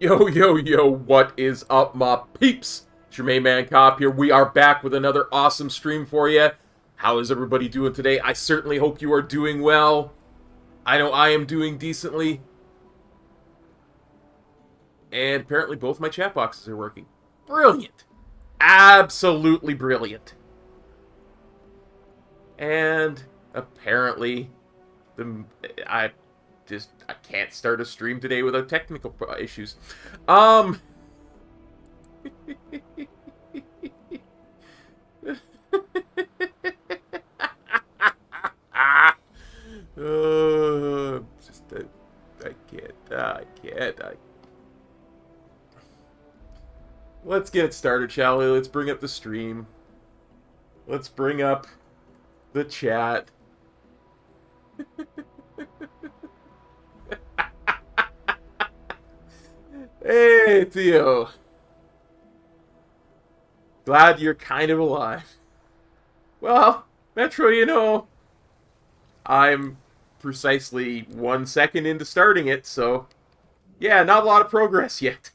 Yo, yo, yo, what is up, my peeps? It's your main man, Cop here. We are back with another awesome stream for you. How is everybody doing today? I certainly hope you are doing well. I know I am doing decently. And apparently both my chat boxes are working. Brilliant. Absolutely brilliant. And apparently, I can't start a stream today without technical issues. I can't. Let's get it started, shall we? Let's bring up the stream. Let's bring up the chat. Hey, Theo. Glad you're kind of alive. Well, Metro, you know, I'm precisely 1 second into starting it, so yeah, not a lot of progress yet.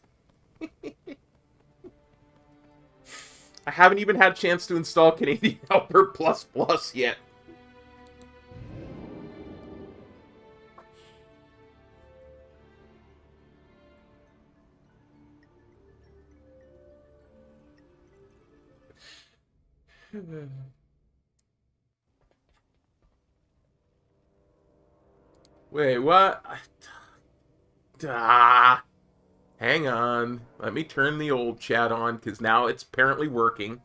I haven't even had a chance to install Canadian Helper Plus Plus yet. Wait, what? Hang on. Let me turn the old chat on, because now it's apparently working.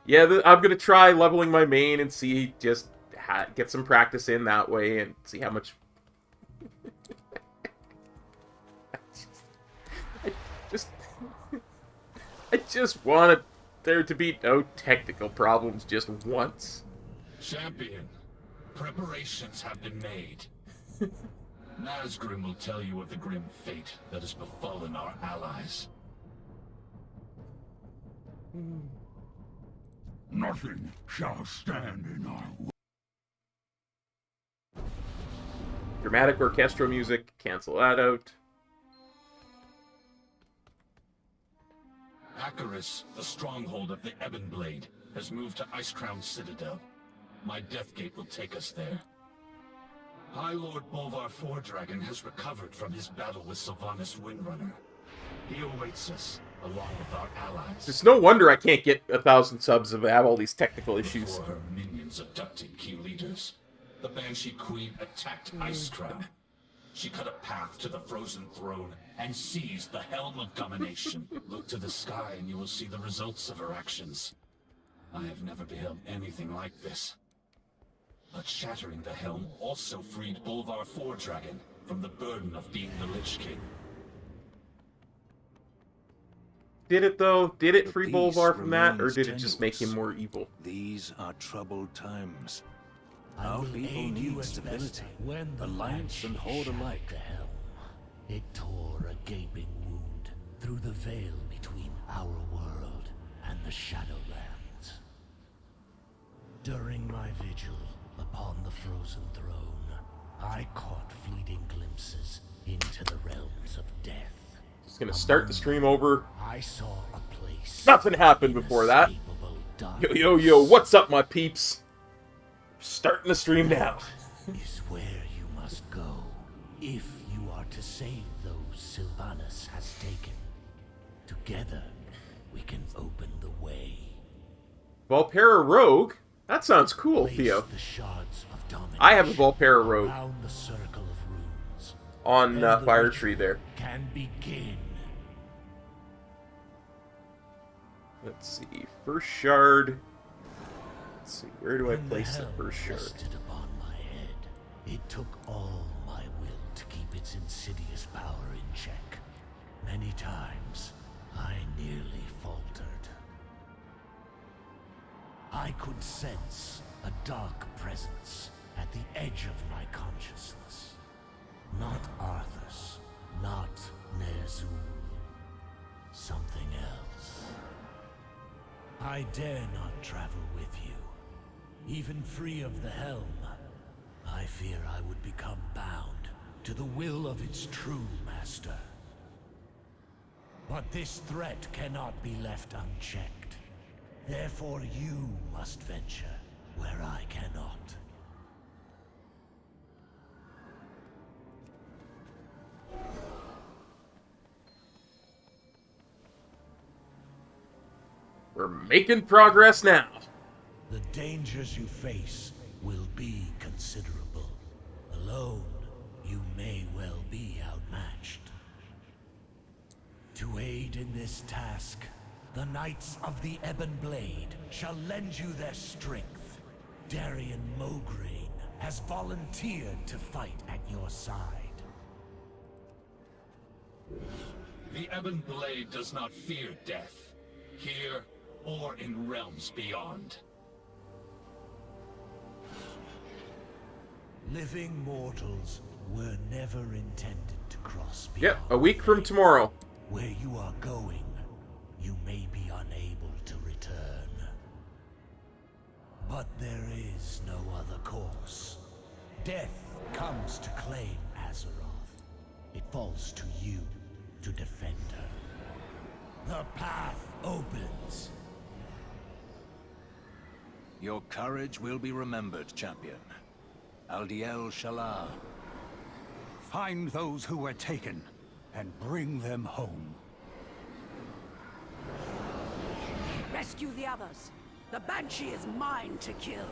Yeah, I'm going to try leveling my main and see, just get some practice in that way and see how much... I just wanted there to be no technical problems just once. Champion, preparations have been made. Nazgrim will tell you of the grim fate that has befallen our allies. Nothing shall stand in our way. Dramatic orchestral music, cancel that out. Acaris, the stronghold of the Ebon Blade, has moved to Icecrown Citadel. My Deathgate will take us there. High Lord Bolvar Foredragon has recovered from his battle with Sylvanas Windrunner. He awaits us, along with our allies. It's no wonder I can't get 1,000 subs if I have all these technical issues. Before her minions abducted key leaders, the Banshee Queen attacked Icecrown. She cut a path to the Frozen Throne and seized the Helm of Domination. Look to the sky and you will see the results of her actions. I have never beheld anything like this. But shattering the Helm also freed Bolvar Foredragon from the burden of being the Lich King. Did it, though? Did it free Bolvar from that, or did it just make him more evil? These are troubled times. Our people need stability. Alliance and Horde alike. The helm. It tore a gaping wound through the veil between our world and the Shadowlands. During my vigil upon the Frozen Throne, I caught fleeting glimpses into the realms of death. Just gonna start the stream over. I saw a place. Nothing happened before that. Yo, yo, yo, what's up, my peeps? Starting the stream now. Is where you must go if you are to save those Sylvanas has taken. Together, we can open the way. Volpera Rogue? That sounds cool, Place Theo. the shards of domination I have a Volpera Rogue around the circle of runes, on and the Fire ritual Tree there. can begin. Let's see. First shard. Let's see. Where do I When place the helm first shard? rested upon my head, it took all my will to keep its insidious power in check. Many times, I nearly faltered. I could sense a dark presence at the edge of my consciousness. Not Arthas, not Ner'zhul. Something else. I dare not travel with you. Even free of the helm, I fear I would become bound to the will of its true master. But this threat cannot be left unchecked. Therefore you must venture where I cannot. We're making progress now. The dangers you face will be considerable. Alone, you may well be outmatched. To aid in this task, the Knights of the Ebon Blade shall lend you their strength. Darian Mograine has volunteered to fight at your side. The Ebon Blade does not fear death, here or in realms beyond. Living mortals were never intended to cross beyond. Yep, a week from tomorrow. Where you are going, you may be unable to return. But there is no other course. Death comes to claim Azeroth. It falls to you to defend her. The path opens. Your courage will be remembered, champion. Aldiel Shalar. Find those who were taken and bring them home. Rescue the others. The Banshee is mine to kill.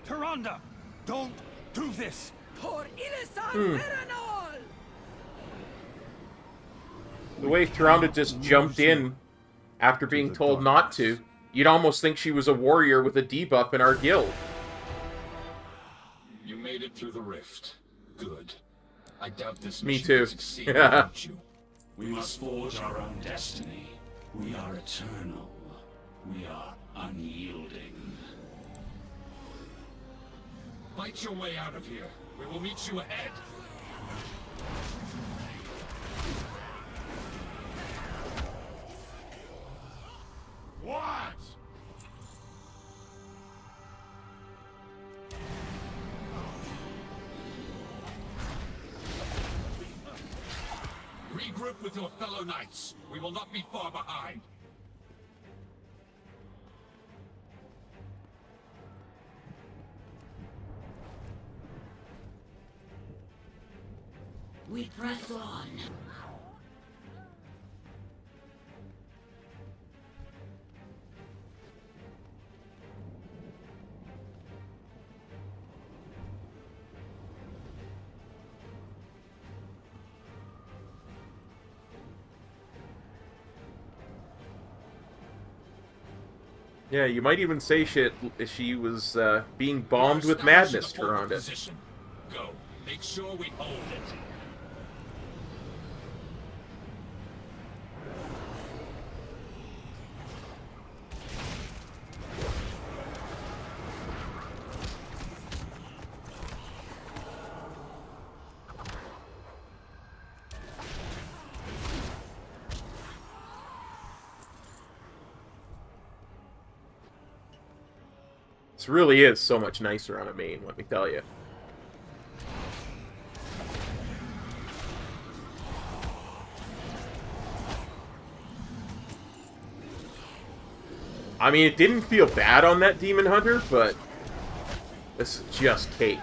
Tyrande, don't do this! Por Ilisan Veranol! The way Tyrande just jumped in after being told not to, you'd almost think she was a warrior with a debuff in our guild. You made it through the rift. Good. I doubt this Me mission too. will succeed without you. We must forge our own destiny. We are eternal. We are unyielding. Fight your way out of here. We will meet you ahead. What? Regroup with your fellow knights. We will not be far behind. We press on. Yeah, you might even say she was being bombed with madness, Tyrande. Go. Make sure we hold it. This really is so much nicer on a main, let me tell you. I mean, it didn't feel bad on that Demon Hunter, but this is just cake.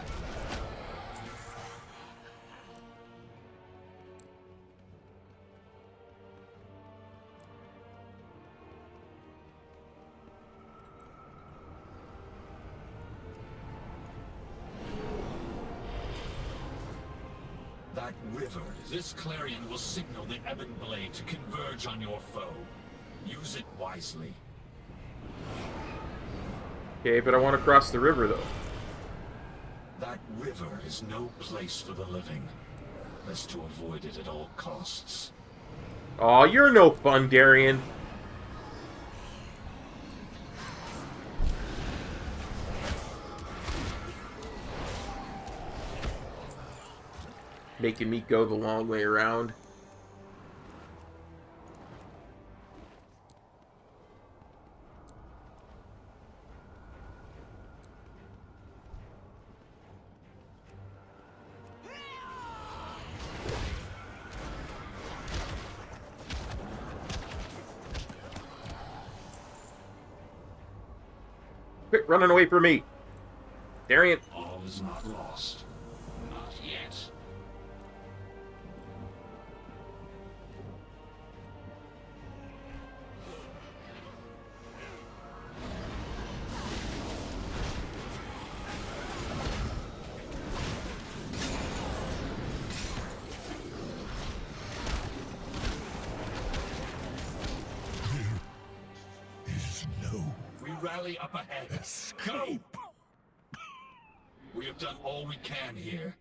That river, this clarion will signal the Ebon Blade to converge on your foe. Use it wisely. Okay, but I want to cross the river, though. That river is no place for the living. Best to avoid it at all costs. Aw, you're no fun, Darian. making me go the long way around. Quit running away from me! Darian! All is not lost. Not yet. Is no We rally up ahead. escape. We have done all we can here.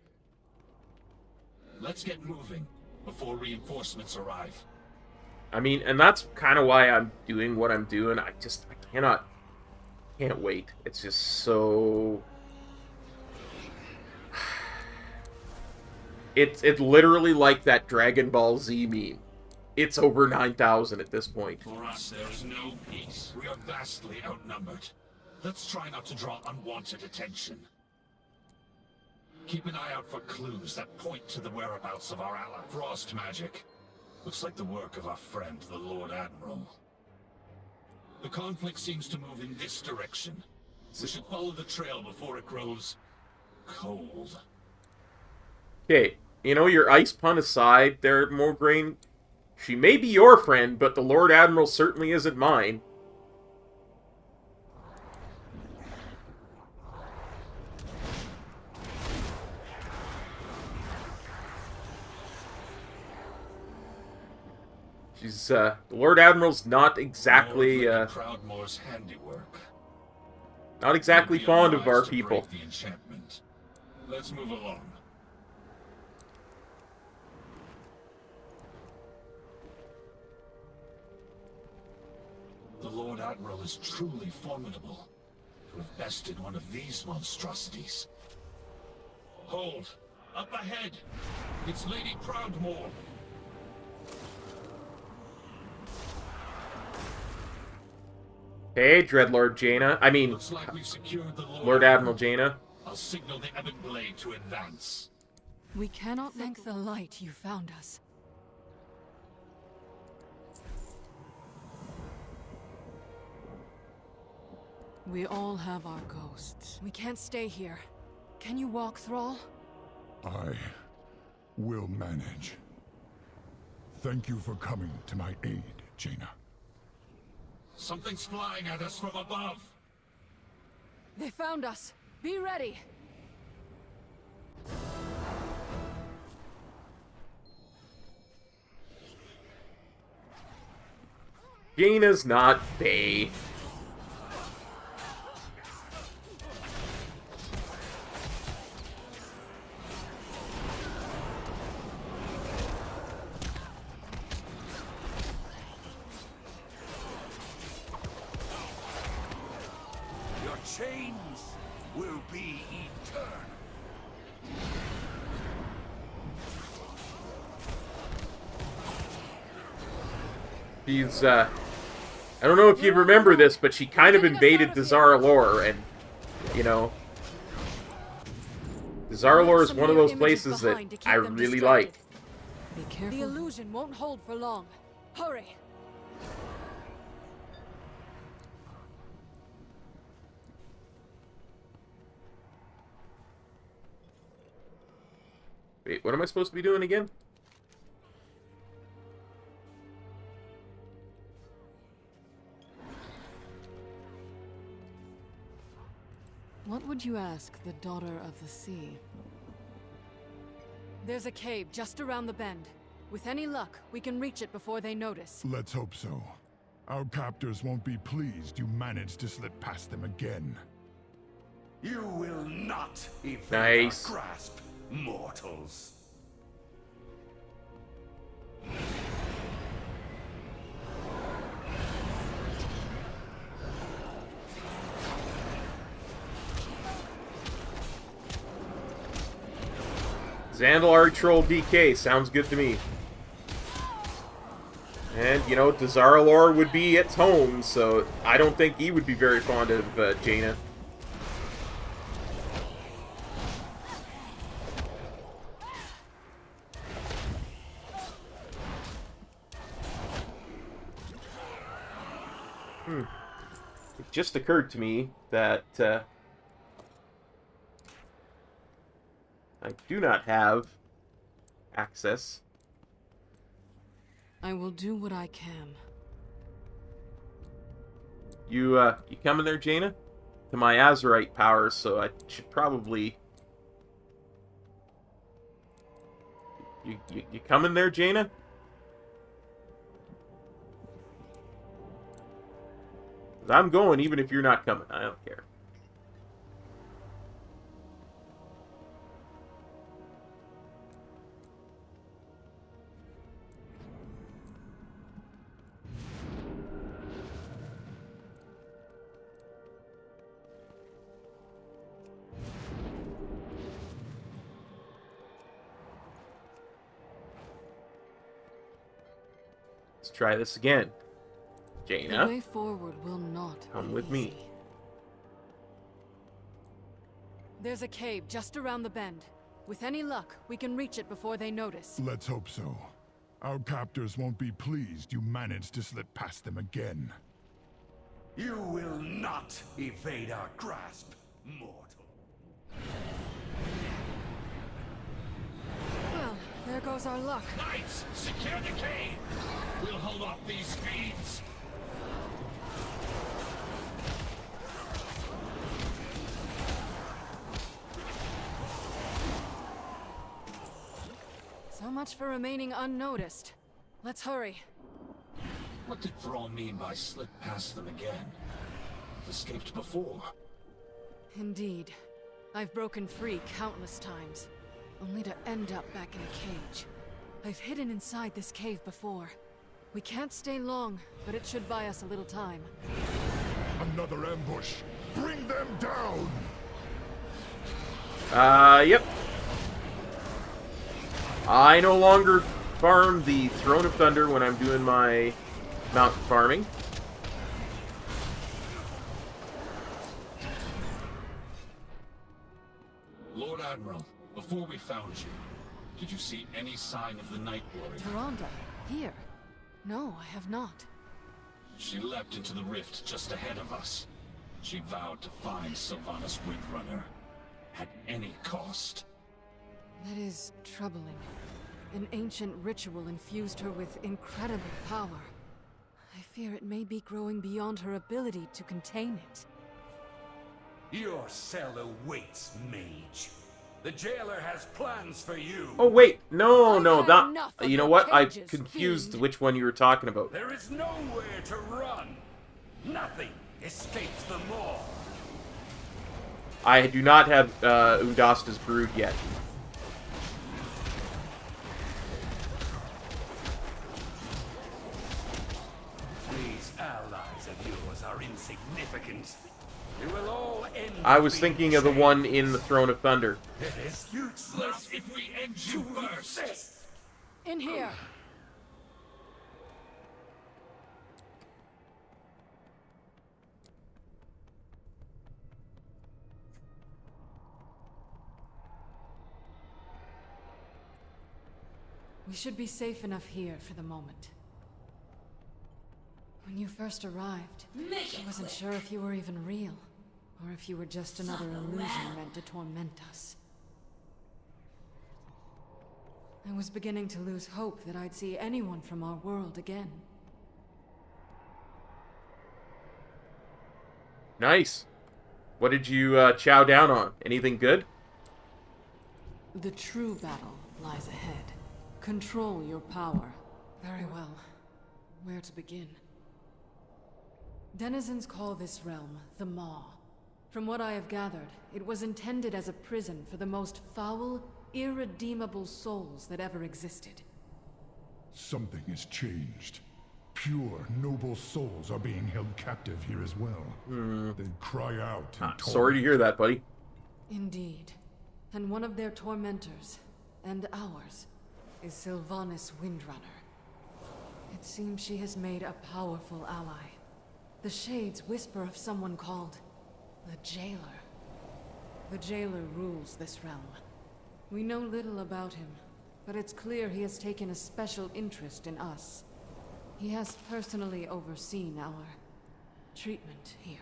Let's get moving before reinforcements arrive. I mean, and that's kind of why I'm doing what I'm doing. I can't wait. It's just so... It's literally like that Dragon Ball Z meme. It's over 9,000 at this point. For us, there is no peace. We are vastly outnumbered. Let's try not to draw unwanted attention. Keep an eye out for clues that point to the whereabouts of our ally. Frost magic. Looks like the work of our friend, the Lord Admiral. The conflict seems to move in this direction. We should follow the trail before it grows cold. Okay, you know, your ice pun aside there, Mograine, she may be your friend, but the Lord Admiral certainly isn't mine. She's, the Lord Admiral's not exactly, Proudmoore's handiwork. not exactly We'll be fond of obliged our to people. break the enchantment. Let's move along. The Lord Admiral is truly formidable. To have bested one of these monstrosities. Hold! Up ahead! It's Lady Proudmoore! Hey, Dreadlord Jaina. I mean, Looks like we've secured the Lord Admiral Jaina. I'll signal the Ebon Blade to advance. We cannot thank the light you found us. We all have our ghosts. We can't stay here. Can you walk, Thrall? I will manage. Thank you for coming to my aid, Jaina. Something's flying at us from above. They found us. Be ready. Jaina's not Bay. Your chains will be eternal. She's, I don't know if you remember this, but she kind of invaded Dazar'alor, and, you know, Dazar'alor is one of those places that I really like. Be careful. The illusion won't hold for long. Hurry. Wait, what am I supposed to be doing again? What would you ask the daughter of the sea? There's a cave just around the bend. With any luck, we can reach it before they notice. Let's hope so. Our captors won't be pleased you managed to slip past them again. You will not evade Nice. our grasp, mortals. Zandalari Troll DK, sounds good to me. And, you know, Dazaralor would be its home, so I don't think he would be very fond of Jaina. It just occurred to me that I do not have access. I will do what I can. You coming there, Jaina? To my Azurite powers, so I should probably... You coming there, Jaina? I'm going, even if you're not coming. I don't care. Let's try this again. Jaina, The way forward will not come be with easy. me. There's a cave just around the bend. With any luck, we can reach it before they notice. Let's hope so. Our captors won't be pleased you managed to slip past them again. You will not evade our grasp, mortal. Well, there goes our luck. Knights, secure the cave! We'll hold off these fiends! So much for remaining unnoticed. Let's hurry. What did Thrall mean by slip past them again? I've escaped before. Indeed. I've broken free countless times, only to end up back in a cage. I've hidden inside this cave before. We can't stay long, but it should buy us a little time. Another ambush! Bring them down! Yep. I no longer farm the Throne of Thunder when I'm doing my mountain farming. Lord Admiral, before we found you, did you see any sign of the Night Warrior? Tyrande, here? No, I have not. She leapt into the rift just ahead of us. She vowed to find Sylvanas Windrunner at any cost. That is troubling. An ancient ritual infused her with incredible power. I fear it may be growing beyond her ability to contain it. Your cell awaits, mage. The jailer has plans for you. Oh wait, no, I've no, had that. enough of You know your what? I cages, confused fiend. which one you were talking about. There is nowhere to run. Nothing escapes the maw. I do not have Udasta's Brood yet. These allies of yours are insignificant. They will all end I was being thinking of the chained. one in the Throne of Thunder. It is useless If we end you to first! resist. In here! We should be safe enough here for the moment. When you first arrived, I wasn't sure if you were even real, or if you were just another illusion meant to torment us. I was beginning to lose hope that I'd see anyone from our world again. Nice. What did you chow down on? Anything good? The true battle lies ahead. Control your power. Very well. Where to begin? Denizens call this realm the Maw. From what I have gathered, it was intended as a prison for the most foul, irredeemable souls that ever existed. Something has changed. Pure, noble souls are being held captive here as well. They cry out in Sorry to hear that, buddy. Indeed. And one of their tormentors, and ours, is Sylvanas Windrunner. It seems she has made a powerful ally. The Shades whisper of someone called the Jailer. The Jailer rules this realm. We know little about him, but it's clear he has taken a special interest in us. He has personally overseen our treatment here.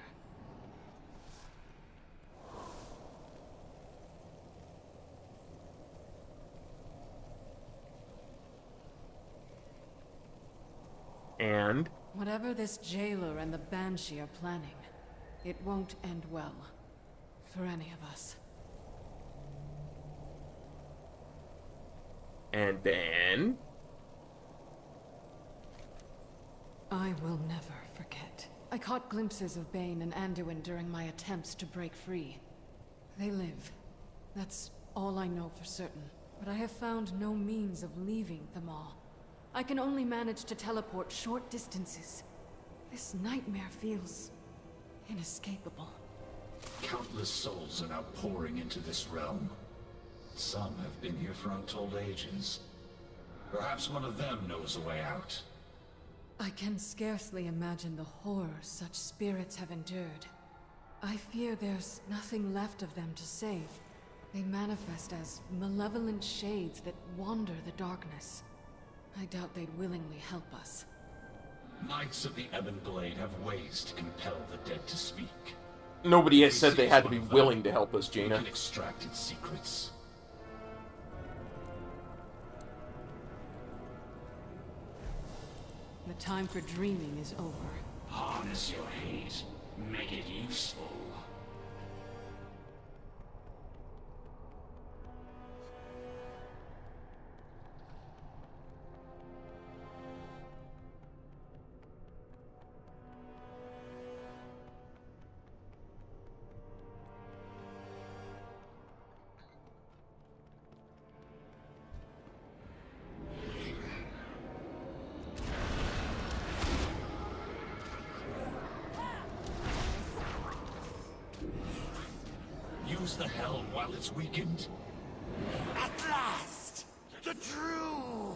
And? Whatever this Jailer and the Banshee are planning, it won't end well. For any of us. And then... I will never forget. I caught glimpses of Bane and Anduin during my attempts to break free. They live. That's all I know for certain. But I have found no means of leaving them all. I can only manage to teleport short distances. This nightmare feels inescapable. Countless souls are now pouring into this realm. Some have been here for untold ages. Perhaps one of them knows a way out. I can scarcely imagine the horror such spirits have endured. I fear there's nothing left of them to save. They manifest as malevolent shades that wander the darkness. I doubt they'd willingly help us. Knights of the Ebon Blade have ways to compel the dead to speak. Nobody has said they had to be willing to help us, We Jaina. can extract its secrets. The time for dreaming is over. Harness your hate. Make it useful. Use the helm while it's weakened. At last! The true!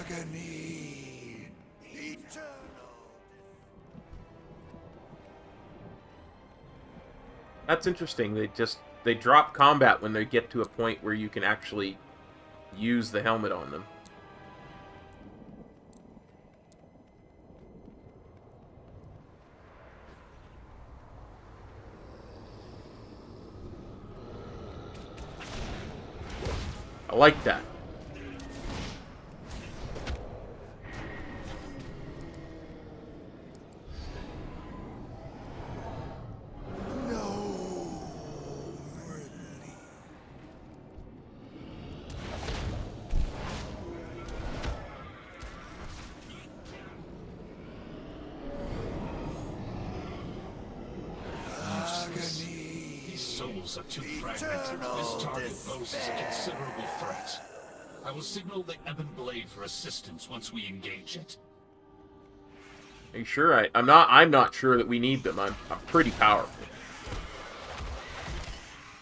Agony! Eternal! That's interesting. They drop combat when they get to a point where you can actually use the helmet on them. I like that. These souls are too fragmented. This target poses a considerable threat. I will signal the Ebon Blade for assistance once we engage it. Are you sure? I'm not sure that we need them. I'm pretty powerful.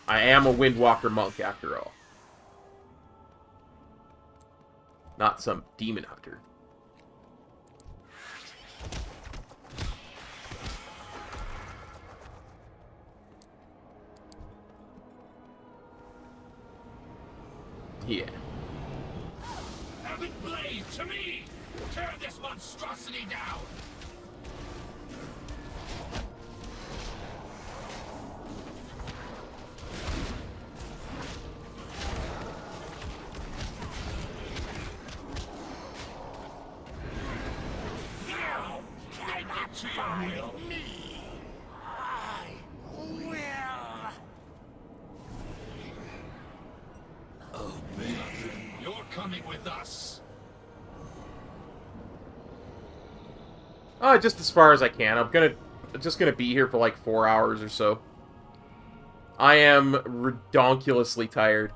I am a Windwalker monk after all. Not some demon hunter. Yeah. Ebon Blade, to me! Tear this monstrosity down! Now! Get back to your will! I will! Just as far as I can. I'm just gonna be here for like 4 hours or so. I am redonkulously tired.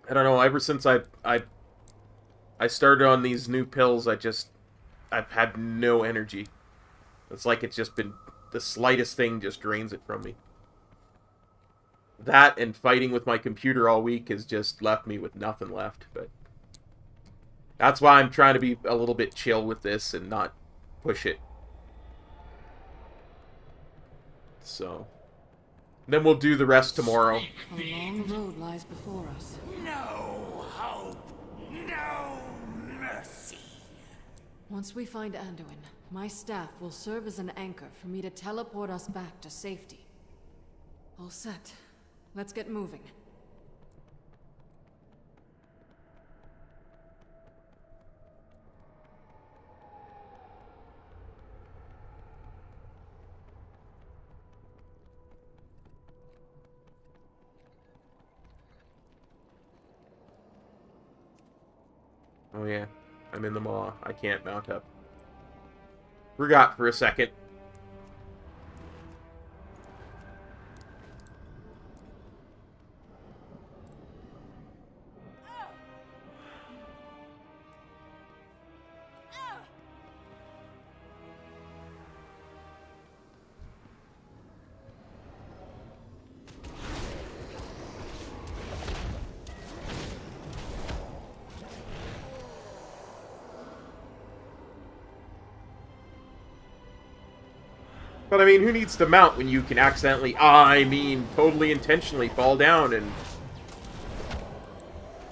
I don't know, ever since I started on these new pills, I've had no energy. It's like it's just been, the slightest thing just drains it from me. That and fighting with my computer all week has just left me with nothing left, but that's why I'm trying to be a little bit chill with this and not push it. So, then we'll do the rest tomorrow. A long road lies before us. No hope, no mercy. Once we find Anduin, my staff will serve as an anchor for me to teleport us back to safety. All set. Let's get moving. Oh yeah, I'm in the maw. I can't mount up. Forgot for a second. But I mean, who needs to mount when you can accidentally, totally intentionally fall down and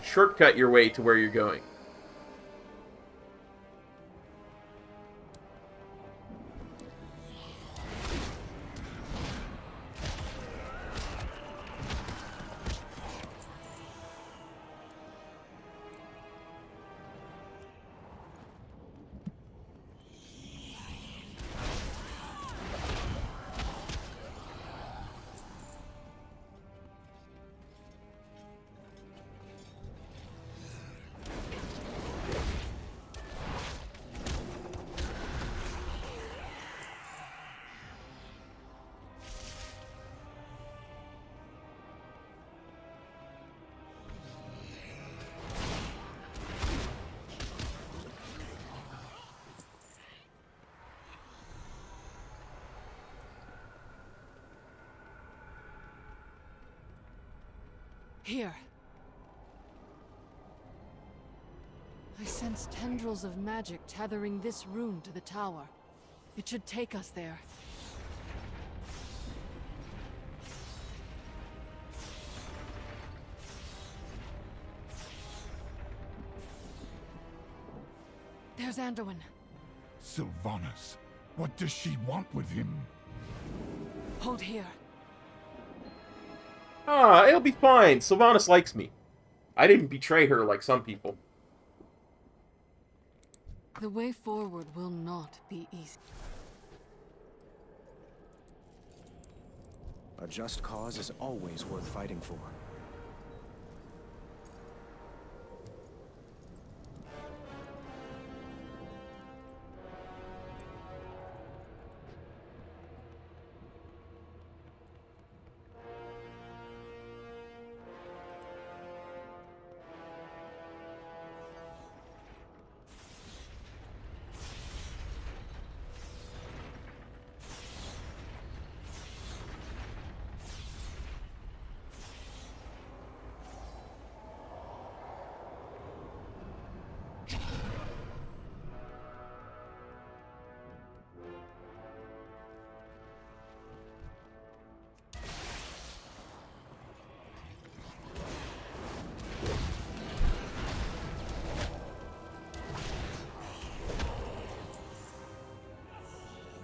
shortcut your way to where you're going? Here. I sense tendrils of magic tethering this rune to the tower. It should take us there. There's Anduin. Sylvanas. What does she want with him? Hold here. It'll be fine. Sylvanas likes me. I didn't betray her like some people. The way forward will not be easy. A just cause is always worth fighting for.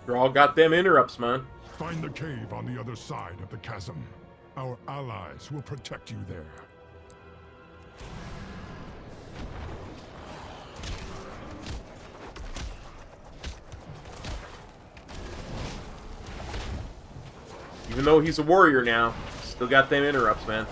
You all got them interrupts, man. Find the cave on the other side of the chasm. Our allies will protect you there. Even though he's a warrior now, still got them interrupts, man.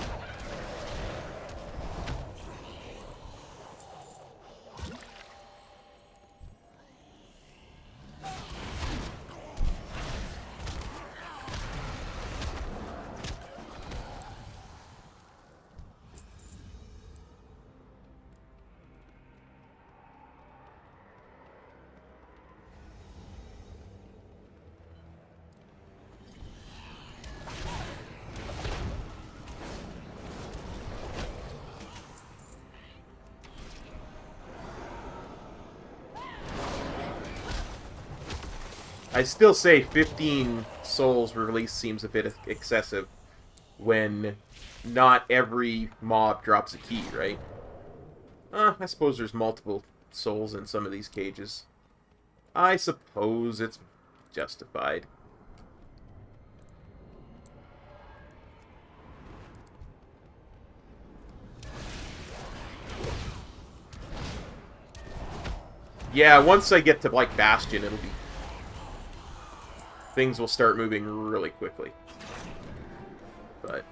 I still say 15 souls released seems a bit excessive when not every mob drops a key, right? I suppose there's multiple souls in some of these cages. I suppose it's justified. Yeah, once I get to, like, Bastion, it'll be... things will start moving really quickly. But...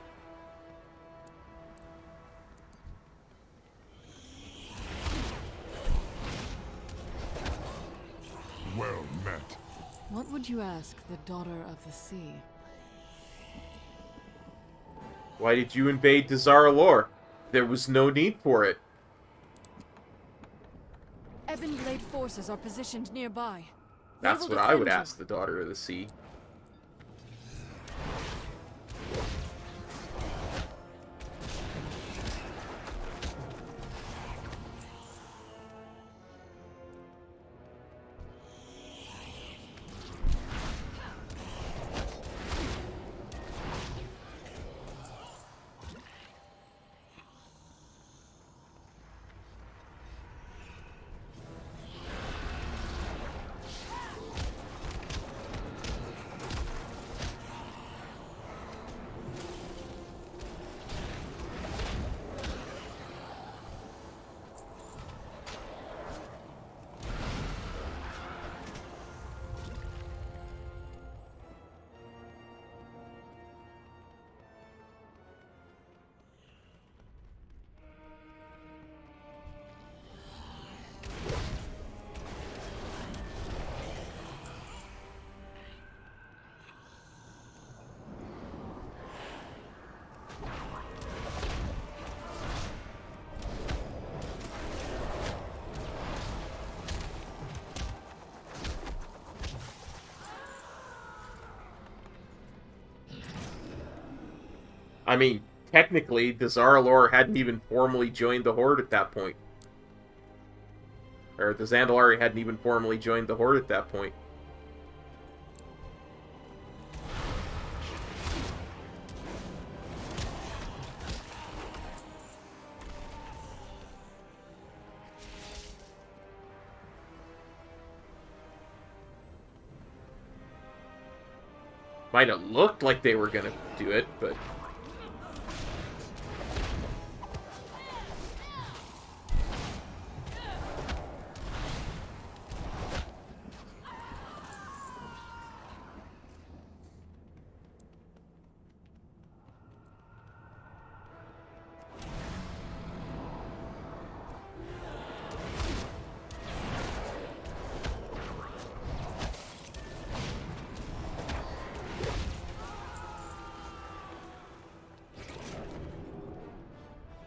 Well met. What would you ask the Daughter of the Sea? Why did you invade Dazar'alor? There was no need for it. Ebonblade forces are positioned nearby. That's what I would ask the Daughter of the Sea. I mean, technically, Dazar'alor hadn't even formally joined the Horde at that point. Or the Zandalari hadn't even formally joined the Horde at that point. Might have looked like they were gonna do it, but...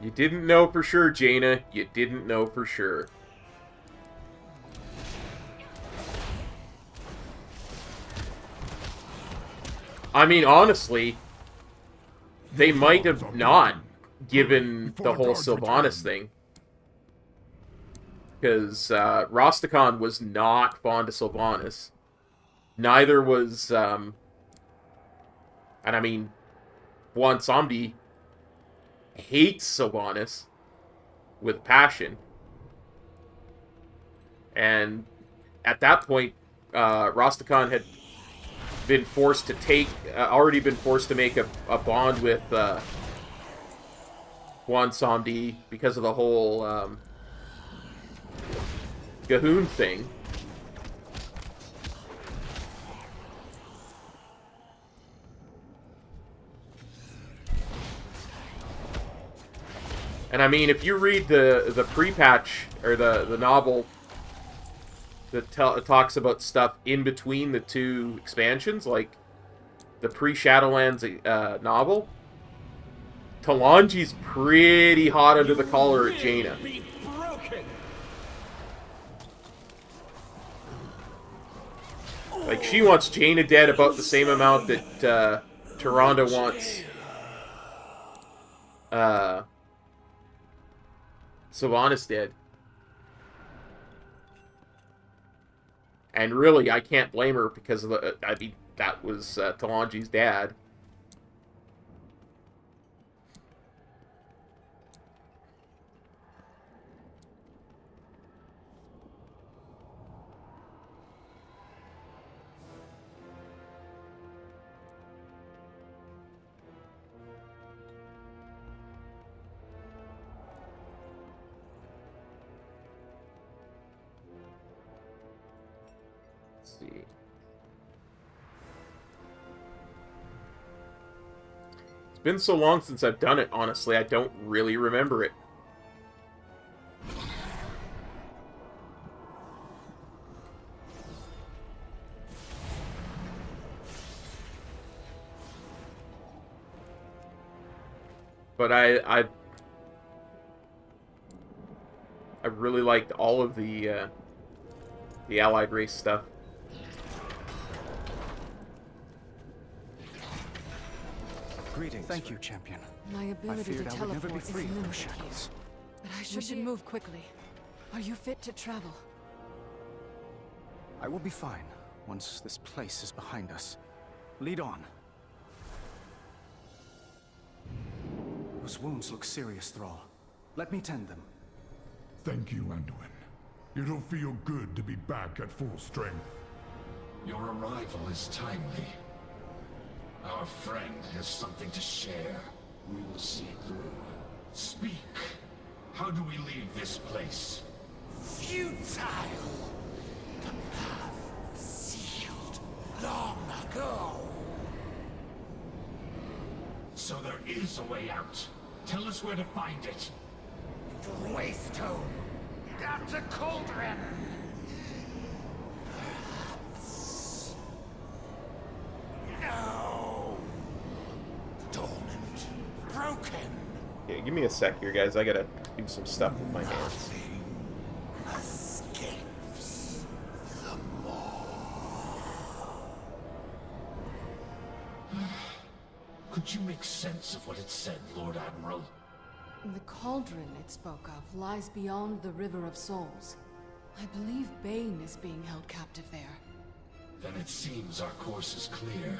You didn't know for sure, Jaina. You didn't know for sure. I mean, honestly, they might have not, given the whole Sylvanas thing. Because Rastakhan was not fond of Sylvanas. Neither was, and I mean, Juan Samdi hates Sylvanas with passion. And at that point, Rastakhan had been forced to take, already been forced to make a bond with Juan Samdi because of the whole Gahoon thing. And I mean, if you read the pre-patch, or the novel that talks about stuff in between the two expansions, like the pre-Shadowlands novel, Talanji's pretty hot under the collar at Jaina. Like, she wants Jaina dead about the same amount that Tyrande wants Sylvanas dead. And really, I can't blame her because of the, I mean, that was Talanji's dad. See. It's been so long since I've done it, honestly, I don't really remember it. But I really liked all of the Allied race stuff. Greetings. Thank you, champion. My ability to feared I would never teleport be is free of limited those here, shackles. but I should move quickly. Are you fit to travel? I will be fine once this place is behind us. Lead on. Those wounds look serious, Thrall. Let me tend them. Thank you, Anduin. It'll feel good to be back at full strength. Your arrival is timely. Our friend has something to share. We will see it through. Speak. How do we leave this place? Futile! The path sealed long ago. So there is a way out. Tell us where to find it. The Waystone. Down to Cauldron. No. Dormant. Broken. Yeah, give me a sec here, guys. I gotta do some stuff with my hands. Escapes the Could you make sense of what it said, Lord Admiral? The cauldron it spoke of lies beyond the River of Souls. I believe Bane is being held captive there. Then it seems our course is clear.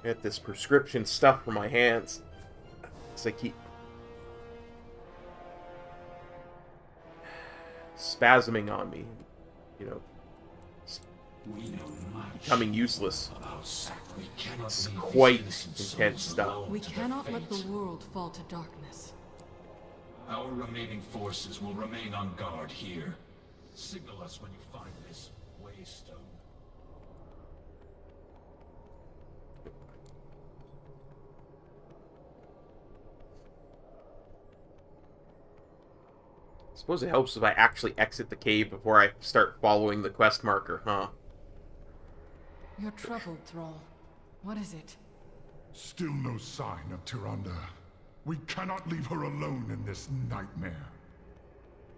Get this prescription stuff for my hands. As I keep spasming on me, you know, We know much becoming useless. about we cannot It's leave quite these innocent intense souls stuff. alone We to their cannot let the fate. world fall to darkness. Our remaining forces will remain on guard here. Signal us when you find this Waystone. Suppose it helps if I actually exit the cave before I start following the quest marker, huh? You're troubled, Thrall. What is it? Still no sign of Tyrande. We cannot leave her alone in this nightmare.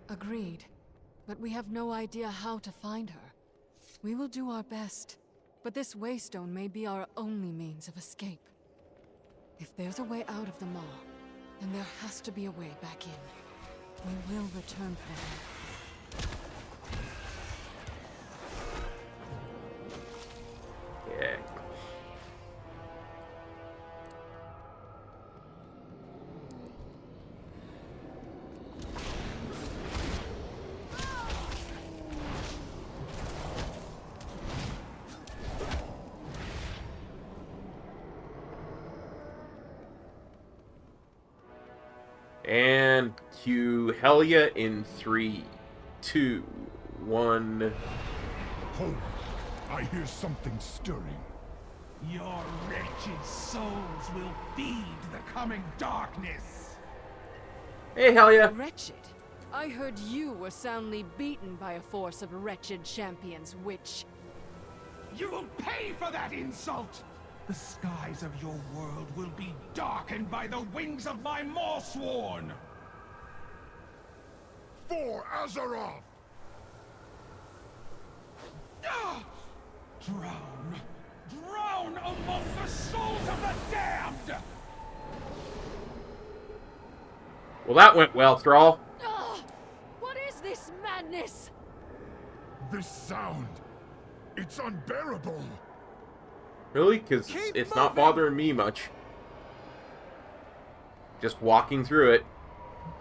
Agreed. But we have no idea how to find her. We will do our best, but this Waystone may be our only means of escape. If there's a way out of the Maw, then there has to be a way back in. We will return for her. Yeah. And cue Helia in 3, 2, 1. Hold. I hear something stirring. Your wretched souls will feed the coming darkness. Hey, Helia. Wretched? I heard you were soundly beaten by a force of wretched champions, witch. You will pay for that insult! The skies of your world will be darkened by the wings of my Mawsworn! For Azeroth! Ah! Drown drown among the souls of the damned! Well, that went well, Thrall. Ugh! What is this madness? This sound, it's unbearable. Really? Because Keep it's not moving. bothering me much. Just walking through it.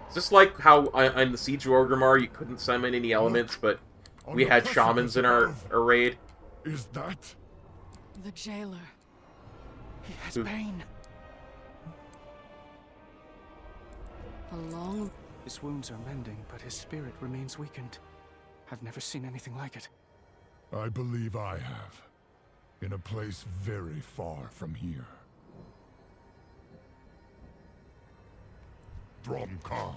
It's just like how in the Siege of Orgrimmar you couldn't summon any elements, but On we the had precipice shamans in our above. raid. Is that? The jailer. He has Who- pain. A long... His wounds are mending, but his spirit remains weakened. I've never seen anything like it. I believe I have. In a place very far from here. Dromkar.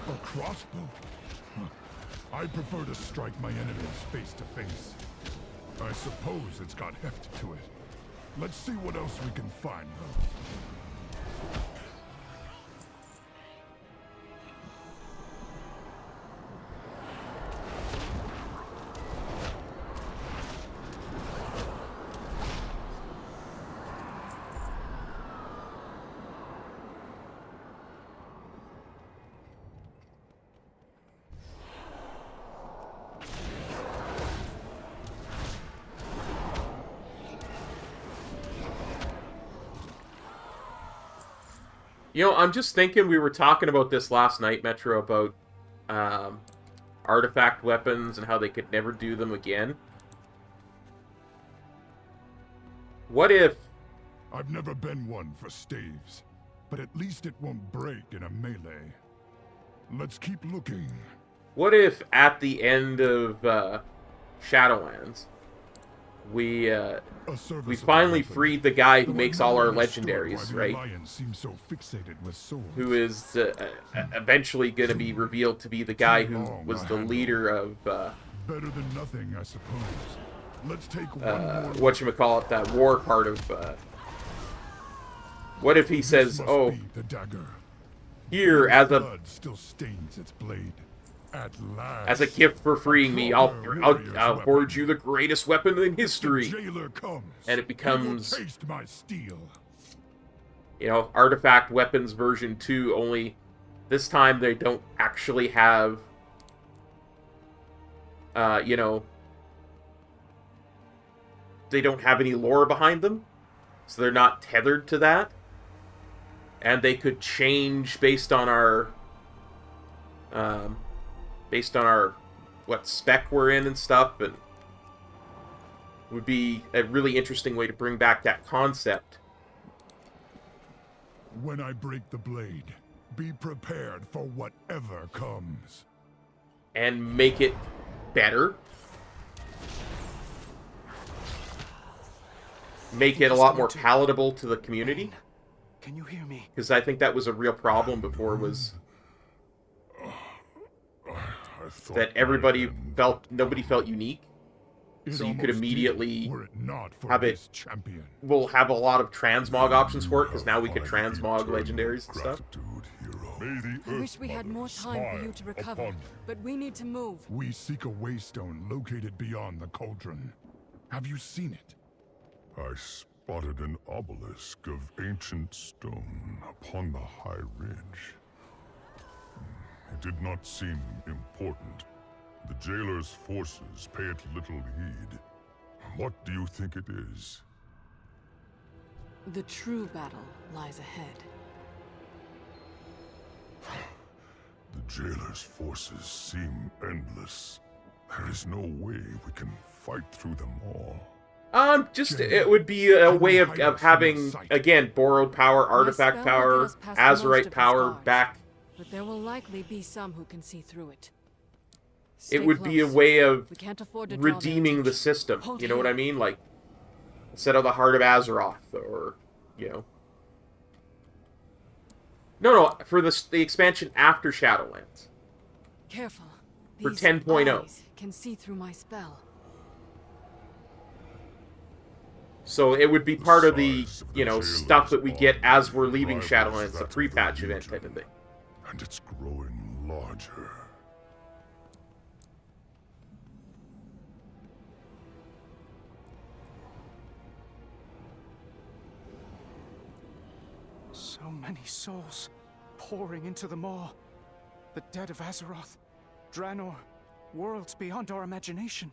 A crossbow? Huh. I prefer to strike my enemies face to face. I suppose it's got heft to it. Let's see what else we can find, though. You know, I'm just thinking, we were talking about this last night, Metro, about artifact weapons and how they could never do them again. What if... I've never been one for staves, but at least it won't break in a melee. Let's keep looking. What if at the end of Shadowlands, we finally freed the guy who makes all our legendaries, right? Seems so fixated with swords. Who is eventually going to be revealed to be the guy who was the leader of Better than nothing, I suppose. Let's take one more. whatchamacallit, that war part of what if he says, This must oh, be the dagger. here as a Blood still stains its blade. At last. as a gift for freeing me, I'll forge you the greatest weapon in history. The jailer comes. And it becomes, He will taste my steel. you know, artifact weapons version 2, only this time they don't actually have, you know, they don't have any lore behind them, so they're not tethered to that, and they could change based on our, what spec we're in and stuff, and would be a really interesting way to bring back that concept. When I break the blade, be prepared for whatever comes. And make it better. Make it a lot more palatable to the community. Can you hear me? Because I think that was a real problem before, was that everybody felt, nobody felt unique. So you could immediately have it, we'll have a lot of transmog options for it, because now we could transmog legendaries and stuff. I wish we had more time for you to recover, but we need to move. We seek a waystone located beyond the cauldron. Have you seen it? I spotted an obelisk of ancient stone upon the high ridge. It did not seem important. The jailer's forces pay it little heed. What do you think it is? The true battle lies ahead. The jailer's forces seem endless. There is no way we can fight through them all. It would be a way of having, again, borrowed power, artifact power, Azerite power back. But there will likely be some who can see through it. It would be a way of We can't afford to draw their redeeming the attention. system. Hold You know what I here. mean? Like, instead of the Heart of Azeroth, or, you know. No, for the expansion after Shadowlands. Careful. For These 10.0. eyes can see through my spell. So it would be part of the, you know, stuff that we get as we're leaving Shadowlands, the pre-patch event type of thing. And it's growing larger. So many souls pouring into the maw. The dead of Azeroth, Draenor, worlds beyond our imagination.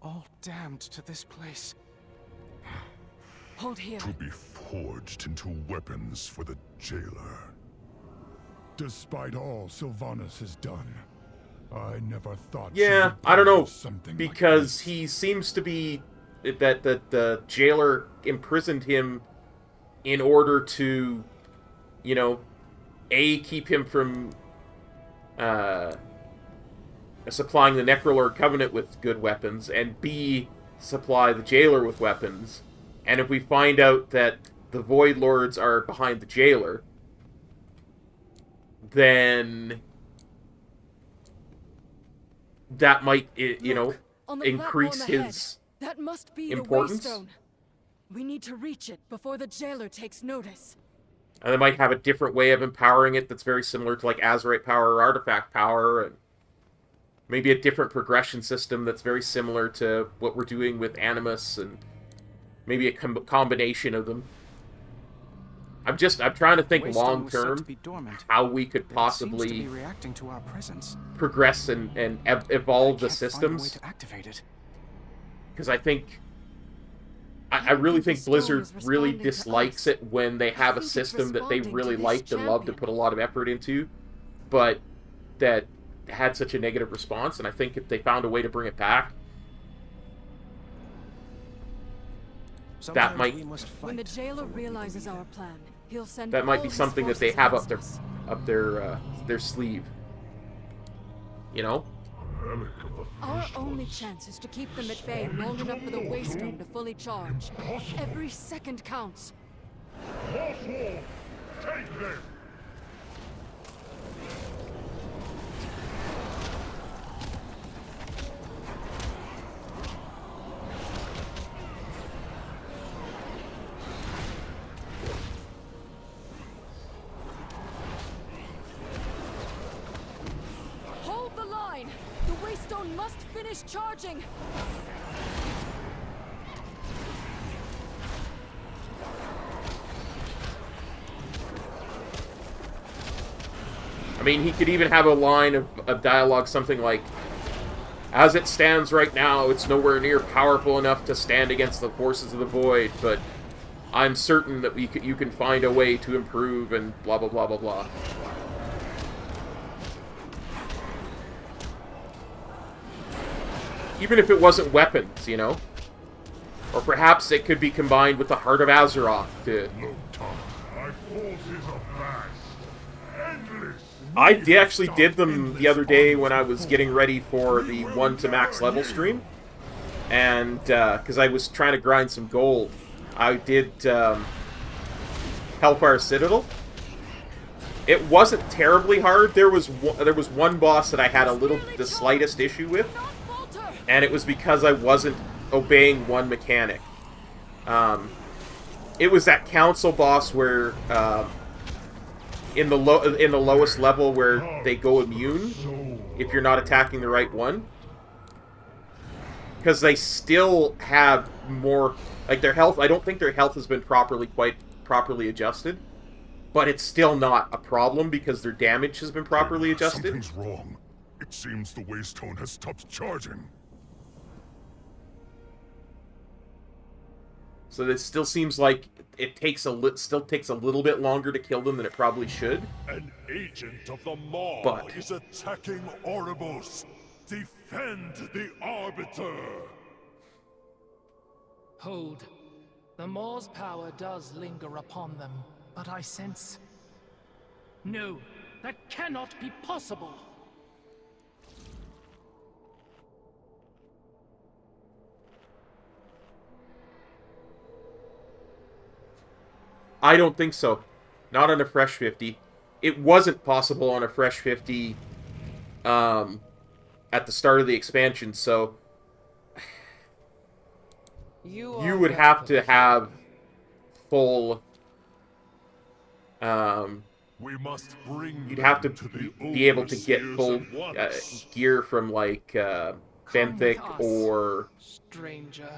All damned to this place. Hold here. To be forged into weapons for the jailer. Despite all Sylvanas has done, I never thought. Yeah, I don't know, because he seems to be that the jailer imprisoned him in order to, you know, keep him from supplying the Necrolord Covenant with good weapons, and B, supply the jailer with weapons. And if we find out that the Void Lords are behind the jailer, then that might, you know, increase his that must be importance. The Waystone. We need to reach it before the jailer takes notice. And they might have a different way of empowering it that's very similar to, like, Azerite power or Artifact power, and maybe a different progression system that's very similar to what we're doing with Animus, and maybe a combination of them. I'm trying to think long term how we could possibly progress and evolve the systems. Because I think I really think Blizzard really dislikes it when they have a system that they really liked and love to put a lot of effort into, but that had such a negative response. And I think if they found a way to bring it back, that might, when the jailer realizes our plan, he'll send that might be something that they have up their sleeve. You know? Our only chance is to keep them at bay long enough for the Waystone to fully charge. Every second counts. Take them! Hold the line! The Waystone must finish charging! I mean, he could even have a line of dialogue, something like, "As it stands right now, it's nowhere near powerful enough to stand against the forces of the Void, but I'm certain that you can find a way to improve," and blah, blah, blah, blah, blah. Even if it wasn't weapons, you know? Or perhaps it could be combined with the Heart of Azeroth to... I actually did them the other day when I was getting ready for the 1 to max level stream. And, because I was trying to grind some gold. I did, Hellfire Citadel. It wasn't terribly hard. There was one boss that I had the slightest issue with. And it was because I wasn't obeying one mechanic. It was that council boss where, in the lowest level where they go immune if you're not attacking the right one, because they still have more, like, their health. I don't think their health has been quite properly adjusted, but it's still not a problem because their damage has been properly adjusted. Something's wrong. It seems the Waystone has stopped charging. So it still seems like it still takes a little bit longer to kill them than it probably should. An agent of the Maw But is attacking Oribos. Defend the Arbiter! Hold. The Maw's power does linger upon them, but I sense... No, that cannot be possible! I don't think so. Not on a Fresh 50. It wasn't possible on a Fresh 50 at the start of the expansion, so... you would have to have full, We must bring you'd have to them the be able to get overseers full at once. gear from, like, Come Benthic with us, or, stranger.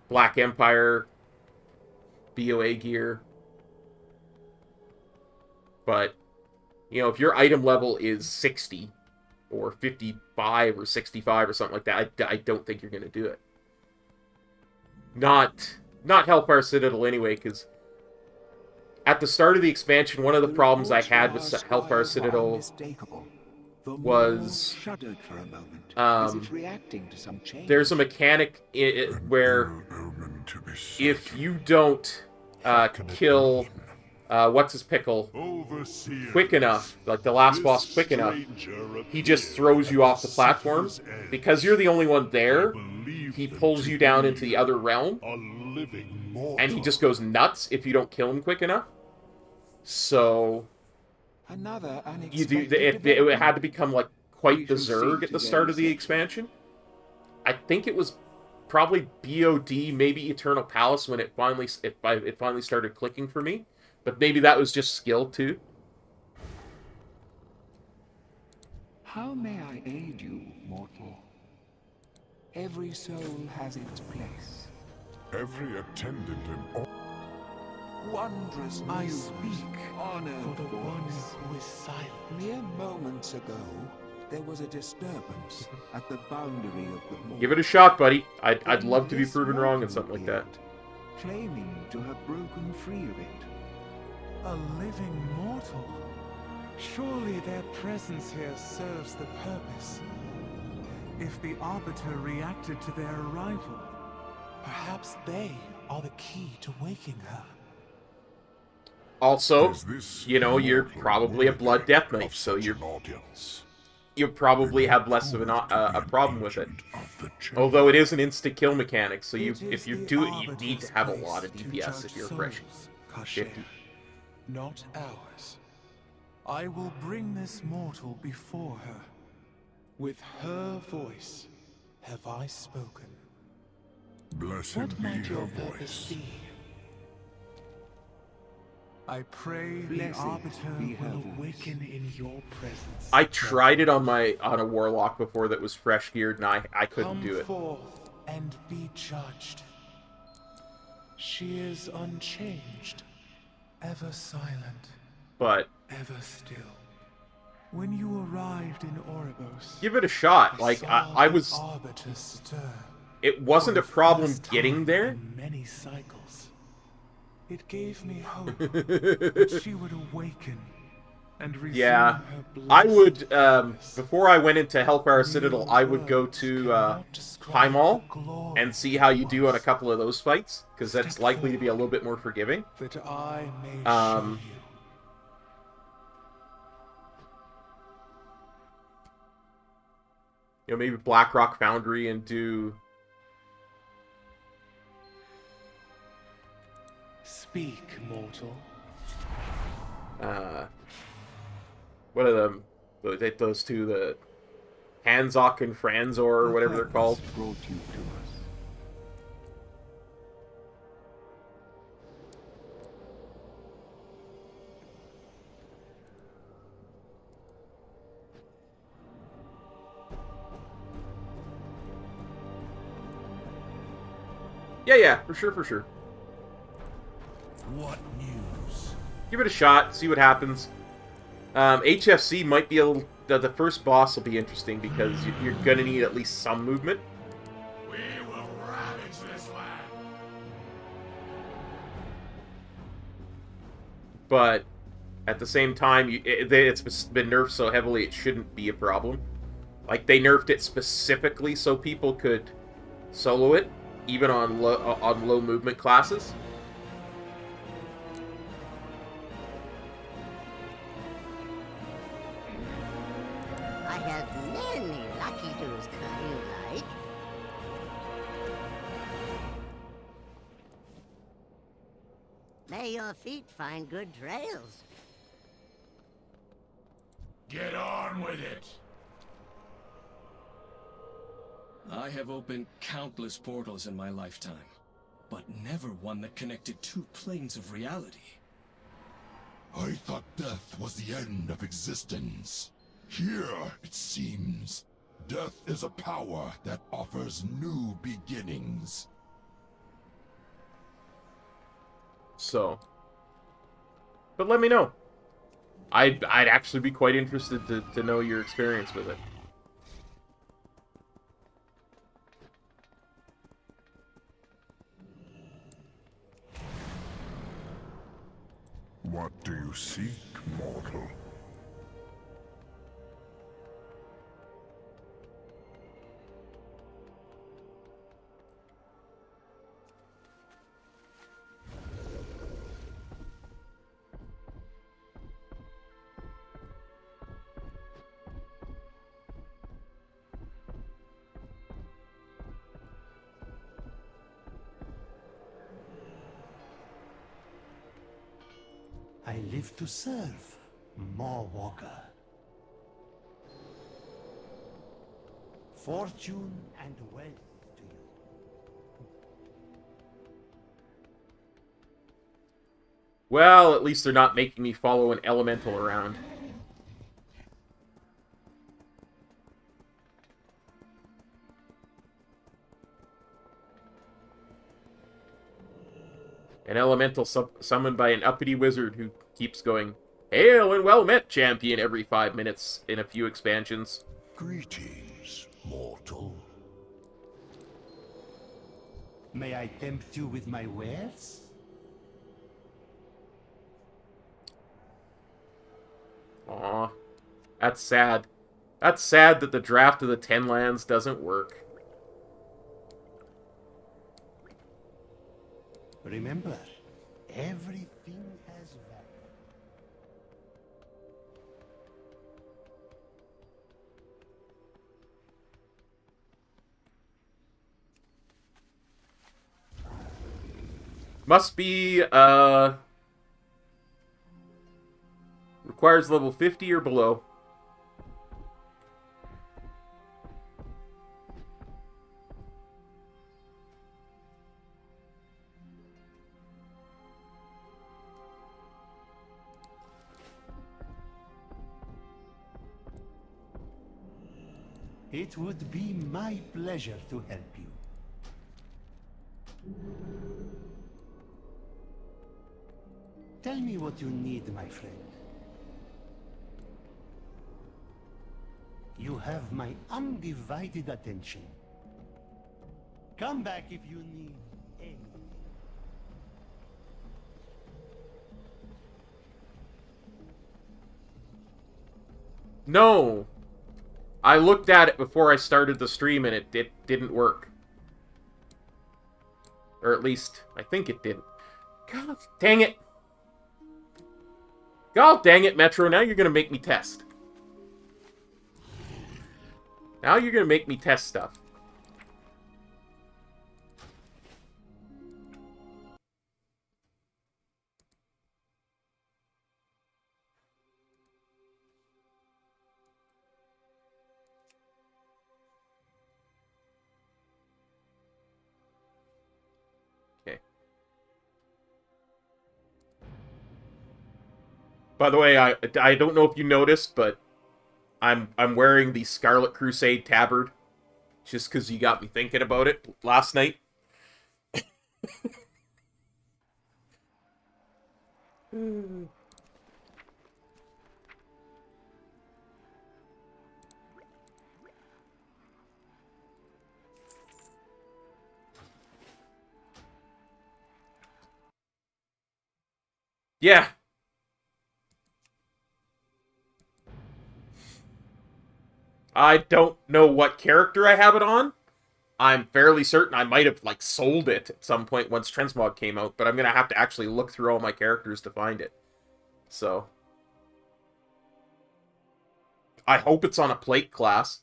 Black Empire BOA gear. But, you know, if your item level is 60 or 55 or 65 or something like that, I don't think you're going to do it. Not Hellfire Citadel anyway, because at the start of the expansion, one of the problems I had with Hellfire Citadel was there's a mechanic where if you don't kill what's his pickle quick enough, like the last boss quick enough, he just throws you off the platform. Because you're the only one there, he pulls you down into the other realm, and he just goes nuts if you don't kill him quick enough. So it had to become like quite the Zerg at the start of the expansion. I think it was probably BOD, maybe Eternal Palace, when it finally started clicking for me. But maybe that was just skill too. How may I aid you, mortal? Every soul has its place. Every attendant in Wondrous I news, speak honored for the one voice. who is silent. Mere moments ago, there was a disturbance at the boundary of the moor. Give it a shot, buddy. I'd love to be proven wrong in something like that. Claiming to have broken free of it. A living mortal? Surely their presence here serves the purpose. If the Arbiter reacted to their arrival, perhaps they are the key to waking her. Also, you know, you're probably a Blood Death Knight, so you probably have less of a problem with it. Although it is an instant-kill mechanic, so if you do it, you need to have a lot of DPS if you're fresh 50. Not ours. I will bring this mortal before her. With her voice have I spoken. Blessed What be might her your purpose voice. be? I pray the Blessed Arbiter be her will voice. awaken in your presence. I tried it on a Warlock before that was fresh geared, and I couldn't do it. Come forth and be judged. She is unchanged, ever silent, But ever still. When you arrived in Oribos, give it a shot. Like I was, Arbiter stir. it wasn't a problem getting there. In many cycles, it gave me hope that she would awaken and resume Yeah, her I blessed would, purpose. before I went into Hellfire Citadel, I would go to High Mall and see how you do on a couple of those fights, because that's likely to be a little bit more forgiving. That I may Um, show you. You know, maybe Blackrock Foundry and do... Speak, mortal. What are them? Those two, the Hanzok and Franzor, or whatever they're called. Brought you to us. Yeah, for sure. What news? Give it a shot, see what happens. HFC might be a little... The first boss will be interesting, because you're gonna need at least some movement. We will ravage this land. But at the same time, it's been nerfed so heavily it shouldn't be a problem. Like, they nerfed it specifically so people could solo it, even on low movement classes. I have many lucky do's come you like. May your feet find good trails. Get on with it. I have opened countless portals in my lifetime, but never one that connected two planes of reality. I thought death was the end of existence. Here, it seems, death is a power that offers new beginnings. So, but let me know. I'd actually be quite interested to know your experience with it. What do you seek, mortal? I live to serve, Windwalker. Fortune and wealth to you. Well, at least they're not making me follow an elemental around. An elemental summoned by an uppity wizard who keeps going, "Hail and well met, champion," every 5 minutes in a few expansions. Greetings, mortal. May I tempt you with my wares? Aw, that's sad. That's sad that the draft of the 10 lands doesn't work. Remember, everything has value. Must be, requires level 50 or below. It would be my pleasure to help you. Tell me what you need, my friend. You have my undivided attention. Come back if you need anything. No! I looked at it before I started the stream and it didn't work. Or at least, I think it didn't. God dang it! God dang it, Metro, now you're gonna make me test. Now you're gonna make me test stuff. Okay. By the way, I don't know if you noticed, but I'm wearing the Scarlet Crusade tabard just because you got me thinking about it last night. Yeah. I don't know what character I have it on. I'm fairly certain I might have, like, sold it at some point once Transmog came out, but I'm going to have to actually look through all my characters to find it. So. I hope it's on a plate class.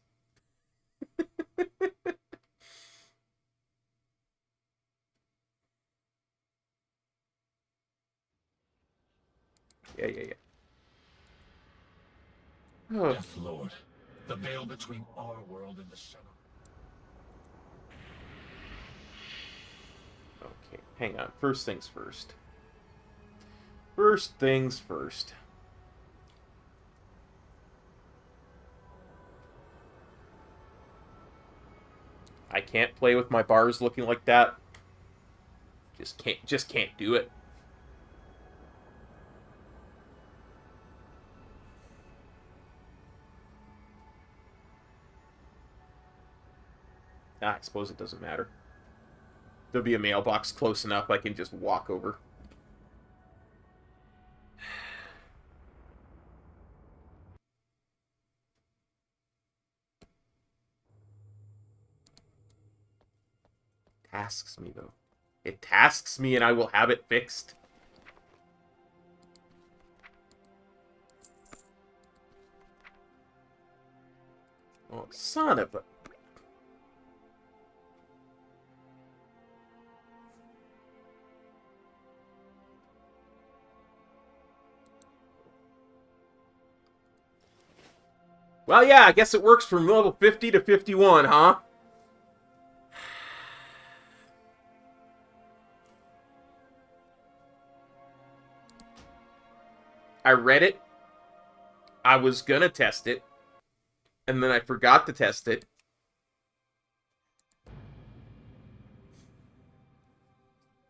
Yeah. Death Lord, the veil between our world and the Shadow. Okay, hang on. First things first. First things first. I can't play with my bars looking like that. Just can't do it. I suppose it doesn't matter. There'll be a mailbox close enough I can just walk over. Tasks me, though. It tasks me and I will have it fixed. Oh, son of a... Well, yeah, I guess it works from level 50 to 51, huh? I read it. I was gonna test it. And then I forgot to test it.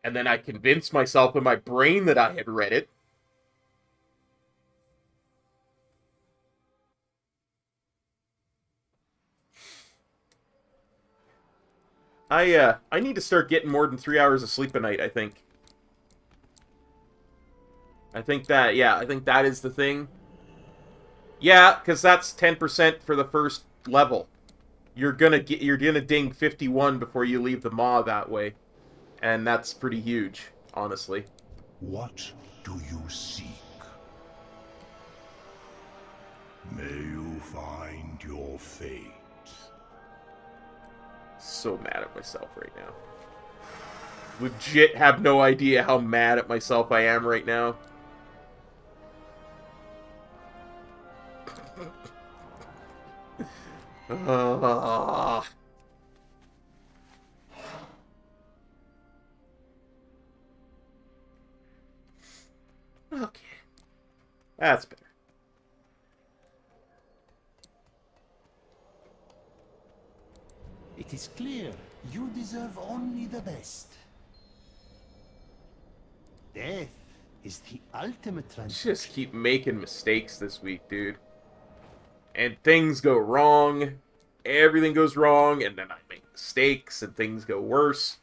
And then I convinced myself in my brain that I had read it. I need to start getting more than 3 hours of sleep a night, I think. I think that is the thing. Yeah, because that's 10% for the first level. You're gonna ding 51 before you leave the maw that way. And that's pretty huge, honestly. What do you seek? May you find your fate. So mad at myself right now. Legit have no idea how mad at myself I am right now. Okay. That's better. It is clear you deserve only the best. Death is the ultimate transaction. Just keep making mistakes this week, dude. And things go wrong. Everything goes wrong, and then I make mistakes, and things go worse.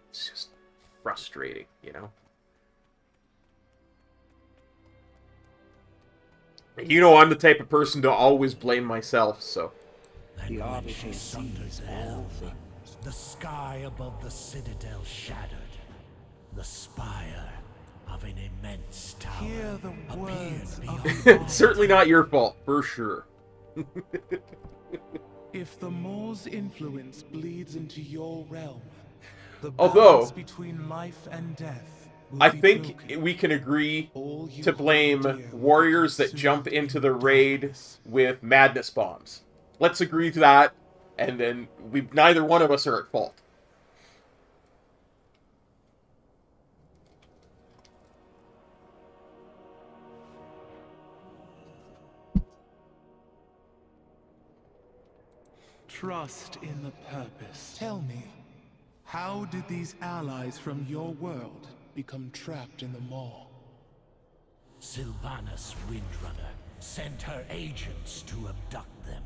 It's just frustrating, you know? You know I'm the type of person to always blame myself, so... And when she sunders all things, the sky above the citadel shattered, the spire of an immense tower Hear the words of It's certainly not your fault, for sure. If the Moor's influence bleeds into your realm, the Although, balance between life and death will I be think broken. we can agree All you to blame hold dear warriors will that be jump consumed into in the raid darkness. with madness bombs. Let's agree to that, and then neither one of us are at fault. Trust in the purpose. Tell me, how did these allies from your world become trapped in the Maw? Sylvanas Windrunner sent her agents to abduct them.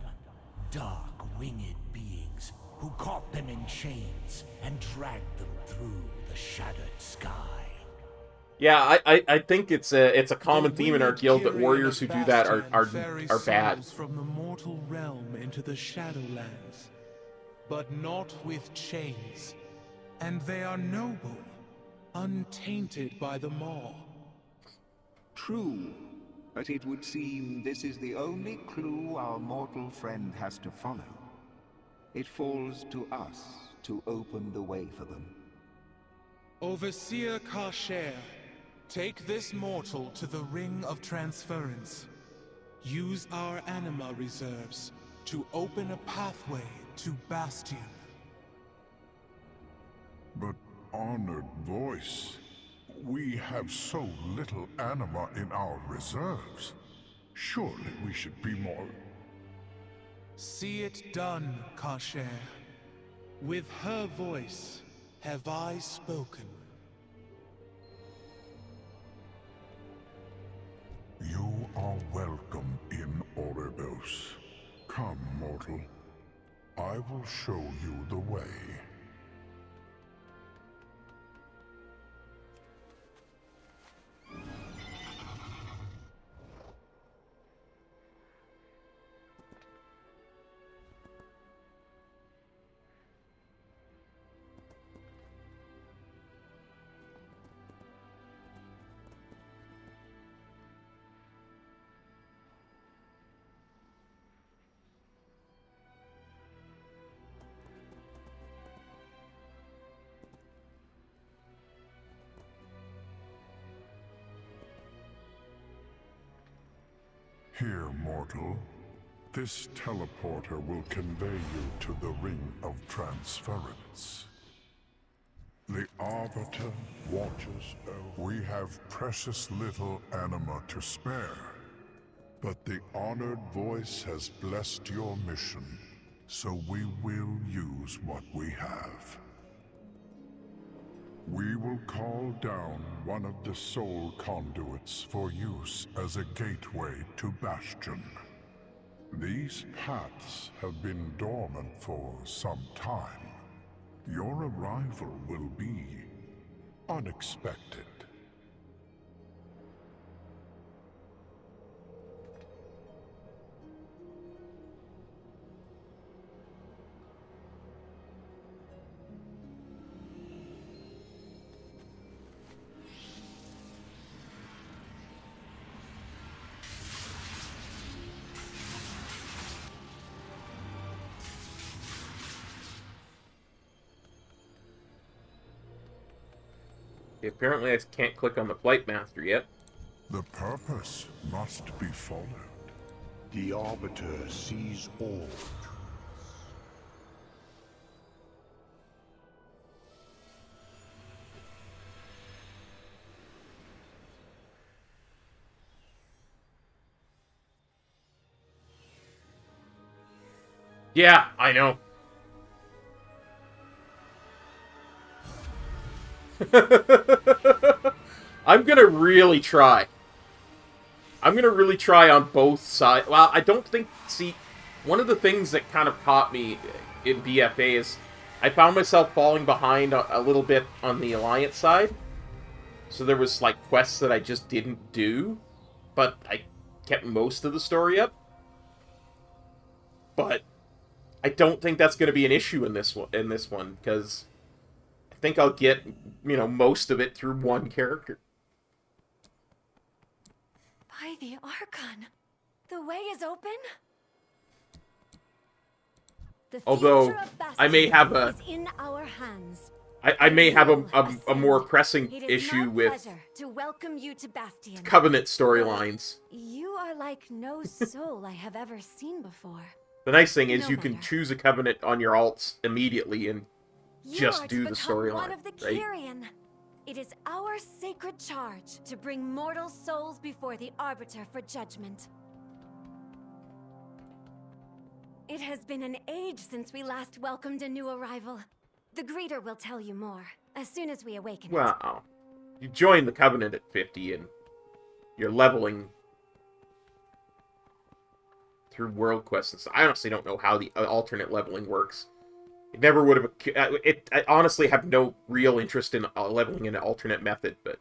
Dark, winged beings who caught them in chains and dragged them through the shattered sky. Yeah, I think it's a common theme in our guild that warriors who do that are bad. From the mortal realm into the Shadowlands, but not with chains, and they are noble, untainted by the Maw. True, but it would seem this is the only clue our mortal friend has to follow. It falls to us to open the way for them. Overseer Karcher, take this mortal to the Ring of Transference. Use our anima reserves to open a pathway to Bastion. But, honored voice, we have so little anima in our reserves. Surely we should be more... See it done, Kasher. With her voice have I spoken. You are welcome in Oribos. Come, mortal. I will show you the way. Here, mortal. This teleporter will convey you to the Ring of Transference. The Arbiter watches over. We have precious little anima to spare, but the honored voice has blessed your mission, so we will use what we have. We will call down one of the soul conduits for use as a gateway to Bastion. These paths have been dormant for some time. Your arrival will be unexpected. Apparently I can't click on the Flight Master yet. The purpose must be followed. The Arbiter sees all. Yeah, I know. I'm gonna really try. I'm gonna really try on both sides. Well, I don't think... See, one of the things that kind of caught me in BFA is I found myself falling behind a little bit on the Alliance side. So there was, like, quests that I just didn't do. But I kept most of the story up. But I don't think that's going to be an issue in this one, because I think I'll get, you know, most of it through one character. By the Archon, the way is open. The Although I may have a, in our hands. I may have a more pressing issue with to welcome you to Bastion. Covenant storylines. You are like no soul I have ever seen before. The nice thing is you can choose a Covenant on your alts immediately and just do the storyline, right? It is our sacred charge to bring mortal souls before the Arbiter for judgment. It has been an age since we last welcomed a new arrival. The greeter will tell you more, as soon as we awaken it. Well, you join the Covenant at 50 and you're leveling through world quests. I honestly don't know how the alternate leveling works. It never would have... I honestly have no real interest in leveling in an alternate method, but...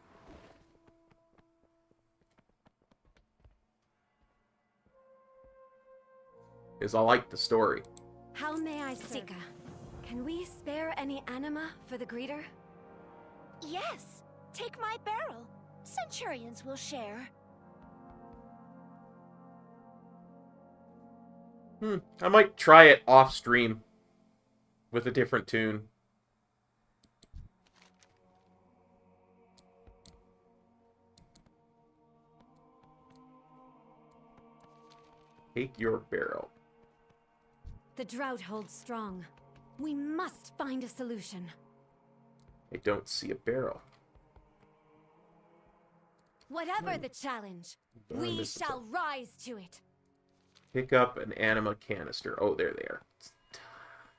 Because I like the story. How may I serve? Sika, can we spare any anima for the greeter? Yes. Take my barrel. Centurions will share. I might try it off stream with a different tune. Take your barrel. The drought holds strong. We must find a solution. I don't see a barrel. Whatever the challenge, we shall rise to it. Pick up an anima canister. Oh, there they are.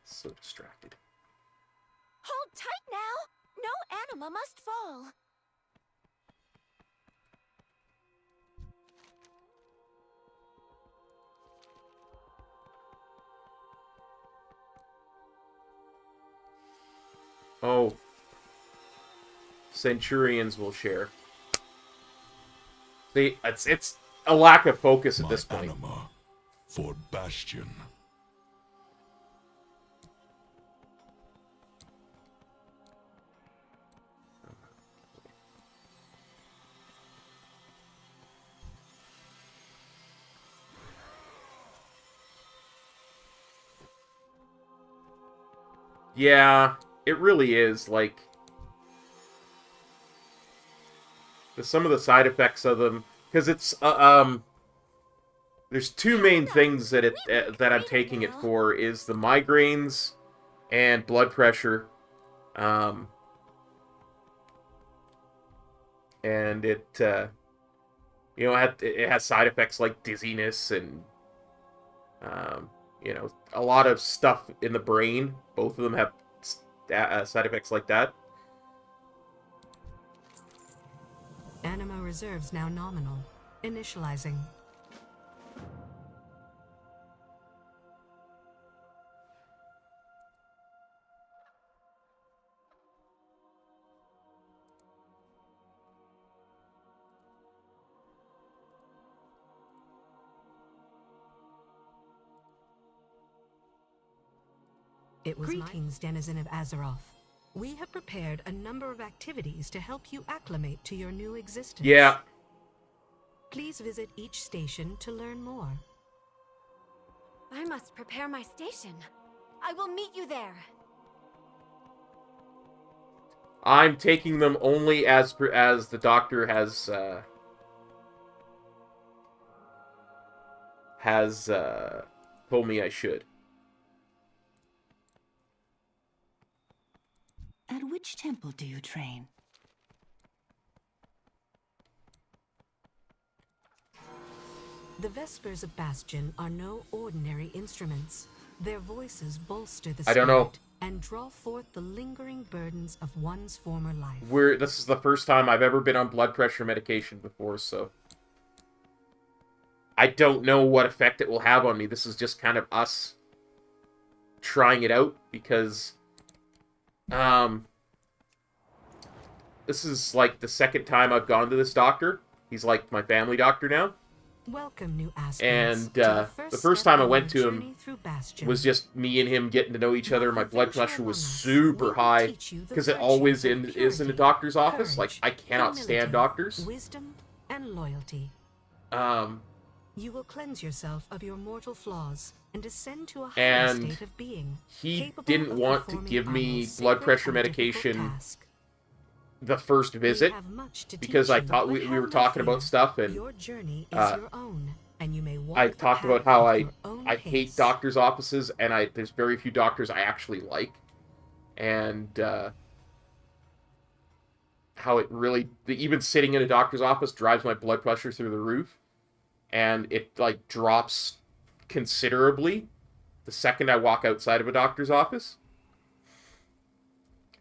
So distracted. Hold tight now! No anima must fall. Oh. Centurions will share. See, it's a lack of focus at this point. Anima for Bastion. Yeah, it really is, like... some of the side effects of them... Because it's, there's two main things that that I'm taking it for, is the migraines and blood pressure. And it, you know, it has side effects like dizziness and, you know, a lot of stuff in the brain. Both of them have side effects like that. Anima reserves now nominal. Initializing. It was Greetings, denizen of Azeroth. We have prepared a number of activities to help you acclimate to your new existence. Yeah. Please visit each station to learn more. I must prepare my station. I will meet you there. I'm taking them only as the doctor has told me I should. At which temple do you train? The Vespers of Bastion are no ordinary instruments. Their voices bolster the I don't know. spirit and draw forth the lingering burdens of one's former life. This is the first time I've ever been on blood pressure medication before, so I don't know what effect it will have on me. This is just kind of us trying it out because this is like the second time I've gone to this doctor. He's like my family doctor now. Welcome, new aspirants. And the first time I went to him was just me and him getting to know each other. My blood pressure was super high because it always is in a doctor's office. Like, I cannot stand doctors. Wisdom and loyalty. You will cleanse yourself of your mortal flaws and descend to a higher state of being. He didn't want to give me blood pressure medication the first visit because I thought we were talking about stuff, and I talked about how I hate doctors' offices, and there's very few doctors I actually like, and how it really, even sitting in a doctor's office drives my blood pressure through the roof, and it like drops considerably the second I walk outside of a doctor's office.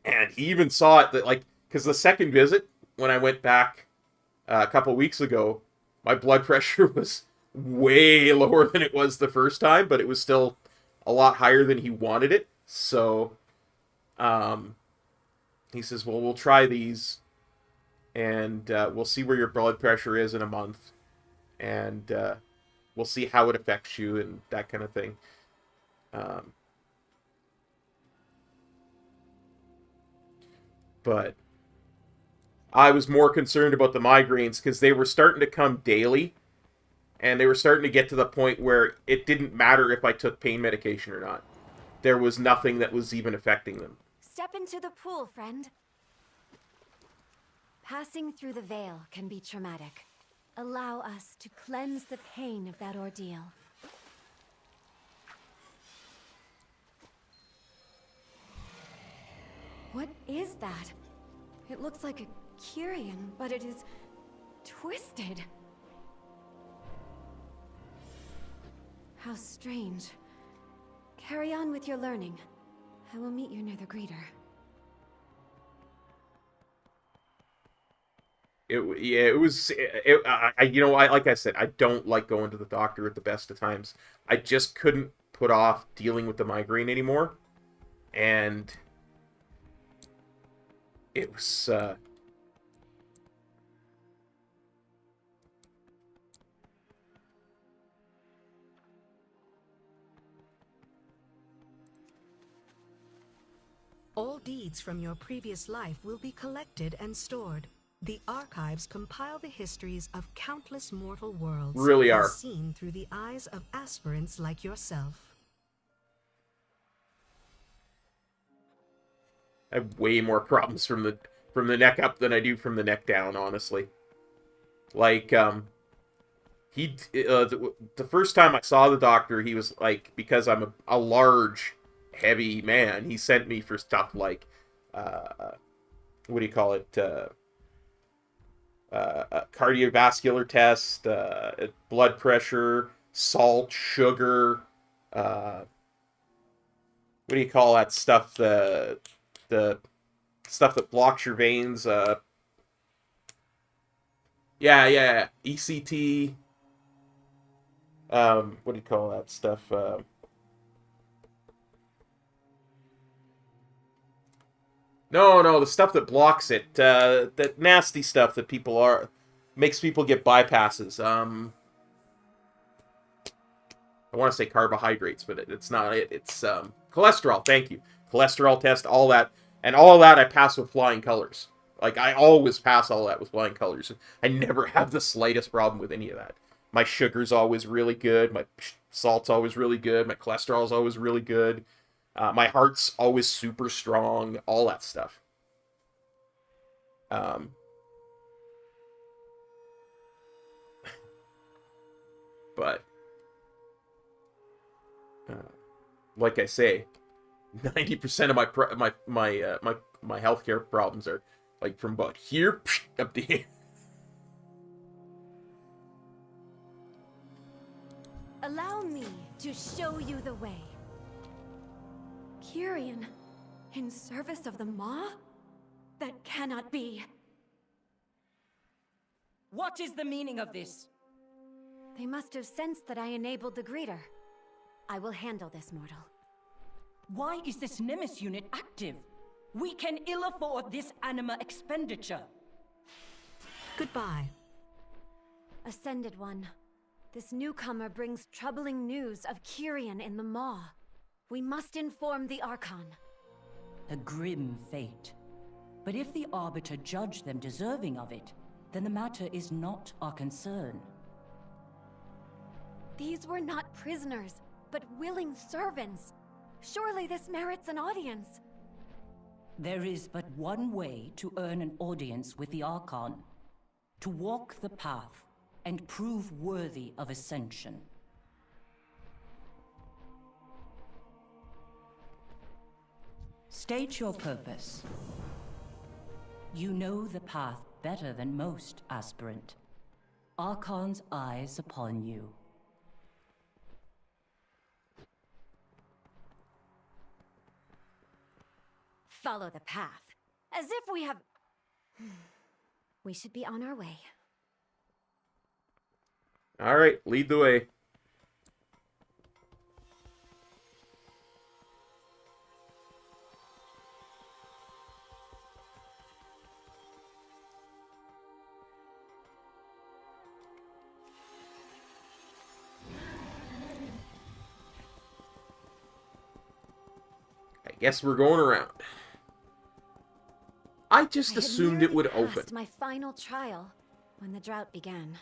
And he even saw it that, like, because the second visit, when I went back a couple weeks ago, my blood pressure was way lower than it was the first time, but it was still a lot higher than he wanted it. So, he says, well, we'll try these, and we'll see where your blood pressure is in a month, and we'll see how it affects you, and that kind of thing. But I was more concerned about the migraines because they were starting to come daily, and they were starting to get to the point where it didn't matter if I took pain medication or not. There was nothing that was even affecting them. Step into the pool, friend. Passing through the veil can be traumatic. Allow us to cleanse the pain of that ordeal. What is that? It looks like a Kyrian, but it is twisted. How strange. Carry on with your learning. I will meet you near the greeter. Like I said, I don't like going to the doctor at the best of times. I just couldn't put off dealing with the migraine anymore. And it was, All deeds from your previous life will be collected and stored. The archives compile the histories of countless mortal worlds. Really are. Seen through the eyes of aspirants like yourself. I have way more problems from the neck up than I do from the neck down, honestly. Like, the first time I saw the doctor, he was like, because I'm a large, heavy man, he sent me for stuff like, what do you call it, cardiovascular test, blood pressure, salt, sugar, what do you call that stuff, the stuff that blocks your veins, ECT, what do you call that stuff, No, the stuff that blocks it. That nasty stuff that makes people get bypasses. I want to say carbohydrates, but it's not it. It's cholesterol. Thank you. Cholesterol test, all that. And all that I pass with flying colors. Like, I always pass all that with flying colors. I never have the slightest problem with any of that. My sugar's always really good. My salt's always really good. My cholesterol's always really good. My heart's always super strong, all that stuff. But, like I say, 90% of my healthcare problems are like from about here up to here. Allow me to show you the way. Kyrian, in service of the Maw? That cannot be. What is the meaning of this? They must have sensed that I enabled the greeter. I will handle this, mortal. Why is this Nemesis unit active? We can ill afford this anima expenditure. Goodbye. Ascended One, this newcomer brings troubling news of Kyrian in the Maw. We must inform the Archon. A grim fate. But if the Arbiter judge them deserving of it, then the matter is not our concern. These were not prisoners, but willing servants. Surely this merits an audience. There is but one way to earn an audience with the Archon. To walk the path and prove worthy of ascension. State your purpose. You know the path better than most, aspirant. Archon's eyes upon you. Follow the path. As if we have... We should be on our way. Alright, lead the way. I guess we're going around. I just assumed it would open. My final trial when the drought began.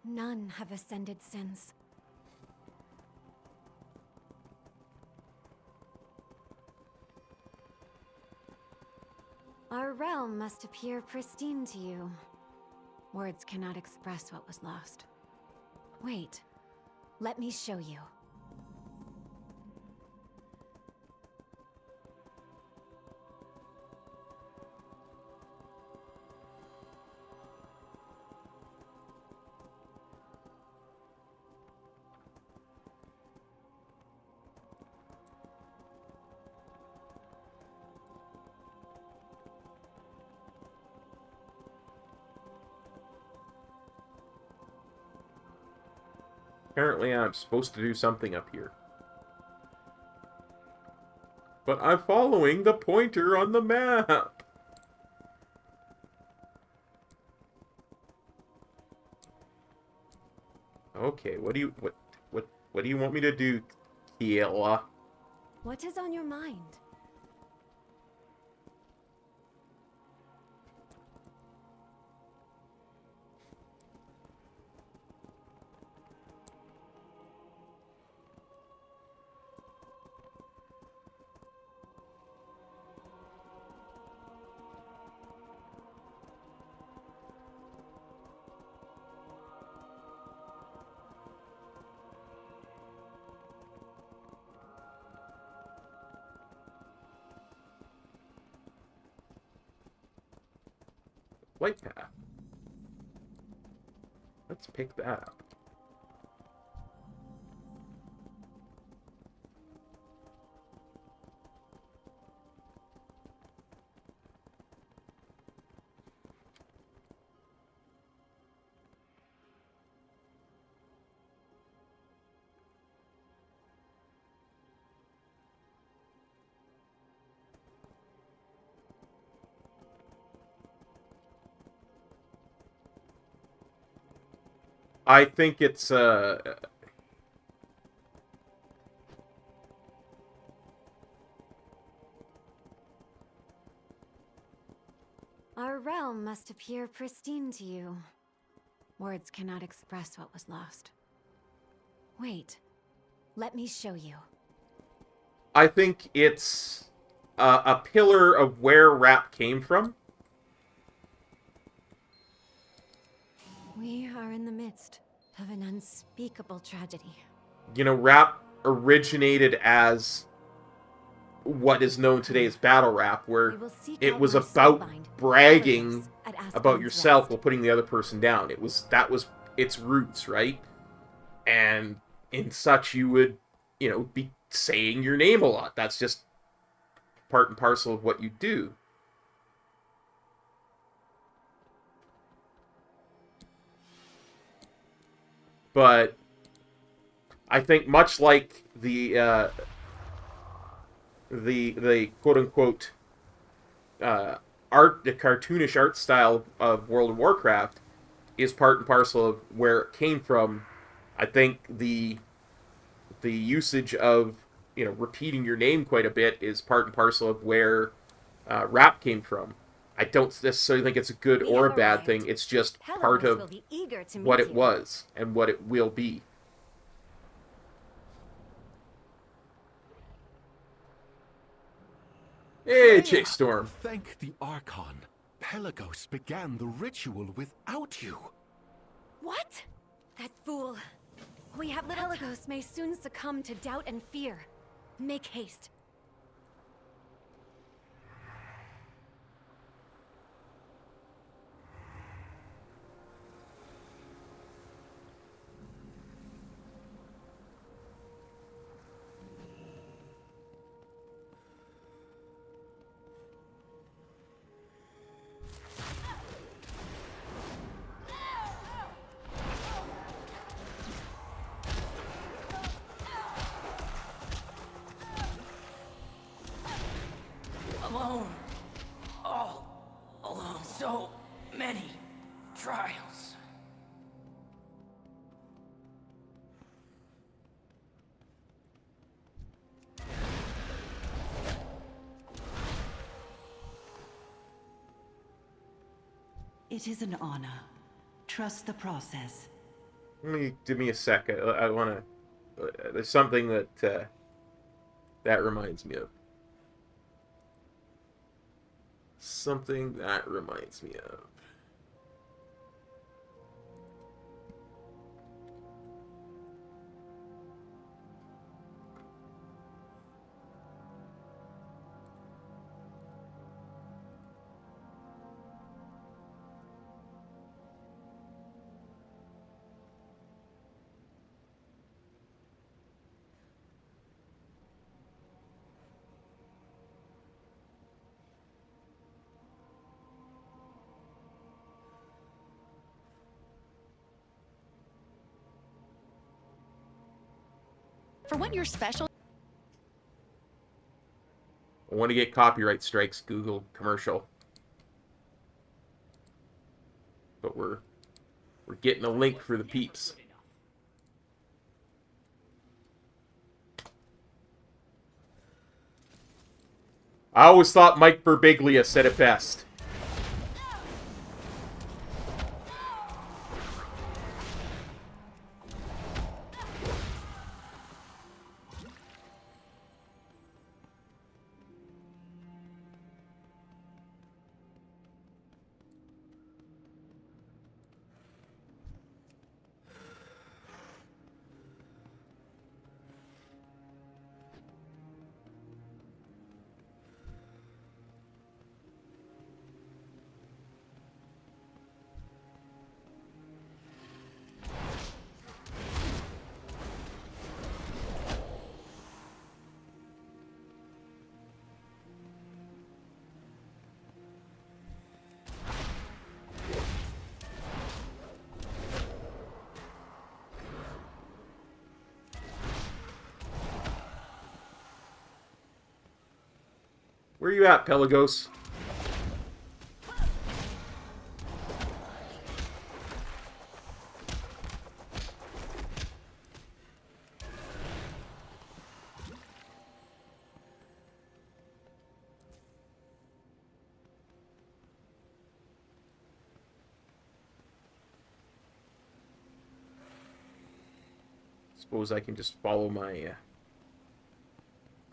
None have ascended since. Our realm must appear pristine to you. Words cannot express what was lost. Wait, let me show you. Apparently I'm supposed to do something up here. But I'm following the pointer on the map. Okay, what do you want me to do, Kiela? What is on your mind? Light path. Let's pick that up. I think it's, Our realm must appear pristine to you. Words cannot express what was lost. Wait. Let me show you. I think it's a pillar of where rap came from. We are in the midst of an unspeakable tragedy. You know, rap originated as what is known today as battle rap, where it was about bragging about yourself while putting the other person down. That was its roots, right? And in such, you would, be saying your name a lot. That's just part and parcel of what you do. But I think much like the quote-unquote the cartoonish art style of World of Warcraft is part and parcel of where it came from. I think the usage of repeating your name quite a bit is part and parcel of where rap came from. I don't necessarily think it's a good or a bad thing. It's just part of what it was and what it will be. Hey, Chick Storm. Thank the Archon. Pelagos began the ritual without you. What? That fool. We have little Pelagos may soon succumb to doubt and fear. Make haste. Alone. All alone. So many trials. It is an honor. Trust the process. Give me a second. I want to... there's something that that reminds me of. Something that reminds me of. For what your special... I want to get copyright strikes, Google commercial. But we're getting a link for the peeps. I always thought Mike Birbiglia said it best. Where you at, Pelagos? Suppose I can just follow my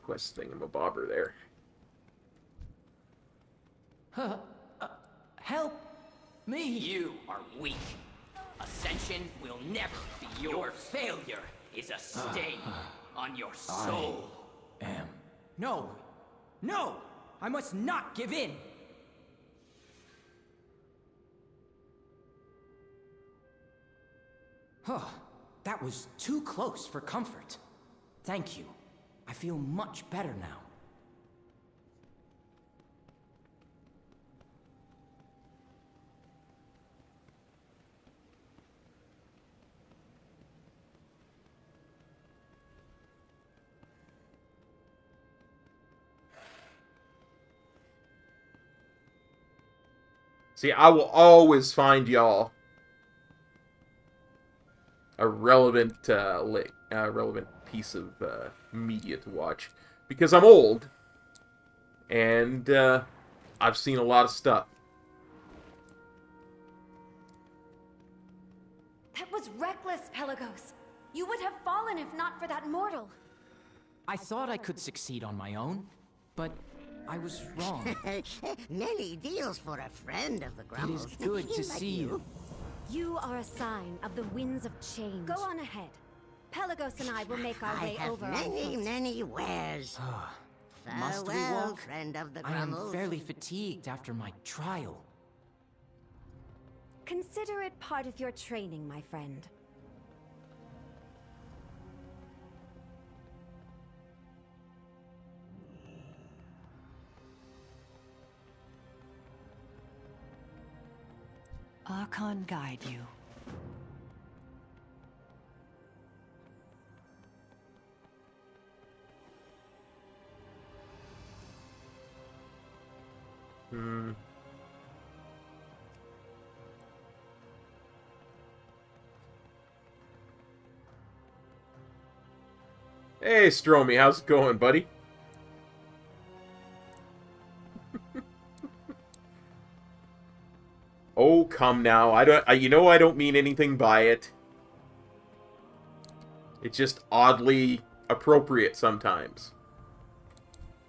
quest thingamabobber there. Help me! You are weak. Ascension will never be your failure. Is a stain on your soul. No! No! I must not give in! That was too close for comfort. Thank you. I feel much better now. See, I will always find y'all a relevant, relevant piece of media to watch, because I'm old and I've seen a lot of stuff. That was reckless, Pelagos. You would have fallen if not for that mortal. I thought I could succeed on my own, but I was wrong. Many deals for a friend of the Grummles. It is good to see you. You are a sign of the winds of change. Go on ahead. Pelagos and I will make our way over. I have many wares. Must we Farewell, walk? friend of the I am Grummles. fairly fatigued after my trial. Consider it part of your training, my friend. Archon guide you. Hey, Stromy, how's it going, buddy? Oh, come now. I don't mean anything by it. It's just oddly appropriate sometimes.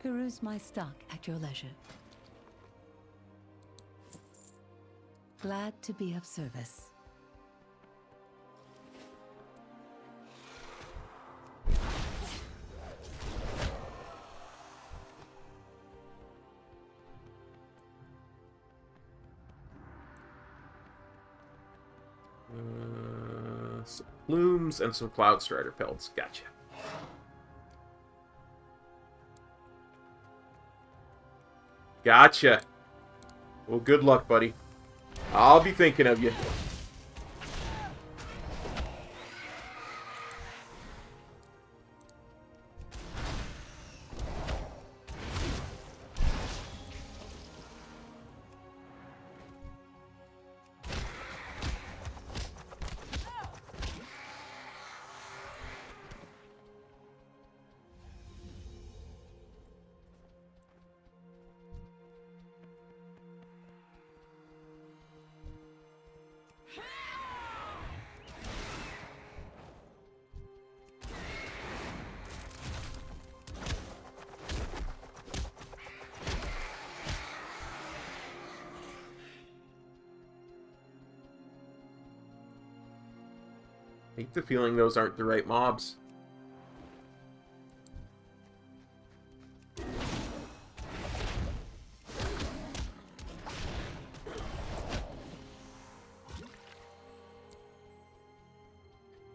Peruse my stock at your leisure. Glad to be of service. Some plumes and some Cloud Strider pelts. Gotcha. Gotcha. Well, good luck, buddy. I'll be thinking of you. I hate the feeling those aren't the right mobs.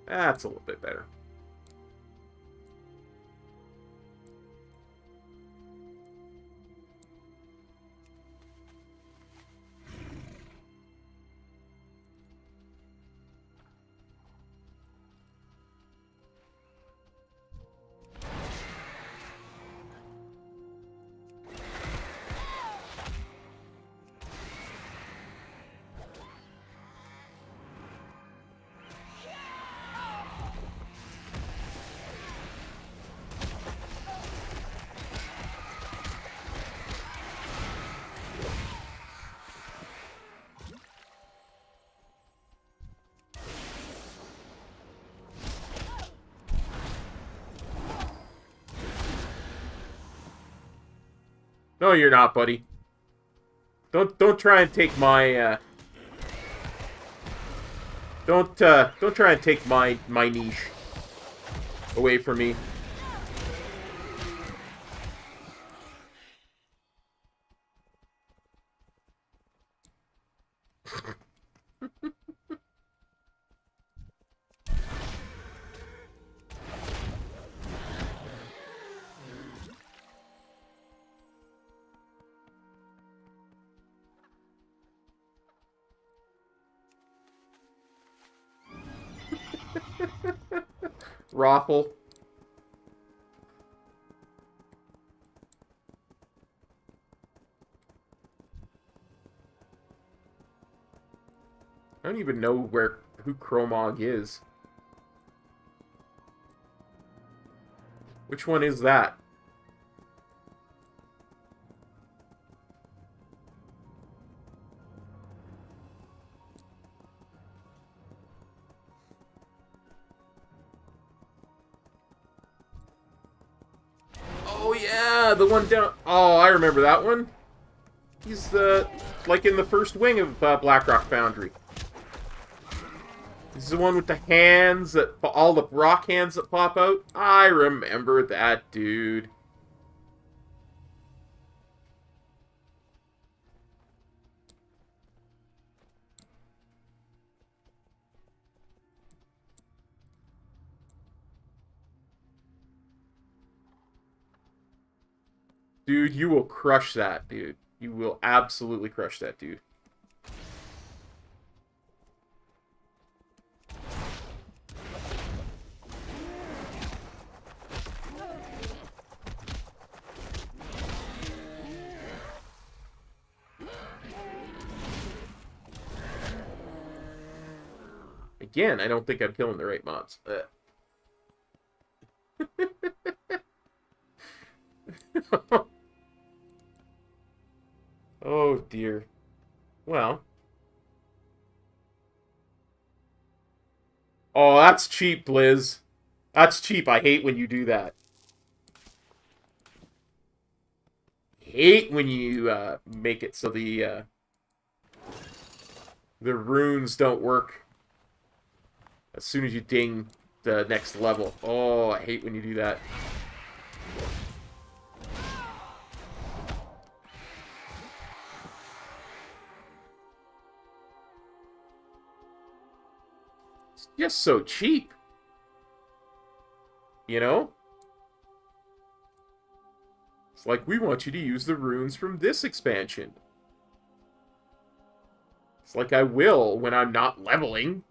That's a little bit better. No, you're not, buddy. Don't try and take my don't try and take my niche away from me. Raffle. I don't even know who Chromog is. Which one is that? Oh yeah, the one down. Oh, I remember that one. He's like in the first wing of Blackrock Foundry. He's the one with the hands that all the rock hands that pop out. I remember that dude. Dude, you will crush that, dude. You will absolutely crush that, dude. Again, I don't think I'm killing the right mods. Oh, dear. Well. Oh, that's cheap, Blizz. That's cheap. I hate when you do that. Hate when you make it so the runes don't work as soon as you ding the next level. Oh, I hate when you do that. It's just so cheap. You know? It's like, we want you to use the runes from this expansion. It's like I will when I'm not leveling.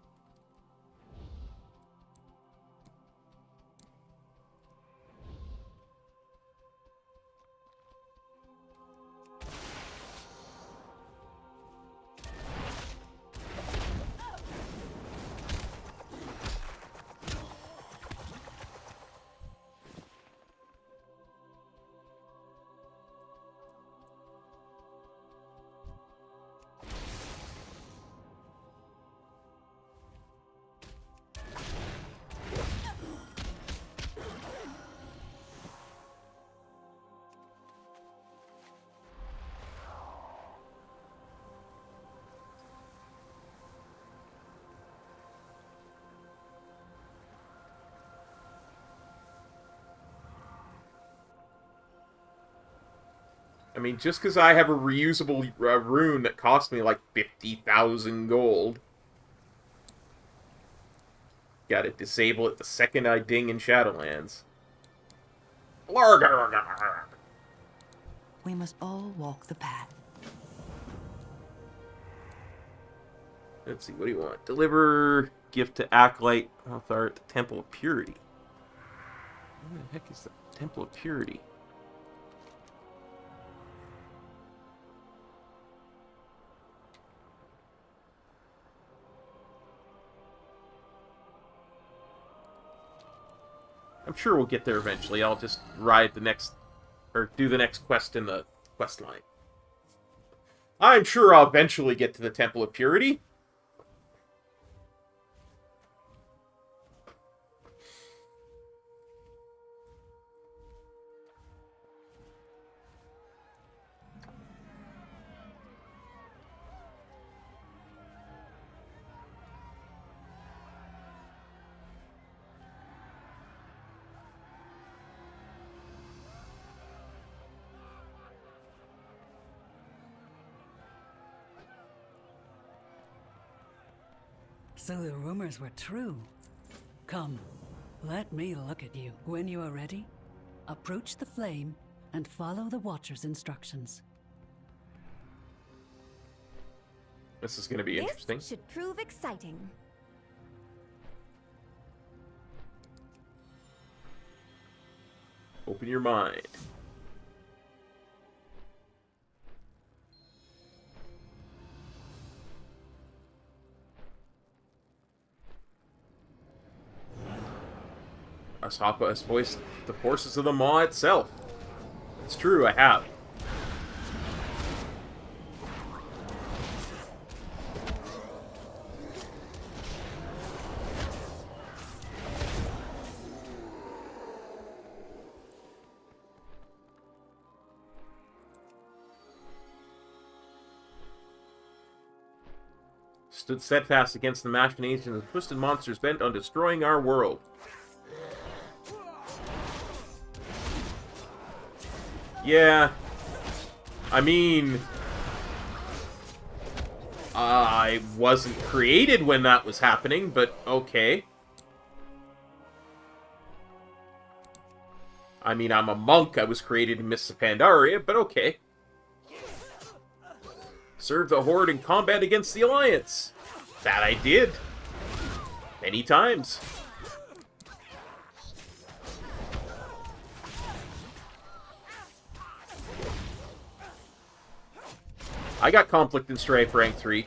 I mean, just because I have a reusable rune that cost me like 50,000 gold. Gotta disable it the second I ding in Shadowlands. We must all walk the path. Let's see, what do you want? Deliver gift to Acolyte Author at the Temple of Purity. What the heck is the Temple of Purity? I'm sure we'll get there eventually. I'll just ride the next, or do the next quest in the quest line. I'm sure I'll eventually get to the Temple of Purity. So the rumors were true. Come, let me look at you. When you are ready, approach the flame and follow the Watcher's instructions. This is going to be interesting. This should prove exciting. Open your mind. Ashapa has voiced the forces of the Maw itself. It's true, I have. Stood steadfast against the machinations of twisted monsters bent on destroying our world. Yeah, I mean, I wasn't created when that was happening, but okay. I mean, I'm a monk, I was created in Mists of Pandaria, but okay. Serve the Horde in combat against the Alliance. That I did. Many times. I got Conflict and Strife rank 3.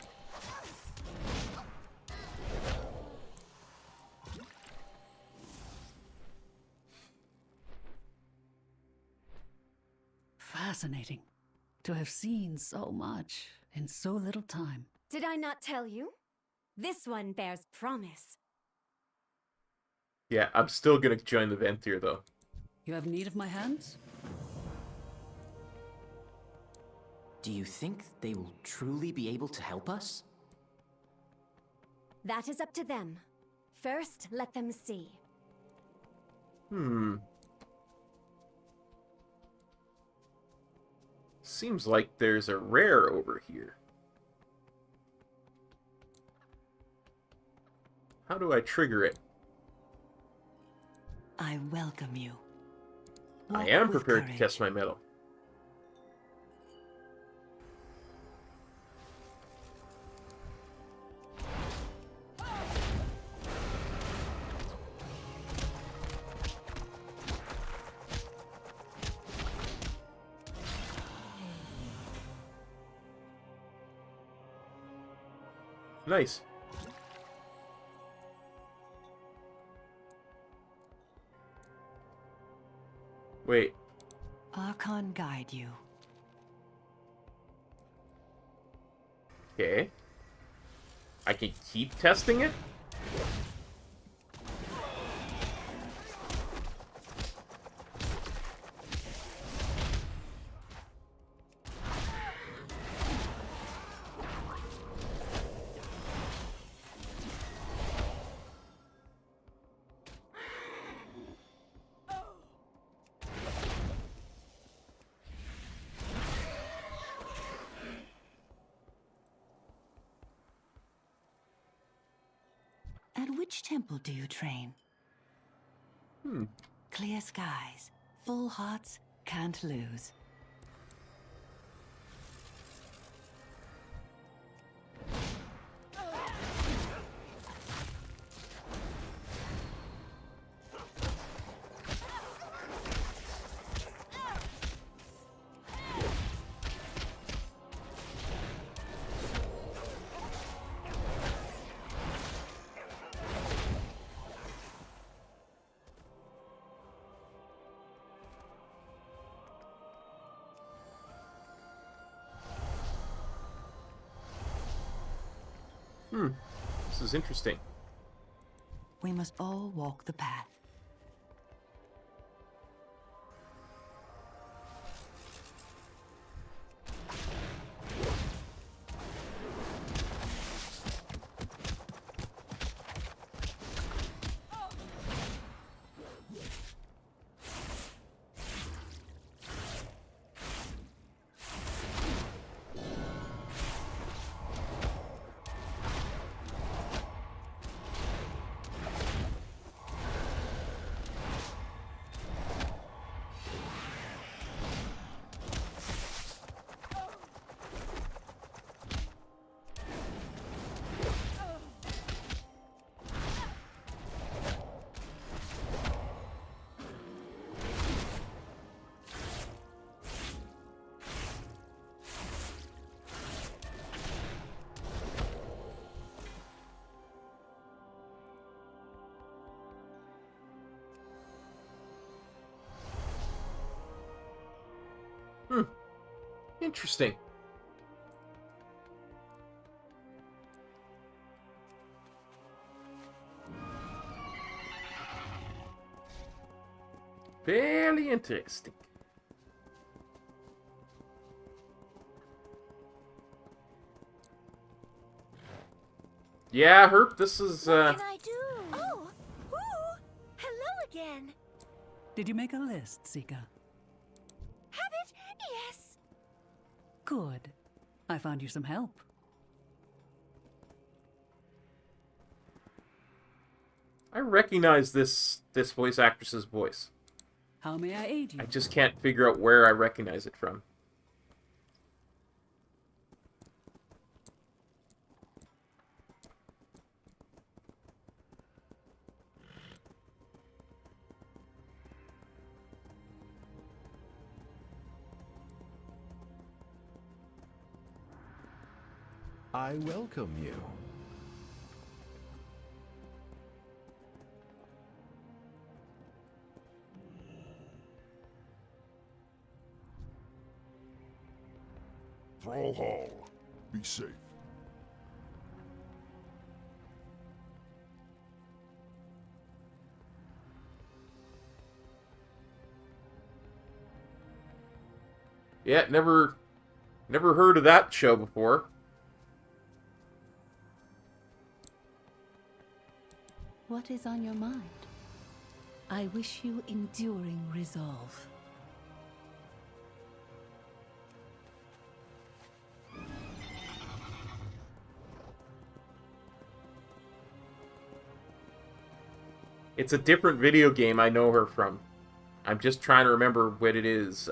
Fascinating to have seen so much in so little time. Did I not tell you? This one bears promise. Yeah, I'm still gonna join the vent here, though. You have need of my hands? Do you think they will truly be able to help us? That is up to them. First, let them see. Seems like there's a rare over here. How do I trigger it? I welcome you. I am prepared to test my mettle. Nice. Wait. Archon guide you. Okay. I can keep testing it? In which temple do you train? Clear skies, full hearts, can't lose. This is interesting. We must all walk the path. Interesting. Fairly interesting. Yeah, Herp, this is, What can I do? Oh! Ooh! Hello again! Did you make a list, Sika? Have it? Yes! Good. I found you some help. I recognize this voice actress's voice. How may I aid you? I just can't figure out where I recognize it from. I welcome you. Thrall Hall. Be safe. Yeah, never heard of that show before. What is on your mind? I wish you enduring resolve. It's a different video game I know her from. I'm just trying to remember what it is.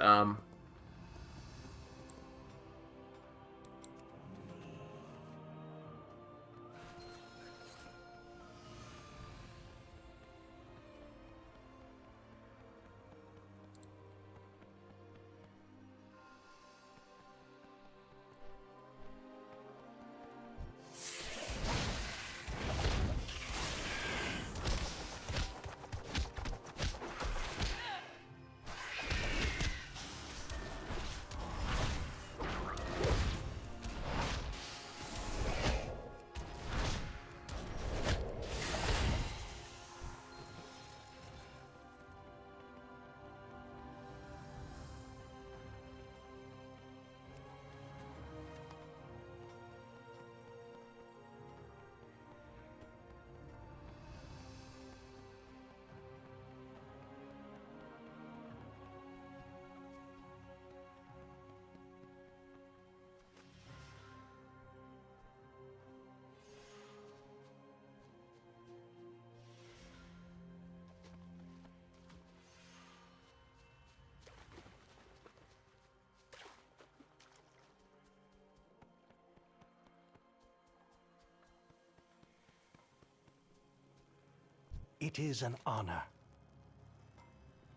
It is an honor.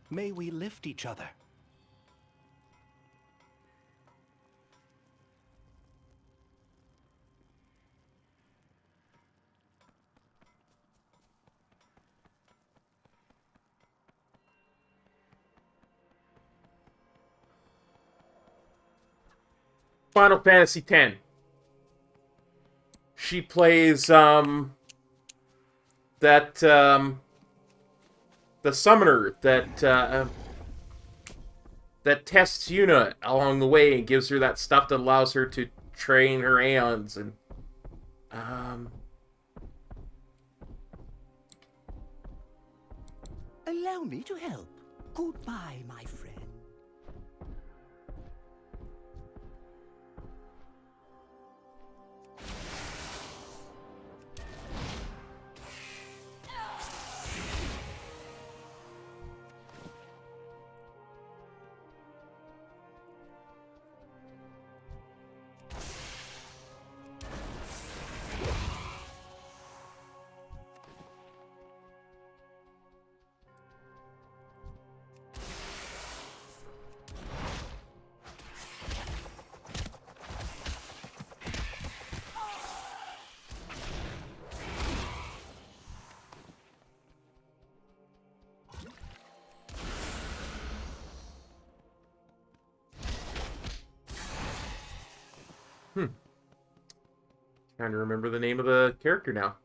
May we lift each other. Final Fantasy X. She plays the summoner that tests Yuna along the way and gives her that stuff that allows her to train her Aeons and Allow me to help. Goodbye, my friend. Trying to remember the name of the character now.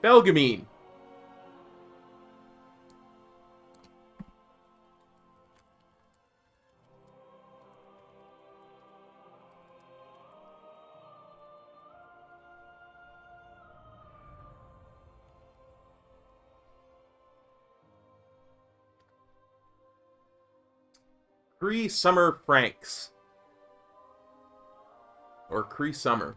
Belgamine. Cree Summer Franks. Or Cree Summer.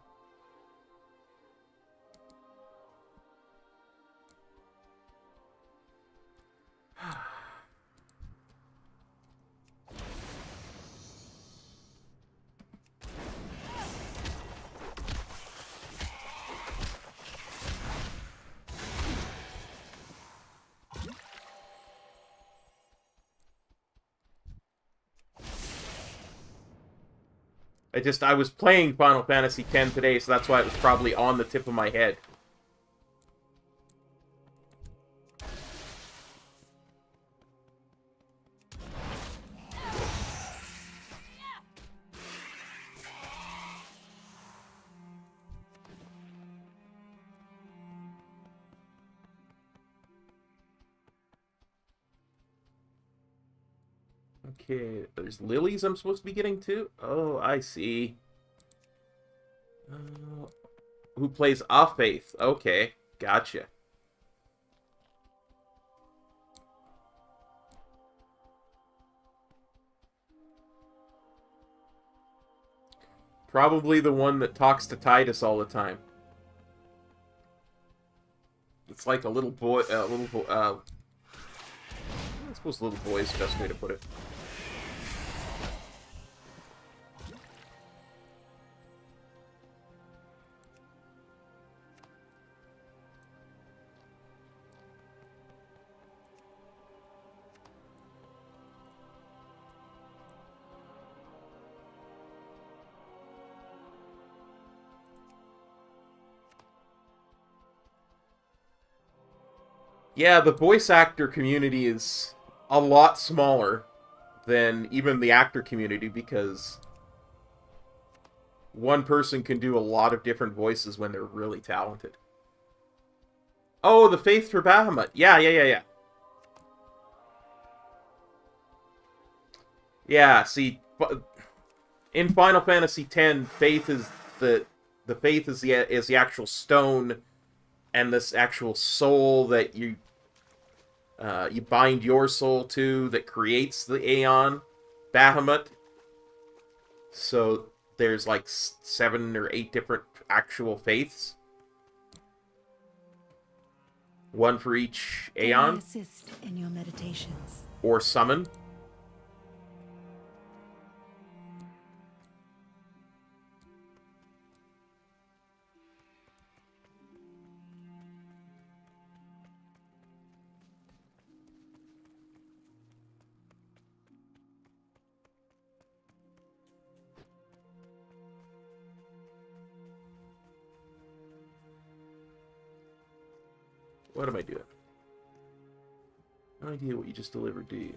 I was playing Final Fantasy X today, so that's why it was probably on the tip of my head. Okay, there's lilies I'm supposed to be getting too? Oh, I see. Who plays Faith? Okay, gotcha. Probably the one that talks to Titus all the time. It's like a little boy, I suppose little boy is the best way to put it. Yeah, the voice actor community is a lot smaller than even the actor community because one person can do a lot of different voices when they're really talented. Oh, the Faith for Bahamut. Yeah. Yeah, see, in Final Fantasy X, faith is the faith is the actual stone, and this actual soul that you bind your soul to that creates the Aeon, Bahamut. So there's like 7 or 8 different actual faiths. One for each Aeon. Can I assist in your meditations? Or summon. What am I doing? No idea what you just delivered, do you?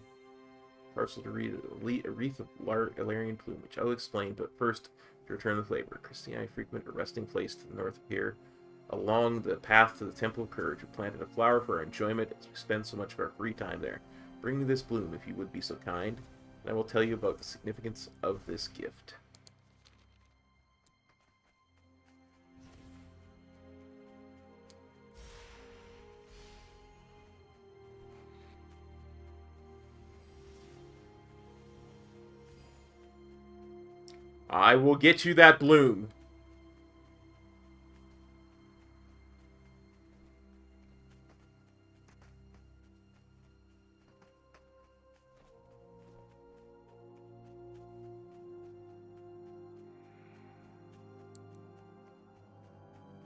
Parcel to read a wreath of Ilarian plumage. I'll explain, but first, to return the flavor. Christy and I frequent a resting place to the north of here. Along the path to the Temple of Courage, we planted a flower for our enjoyment as we spend so much of our free time there. Bring me this bloom if you would be so kind, and I will tell you about the significance of this gift. I will get you that bloom.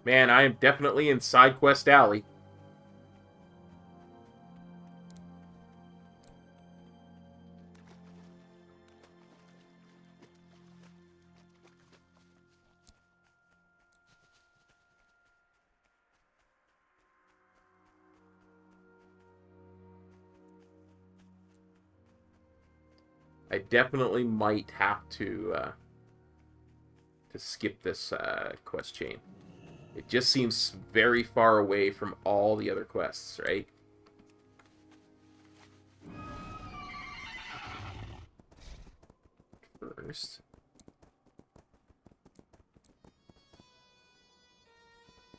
Man, I am definitely in Side Quest Alley. I definitely might have to skip this quest chain. It just seems very far away from all the other quests, right? First.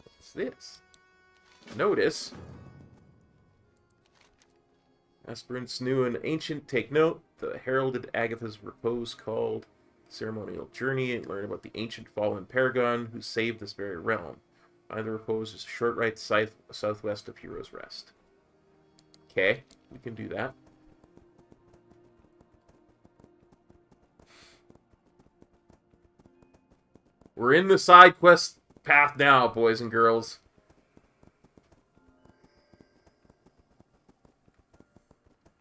What's this? Notice. Aspirants new and ancient, take note. The heralded Agatha's repose called ceremonial journey and learn about the ancient fallen paragon who saved this very realm. Find the repose is a short ride southwest of Hero's Rest. Okay, we can do that. We're in the side quest path now, boys and girls.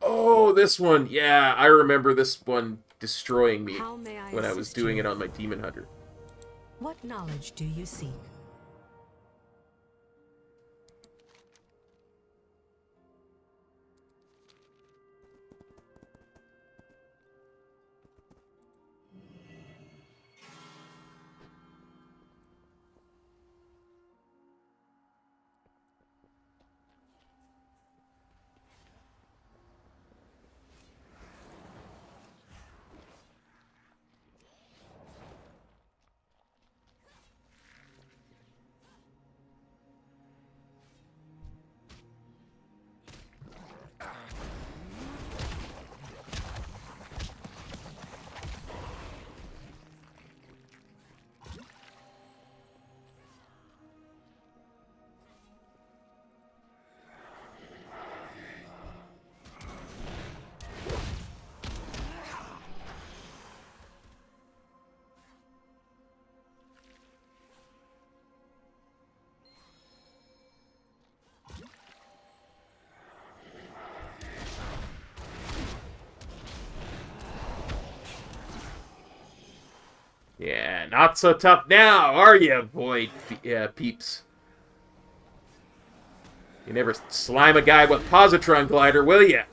Oh, this one. Yeah, I remember this one destroying me when I was doing it on my Demon Hunter. What knowledge do you seek? Yeah, not so tough now, are you, boy, peeps? You never slime a guy with Positron Glider, will ya?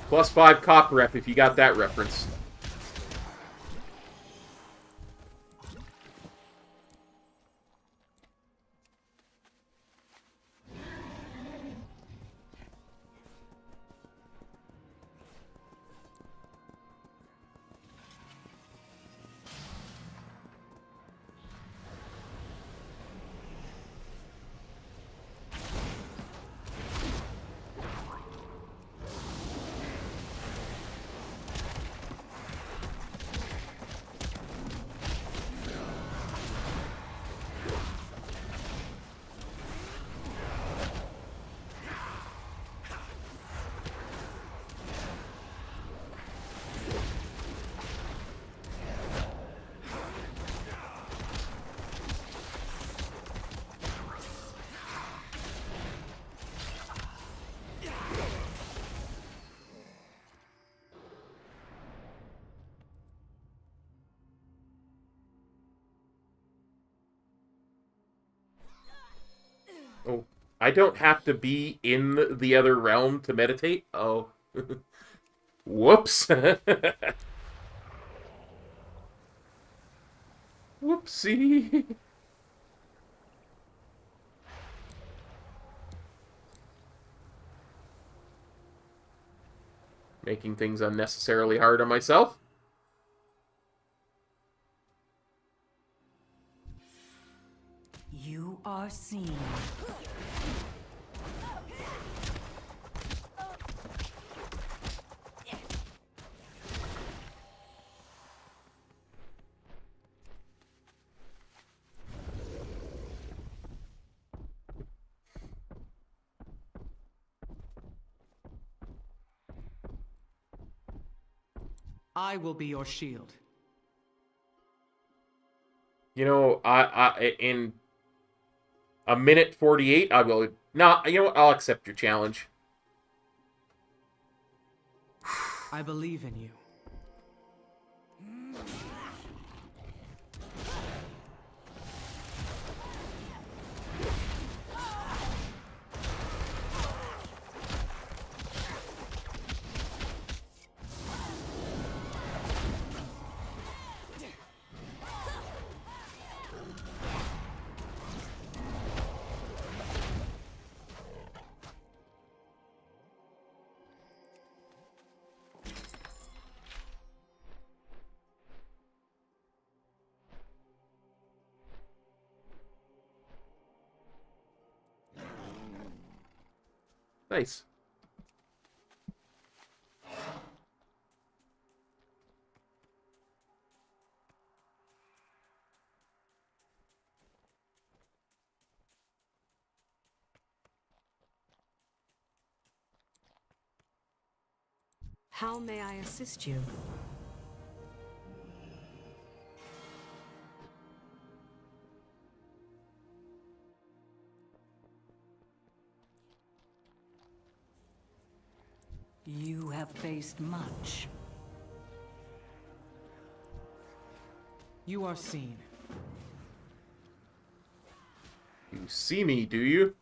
+5 cop rep if you got that reference. I don't have to be in the other realm to meditate? Oh. Whoops. Whoopsie. Making things unnecessarily hard on myself. You are seen. I will be your shield. You know, I in a minute 48, I will. Nah, you know what? I'll accept your challenge. I believe in you. Nice. How may I assist you? You have faced much. You are seen. You see me, do you?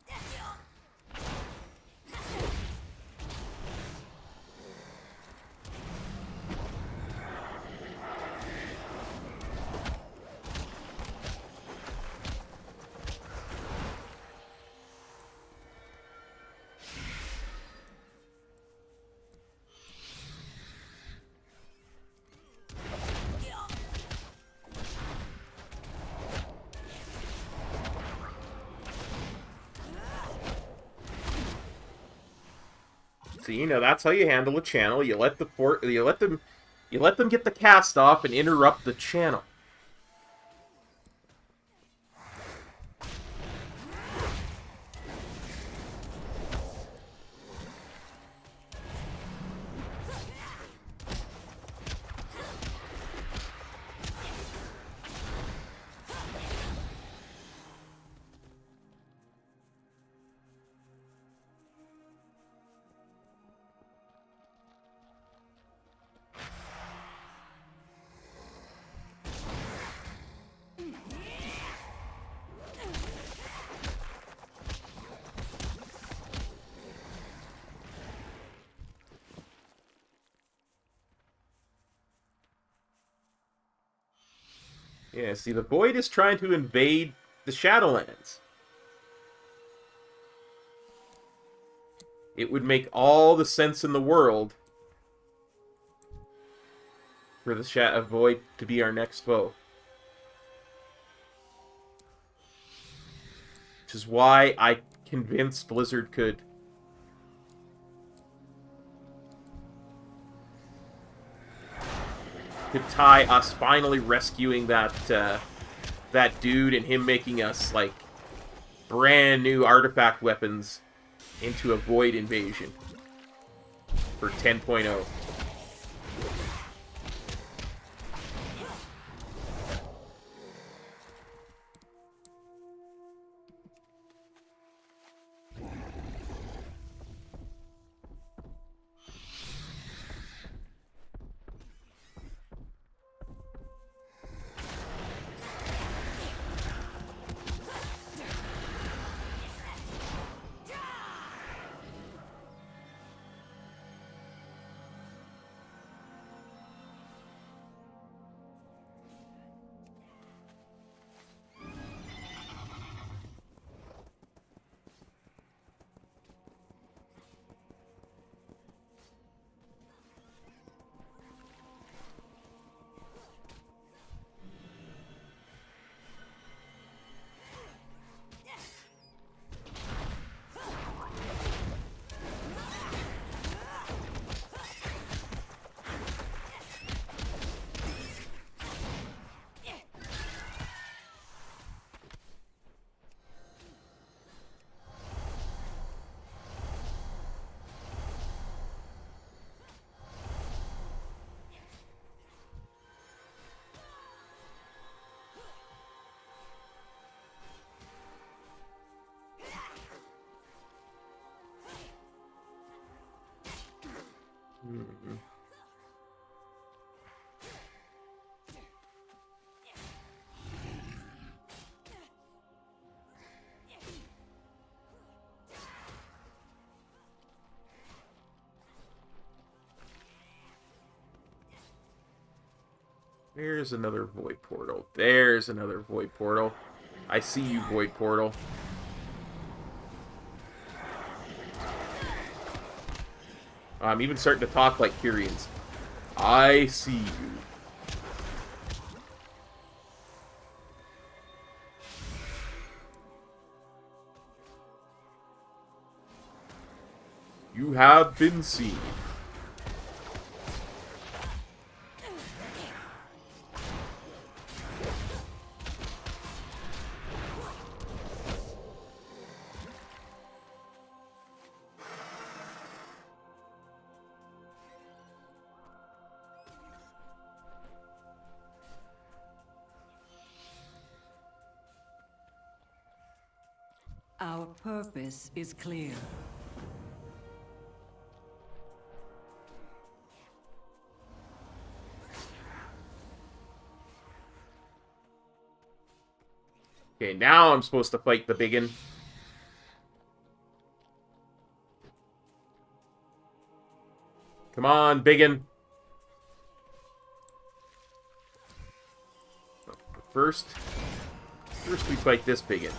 So, you know, that's how you handle a channel. You let them get the cast off and interrupt the channel. Yeah, see, the Void is trying to invade the Shadowlands. It would make all the sense in the world for the Void to be our next foe. Which is why I convinced Blizzard could tie us finally rescuing that dude and him making us, like, brand new artifact weapons into a Void invasion for 10.0. There's another void portal. There's another void portal. I see you, void portal. I'm even starting to talk like Kyrians. I see you. You have been seen. Our purpose is clear. Okay, now I'm supposed to fight the biggin. Come on, biggin. First we fight this biggin.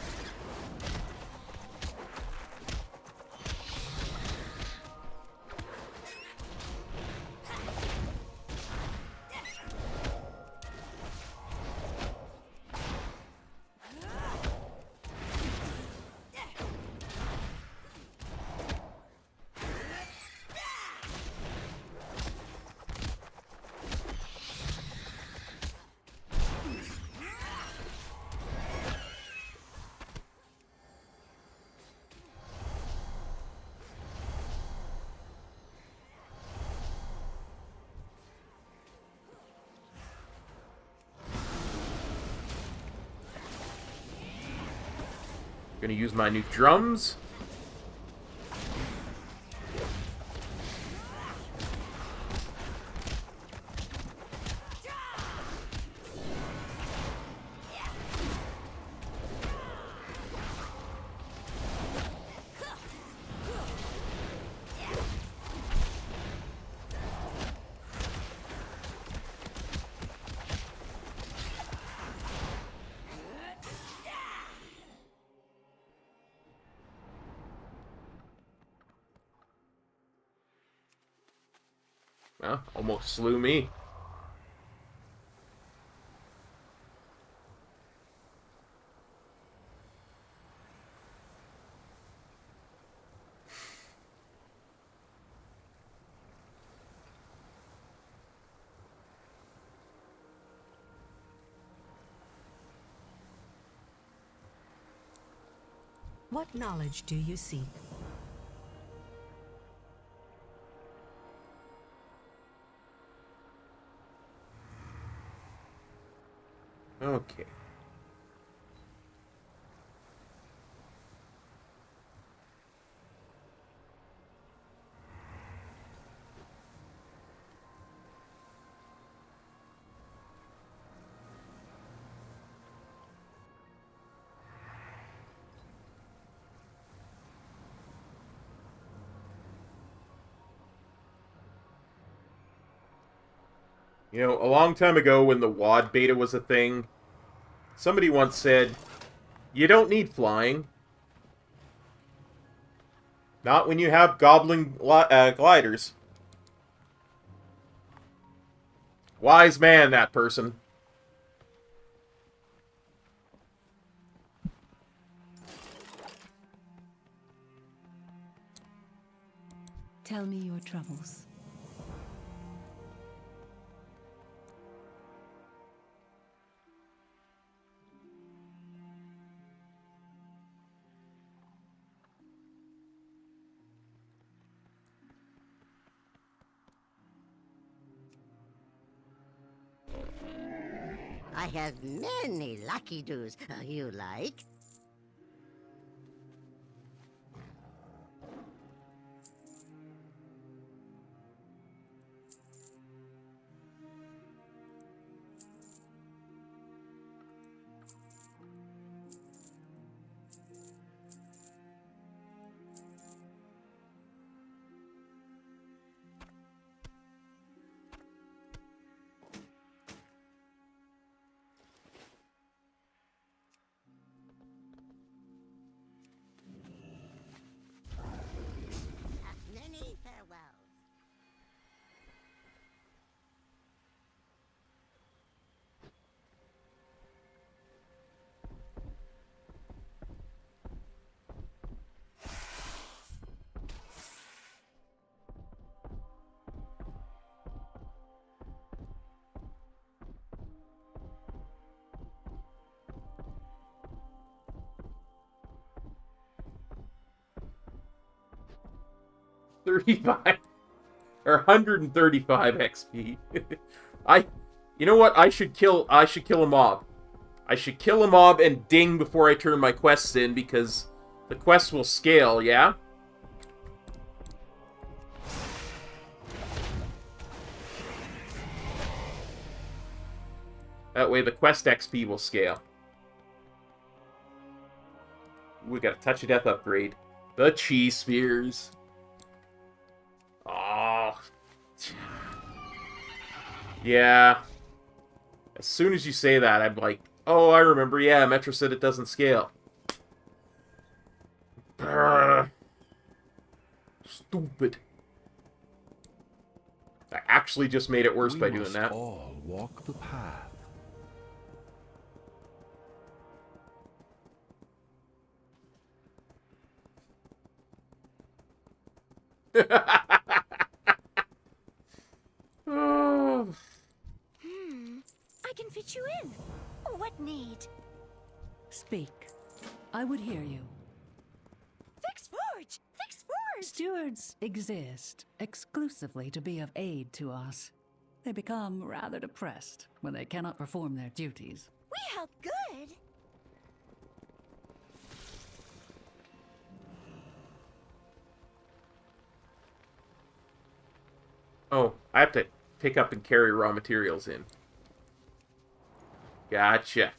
Gonna use my new drums. Well, almost slew me. What knowledge do you seek? Okay. You know, a long time ago when the WAD beta was a thing, somebody once said, you don't need flying. Not when you have goblin gliders. Wise man, that person. Tell me your troubles. I have many lucky doos. You like? 35 or 135 XP. You know what? I should kill a mob. I should kill a mob and ding before I turn my quests in, because the quests will scale, yeah? That way the quest XP will scale. We got a Touch of Death upgrade. The Cheese Spears. Oh. Yeah. As soon as you say that, I'm like, oh, I remember. Yeah, Metro said it doesn't scale. Brr. Stupid. I actually just made it worse by doing that. All walk the path. I can fit you in. What need? Speak. I would hear you. Fix Forge! Fix Forge! Stewards exist exclusively to be of aid to us. They become rather depressed when they cannot perform their duties. We help good. Oh, I have to pick up and carry raw materials in. Gotcha.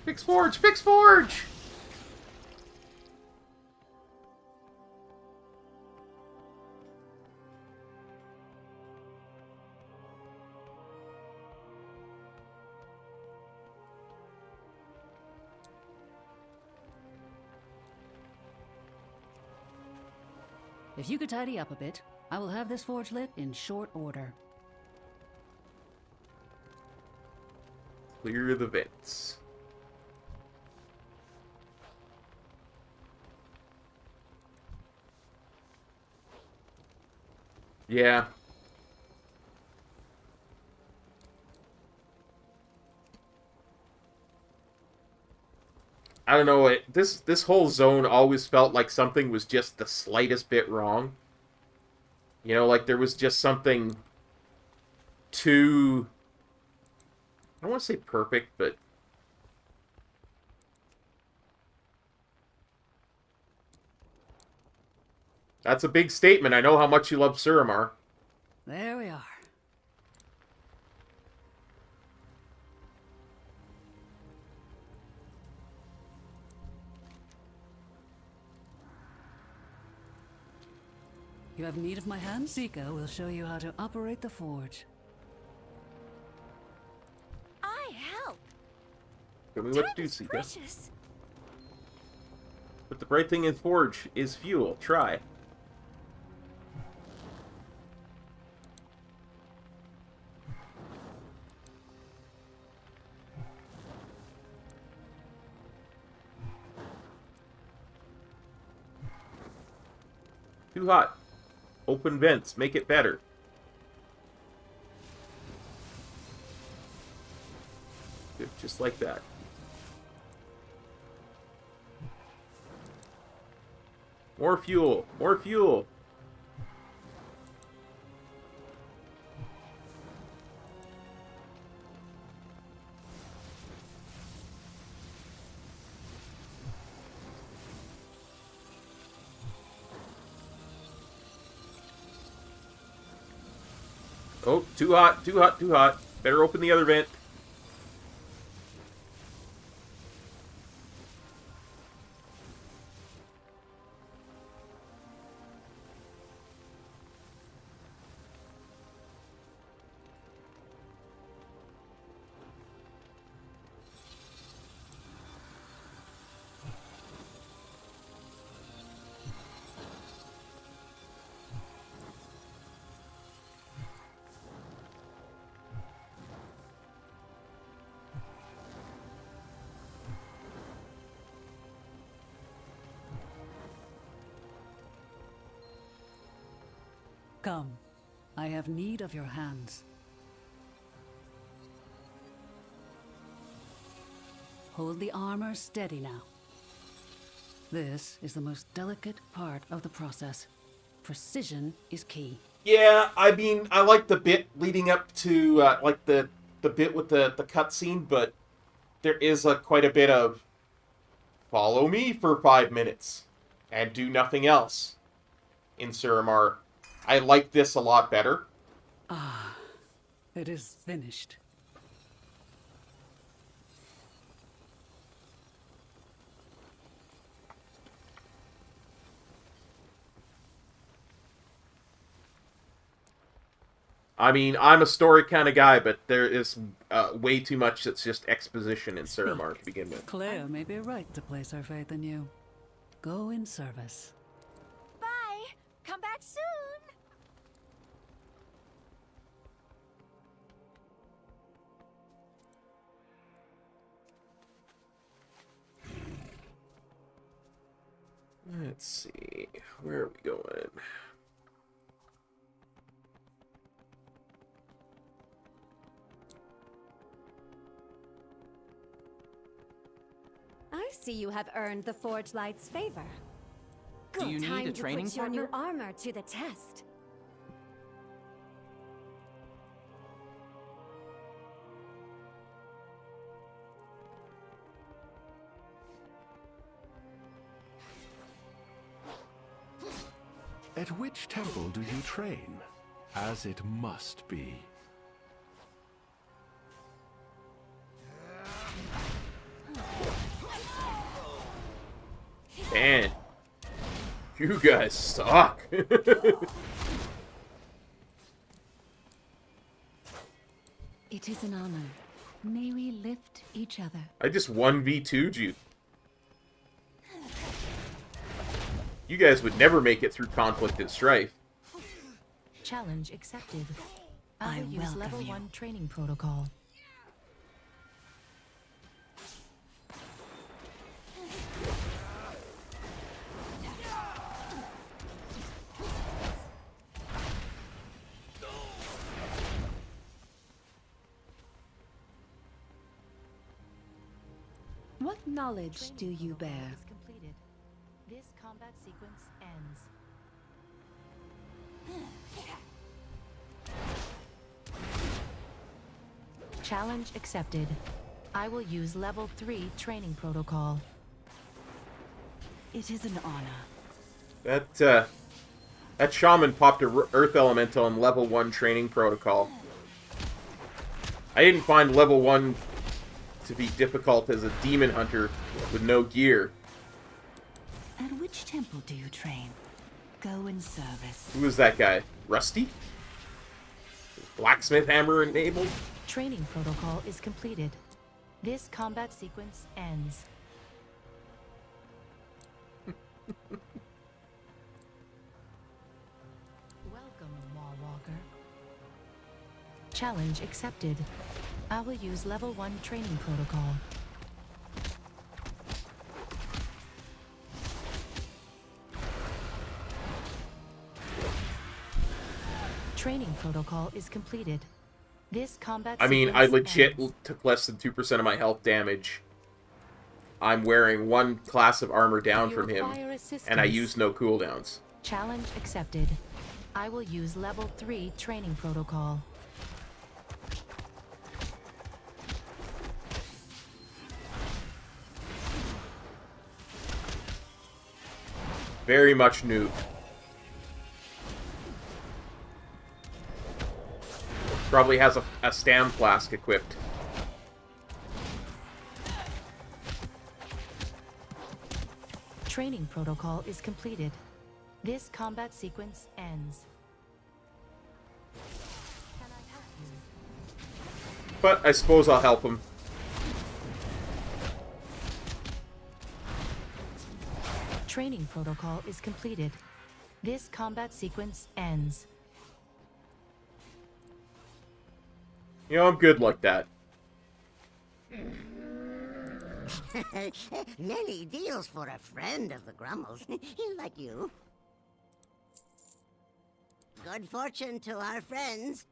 Fix Forge! Fix Forge! If you could tidy up a bit, I will have this forge lit in short order. Clear the vents. Yeah. I don't know, this whole zone always felt like something was just the slightest bit wrong. You know, like there was just something too... I don't want to say perfect, but... That's a big statement. I know how much you love Suramar. There we are. You have need of my hand? Zika will show you how to operate the forge. I help. Show me what to do, Zika. But the bright thing in Forge is fuel. Try. Too hot. Open vents. Make it better. Good, just like that. More fuel. More fuel. Oh, too hot, too hot, too hot. Better open the other vent. Come, I have need of your hands. Hold the armor steady now. This is the most delicate part of the process. Precision is key. Yeah, I mean, I like the bit leading up to, like, the bit with the cutscene, but there is quite a bit of follow me for 5 minutes and do nothing else in Suramar. I like this a lot better. Ah, it is finished. I mean, I'm a story kind of guy, but there is way too much that's just exposition in Suramar to begin with. Claire may be right to place her faith in you. Go in service. Bye! Come back soon! Let's see, where are we going? I see you have earned the Forge Light's favor. Do you Good need time a to training put your partner? new armor to the test. At which temple do you train? As it must be. Man, you guys suck. It is an honor. May we lift each other. I just 1v2'd you. You guys would never make it through conflict and strife. Challenge accepted. I I use welcome level you. 1 training protocol. What knowledge do you bear? Is completed. This combat sequence ends. Challenge accepted. I will use level 3 training protocol. It is an honor. That shaman popped a earth elemental in level 1 training protocol. I didn't find level 1 to be difficult as a demon hunter with no gear. At which temple do you train? Go in service. Who is that guy? Rusty? Blacksmith hammer enabled? Training protocol is completed. This combat sequence ends. Welcome, Windwalker. Challenge accepted. I will use level 1 training protocol. Training protocol is completed. This combat I mean, I sequence legit ends. took less than 2% of my health damage. I'm wearing 1 class of armor down You from him, require and I assistance. use no cooldowns. Challenge accepted. I will use level 3 training protocol. Very much noob. Probably has a stam flask equipped. Training protocol is completed. This combat sequence ends. Can I help you? But I suppose I'll help him. Training protocol is completed. This combat sequence ends. You know, I'm good like that. Many deals for a friend of the Grummels, like you. Good fortune to our friends.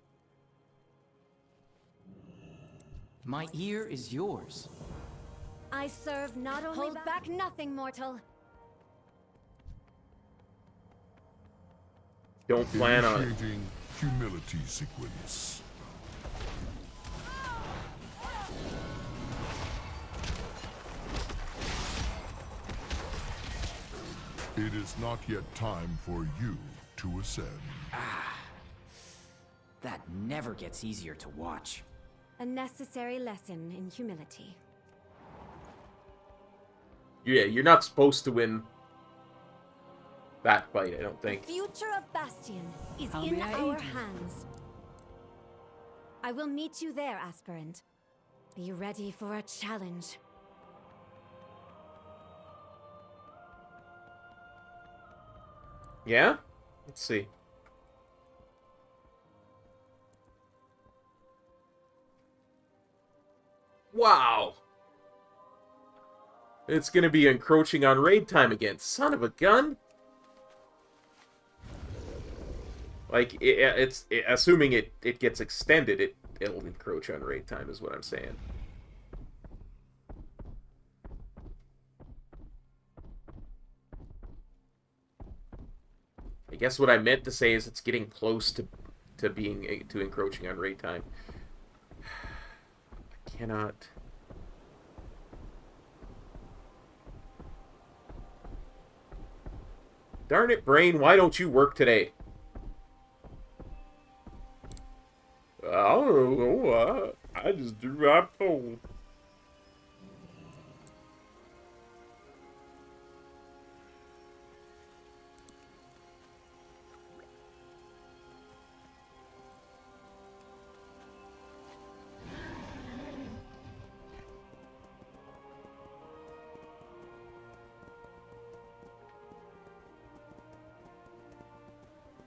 My ear is yours. I serve not only hold back nothing, mortal. Don't plan on it. Initiating humility sequence. It is not yet time for you to ascend. That never gets easier to watch. A necessary lesson in humility. Yeah, you're not supposed to win that fight, I don't think. The future of Bastion is How in may I our aid you? hands. I will meet you there, aspirant. Are you ready for a challenge? Yeah? Let's see. Wow! It's gonna be encroaching on raid time again. Son of a gun! Like, assuming it gets extended, it'll encroach on raid time, is what I'm saying. I guess what I meant to say is it's getting close to encroaching on raid time. I cannot. Darn it, brain! Why don't you work today? I don't know. I just do what I'm told.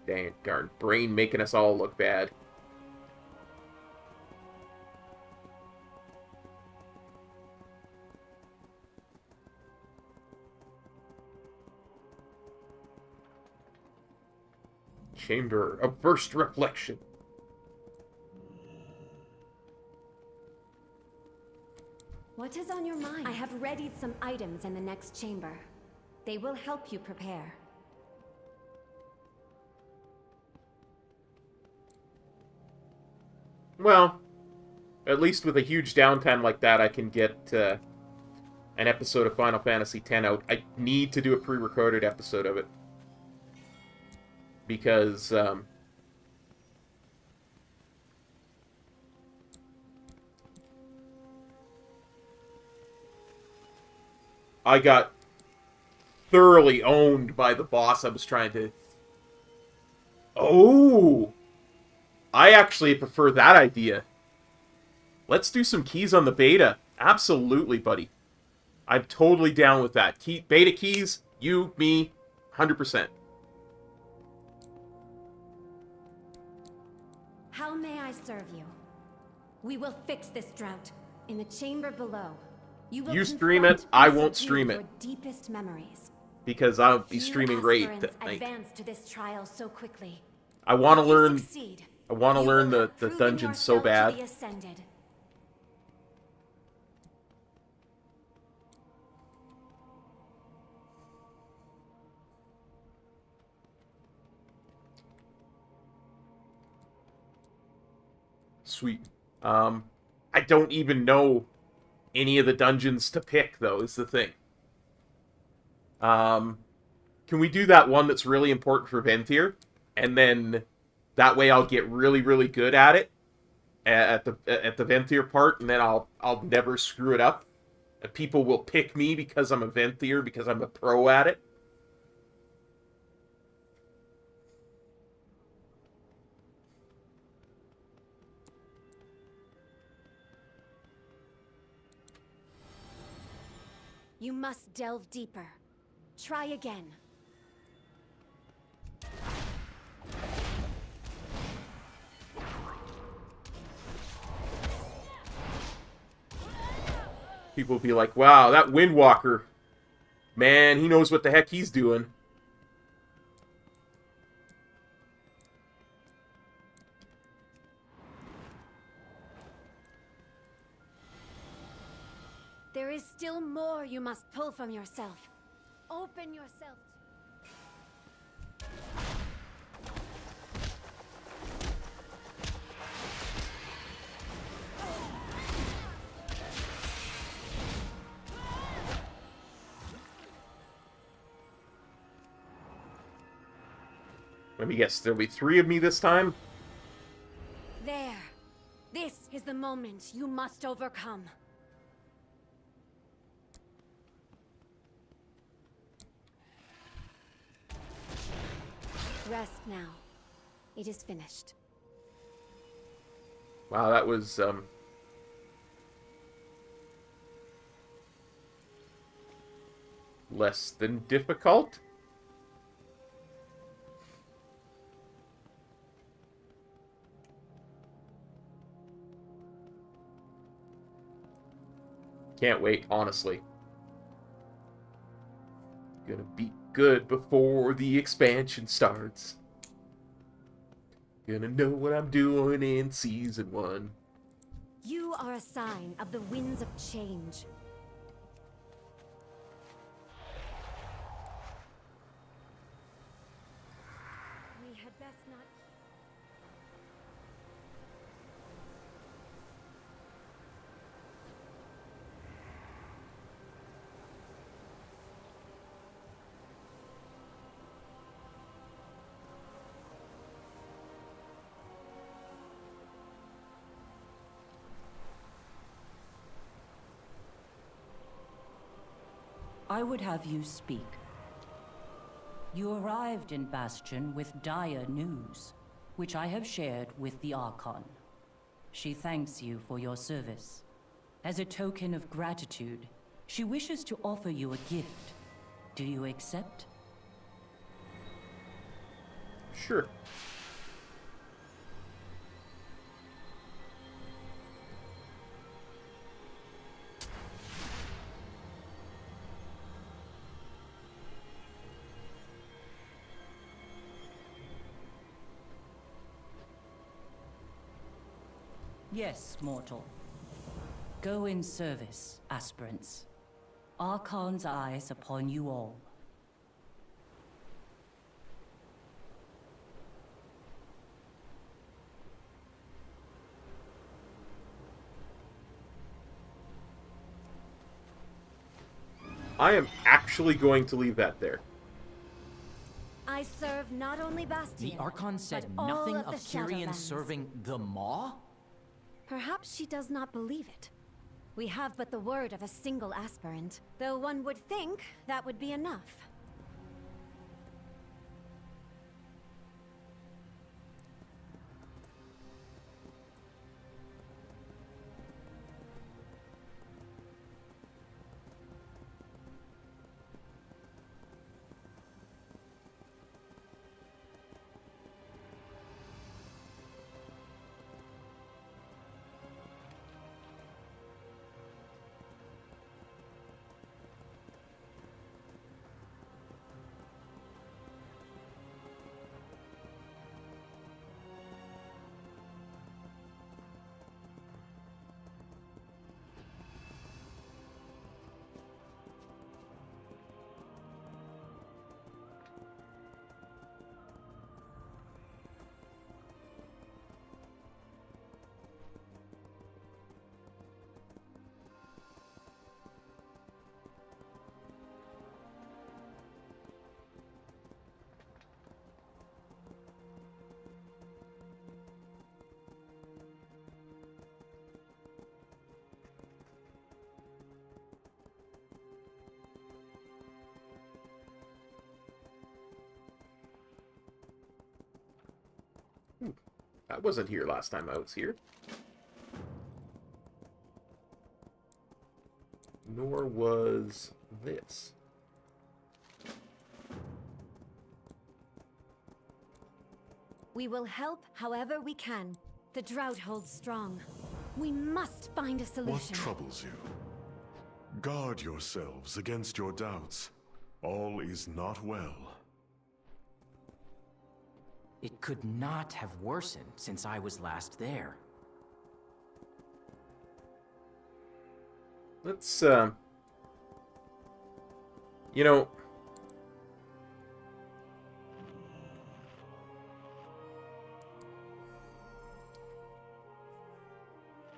Dang it, darn brain making us all look bad. Chamber of First Reflection. What is on your mind? I have readied some items in the next chamber. They will help you prepare. Well, at least with a huge downtime like that, I can get an episode of Final Fantasy X out. I need to do a pre-recorded episode of it. Because, I got thoroughly owned by the boss I was trying to... Oh! I actually prefer that idea. Let's do some keys on the beta. Absolutely, buddy. I'm totally down with that. Beta keys, you, me, 100%. How may I serve you? We will fix this drought in the chamber below. You stream it, I won't stream it. Your deepest memories. Because I'll be streaming Raid that night. Advanced to this trial so quickly. I want to learn the dungeons so bad. Sweet. I don't even know any of the dungeons to pick, though, is the thing. Can we do that one that's really important for Venthyr? And then that way I'll get really, really good at it at the Venthyr part, and then I'll never screw it up. And people will pick me because I'm a Venthyr, because I'm a pro at it. You must delve deeper. Try again. People will be like, wow, that Windwalker, man, he knows what the heck he's doing. There is still more you must pull from yourself. Open yourself. Let me guess, there'll be 3 of me this time? There. This is the moment you must overcome. Rest now. It is finished. Wow, that was, less than difficult? Can't wait, honestly. Gonna be good before the expansion starts. Gonna know what I'm doing in Season 1. You are a sign of the winds of change. We had best not... I would have you speak. You arrived in Bastion with dire news, which I have shared with the Archon. She thanks you for your service. As a token of gratitude, she wishes to offer you a gift. Do you accept? Sure. Yes, mortal. Go in service, aspirants. Archon's eyes upon you all. I am actually going to leave that there. I serve not only Bastion, The Archon said but nothing all of the Kyrian Shadowlands. serving the Maw? Perhaps she does not believe it. We have but the word of a single aspirant, though one would think that would be enough. I wasn't here last time I was here. Nor was this. We will help however we can. The drought holds strong. We must find a solution. What troubles you? Guard yourselves against your doubts. All is not well. It could not have worsened since I was last there. Let's You know,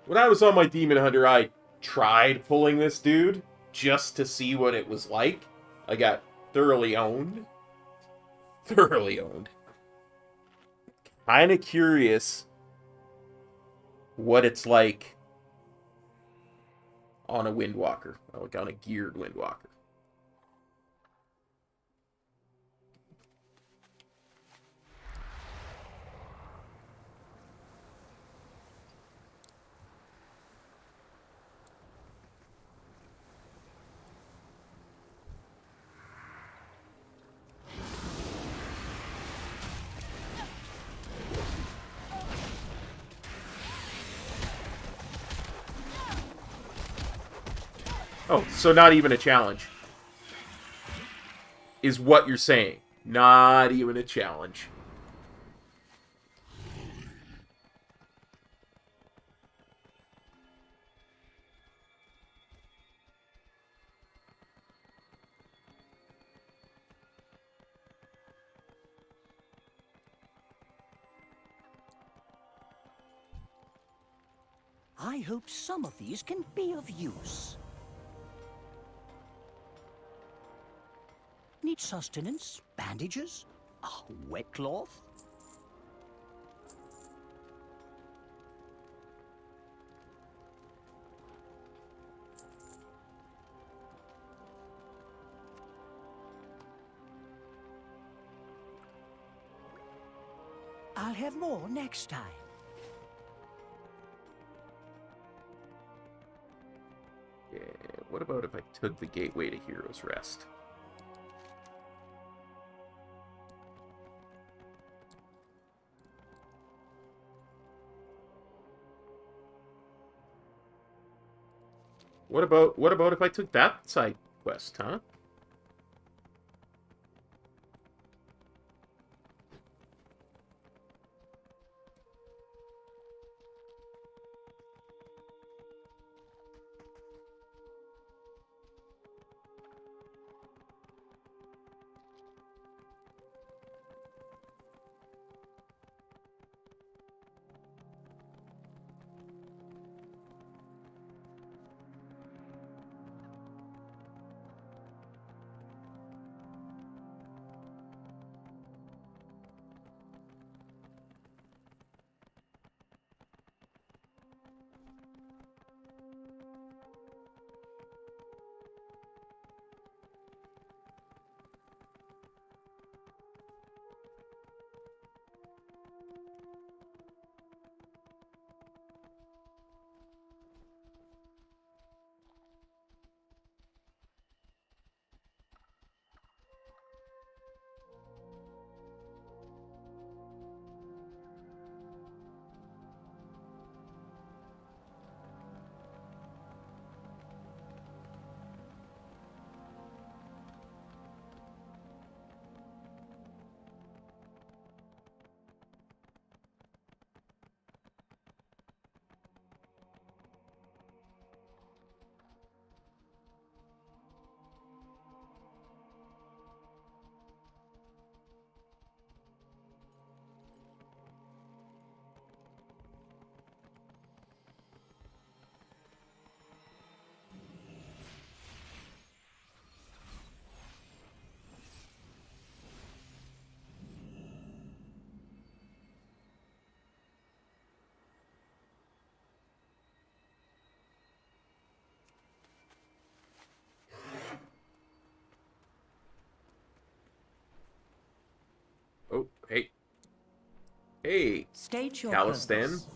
when I was on my Demon Hunter, I tried pulling this dude just to see what it was like. I got thoroughly owned. Thoroughly owned. Kind of curious what it's like on a Windwalker. Like on a geared Windwalker. Oh, so not even a challenge. Is what you're saying. Not even a challenge. I hope some of these can be of use. Need sustenance, bandages, a wet cloth. I'll have more next time. Yeah, what about if I took the gateway to Hero's Rest? What about if I took that side quest, huh? Oh, hey. Hey, State your Calistan. purpose.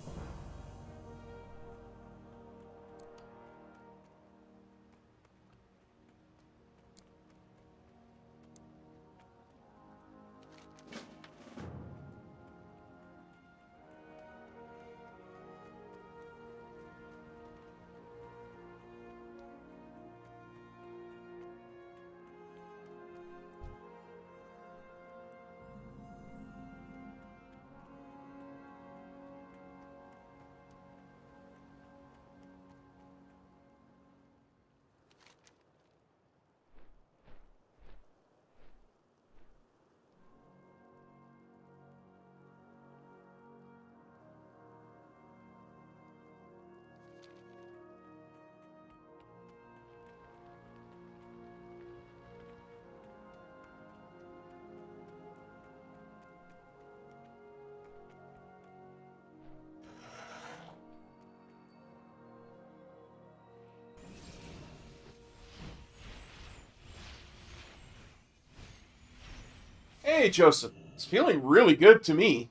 Hey, Joseph. It's feeling really good to me.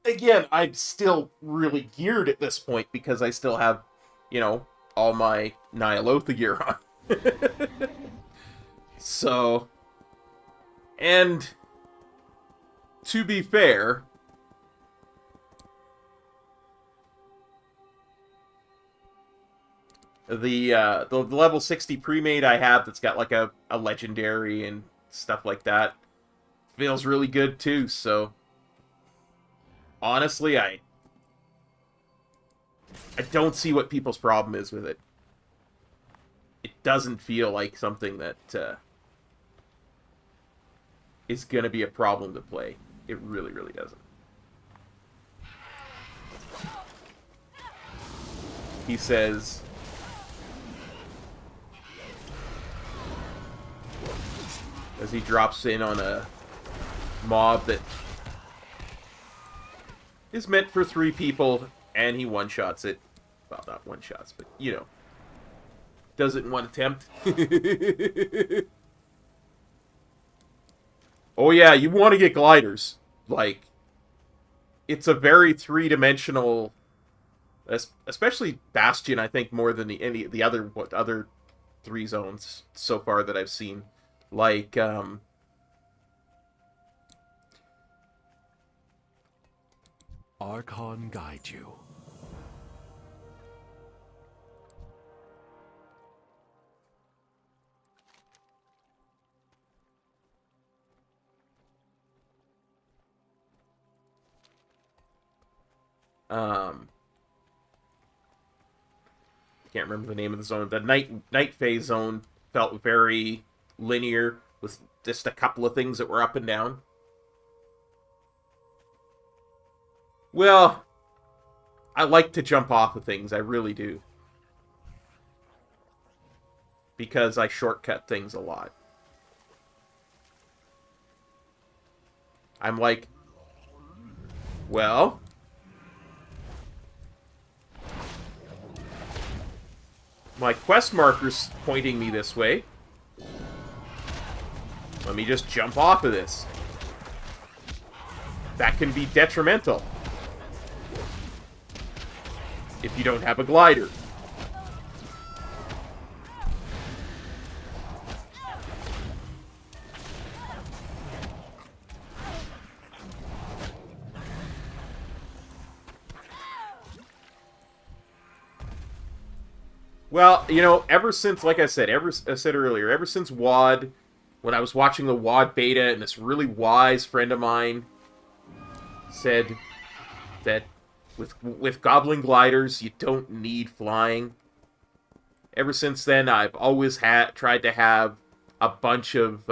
Again, I'm still really geared at this point because I still have, you know, all my Nyalotha gear on. So, and to be fair, the level 60 pre-made I have that's got like a legendary and stuff like that feels really good too. So honestly, I don't see what people's problem is with it. It doesn't feel like something that is gonna be a problem to play. It really, really doesn't. He says, as he drops in on a mob that is meant for 3 people, and he one-shots it. Well, not one-shots, but, you know, does it in one attempt. Oh yeah, you want to get gliders. Like, it's a very 3-dimensional, especially Bastion, I think, more than the other 3 zones so far that I've seen. Like, Archon guide you. Can't remember the name of the zone. The night phase zone felt very linear with just a couple of things that were up and down. Well, I like to jump off of things, I really do. Because I shortcut things a lot. I'm like, well, my quest marker's pointing me this way. Let me just jump off of this. That can be detrimental if you don't have a glider. Well, you know, ever since, like I said earlier, ever since WoD, when I was watching the WoD beta, and this really wise friend of mine said that with Goblin gliders, you don't need flying. Ever since then, I've always tried to have a bunch of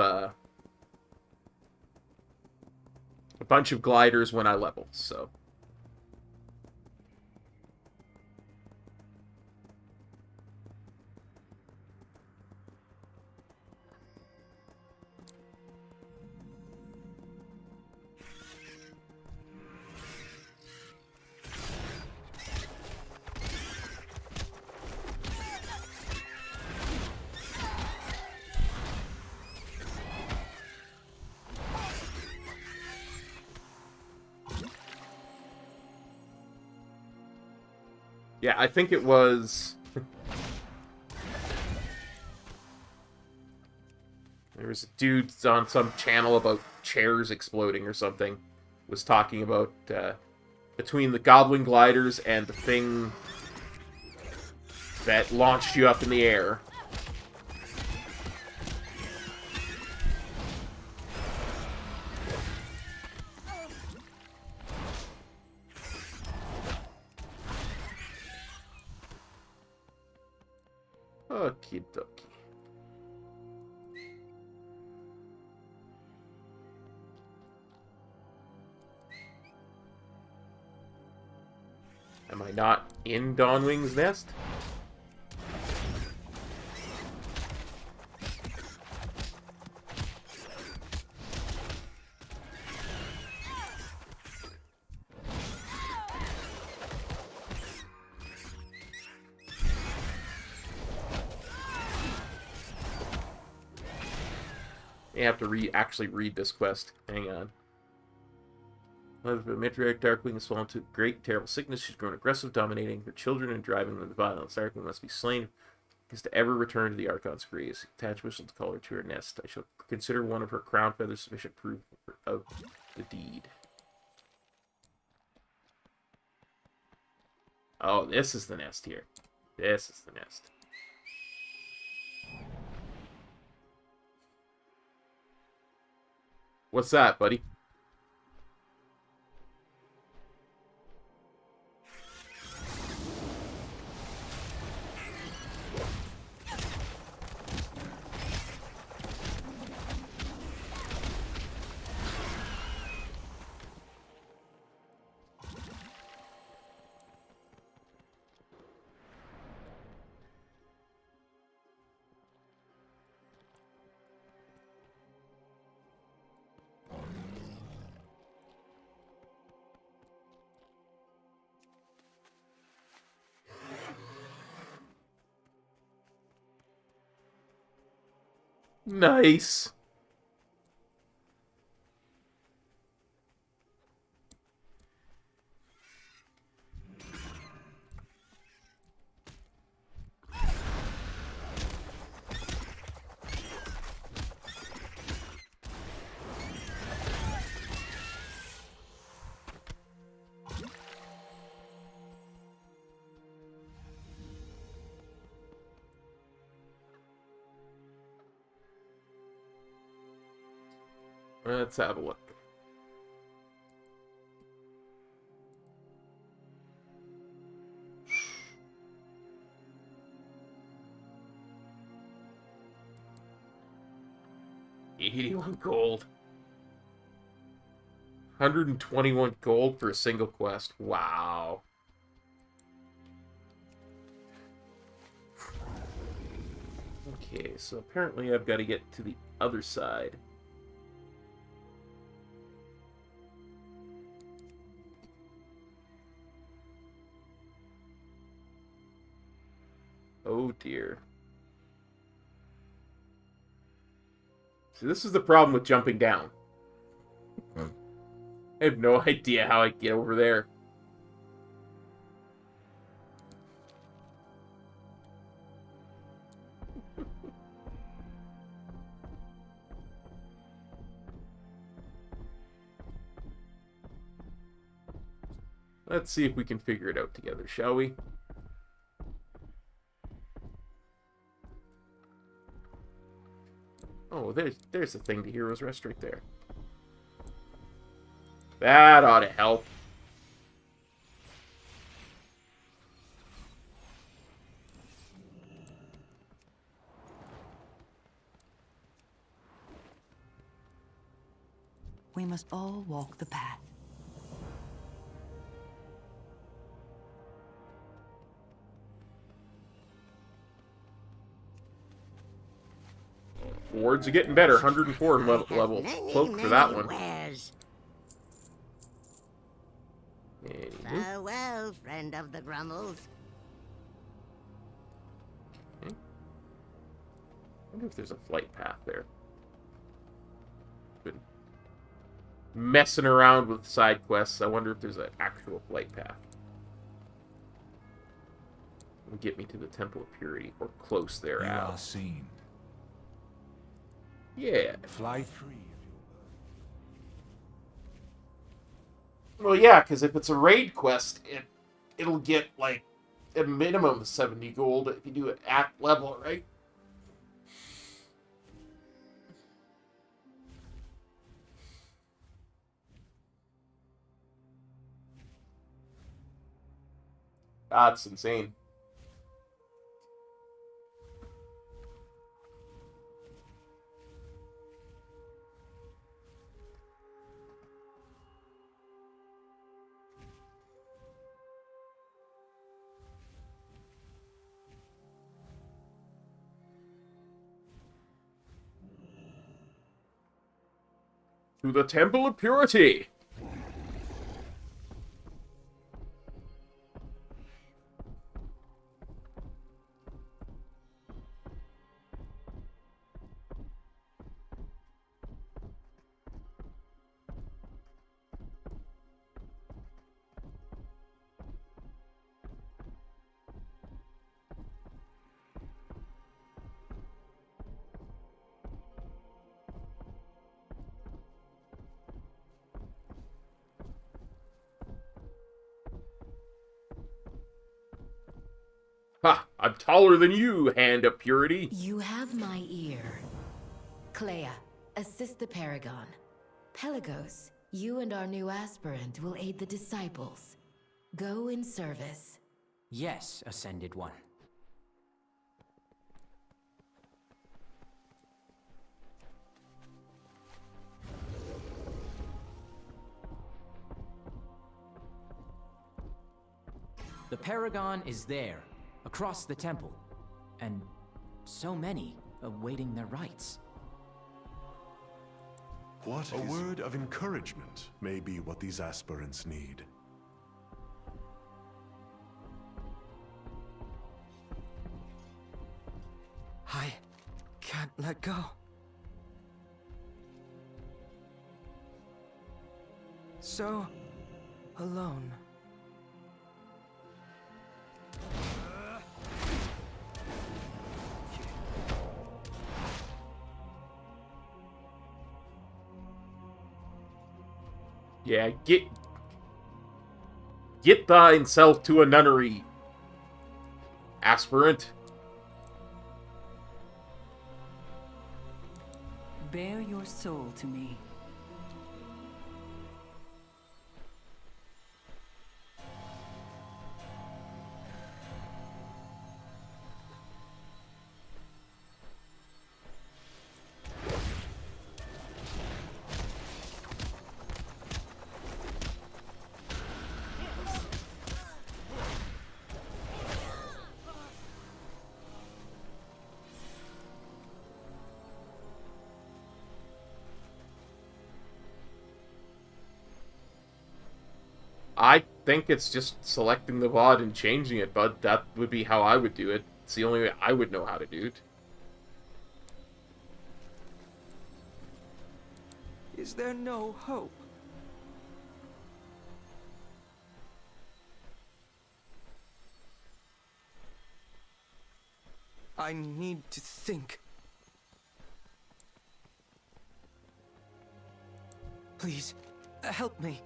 gliders when I level. So. Yeah, I think it was... There was a dude on some channel about chairs exploding or something. Was talking about between the Goblin gliders and the thing that launched you up in the air. Okie dokie. Am I not in Dawnwing's nest? may have to actually read this quest. Hang on. The matriarch Darkwing has fallen to great, terrible sickness. She's grown aggressive, dominating her children and driving them to violence. Darkwing must be slain. Is to ever return to the Archon's grace. Attach whistle to call her to her nest. I shall consider one of her crown feathers sufficient proof of the deed. Oh, this is the nest here. This is the nest. What's that, buddy? Nice. Let's have a look. $81 gold. 121 gold for a single quest. Wow. Okay, so apparently I've got to get to the other side. Oh dear. See, this is the problem with jumping down. I have no idea how I get over there. Let's see if we can figure it out together, shall we? Oh, there's the thing to Hero's Rest right there. That ought to help. We must all walk the path. Wards are getting better. 104 level cloak for that one. Farewell, friend of the Grummels. Okay. I wonder if there's a flight path there. Been messing around with side quests. I wonder if there's an actual flight path. It'll get me to the Temple of Purity, or close thereat. You are seen. Yeah. Fly free. Well, yeah, because if it's a raid quest, it'll get, like, a minimum of 70 gold if you do it at level, right? That's insane. To the Temple of Purity! Ha! I'm taller than you, Hand of Purity. You have my ear. Clea, assist the Paragon. Pelagos, you and our new aspirant will aid the disciples. Go in service. Yes, Ascended One. The Paragon is there, across the temple. And so many awaiting their rights. What a word of encouragement may be what these aspirants need. I can't let go. So alone. Yeah, get thyself to a nunnery, aspirant. Bear your soul to me. I think it's just selecting the VOD and changing it, bud. That would be how I would do it. It's the only way I would know how to do it. Is there no hope? I need to think. Please, help me.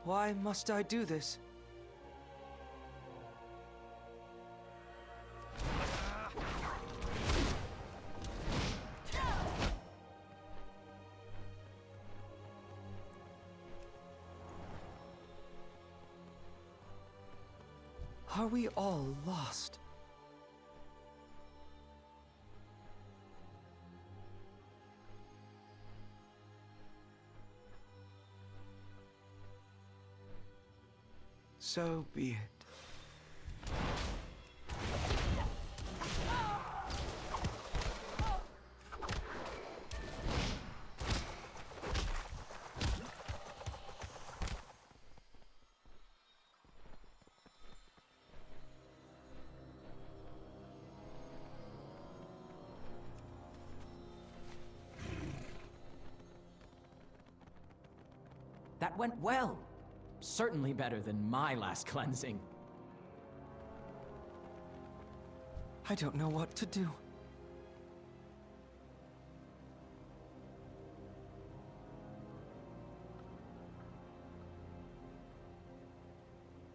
Why must I do this? Are we all lost? So be it. That went well. Certainly better than my last cleansing. I don't know what to do.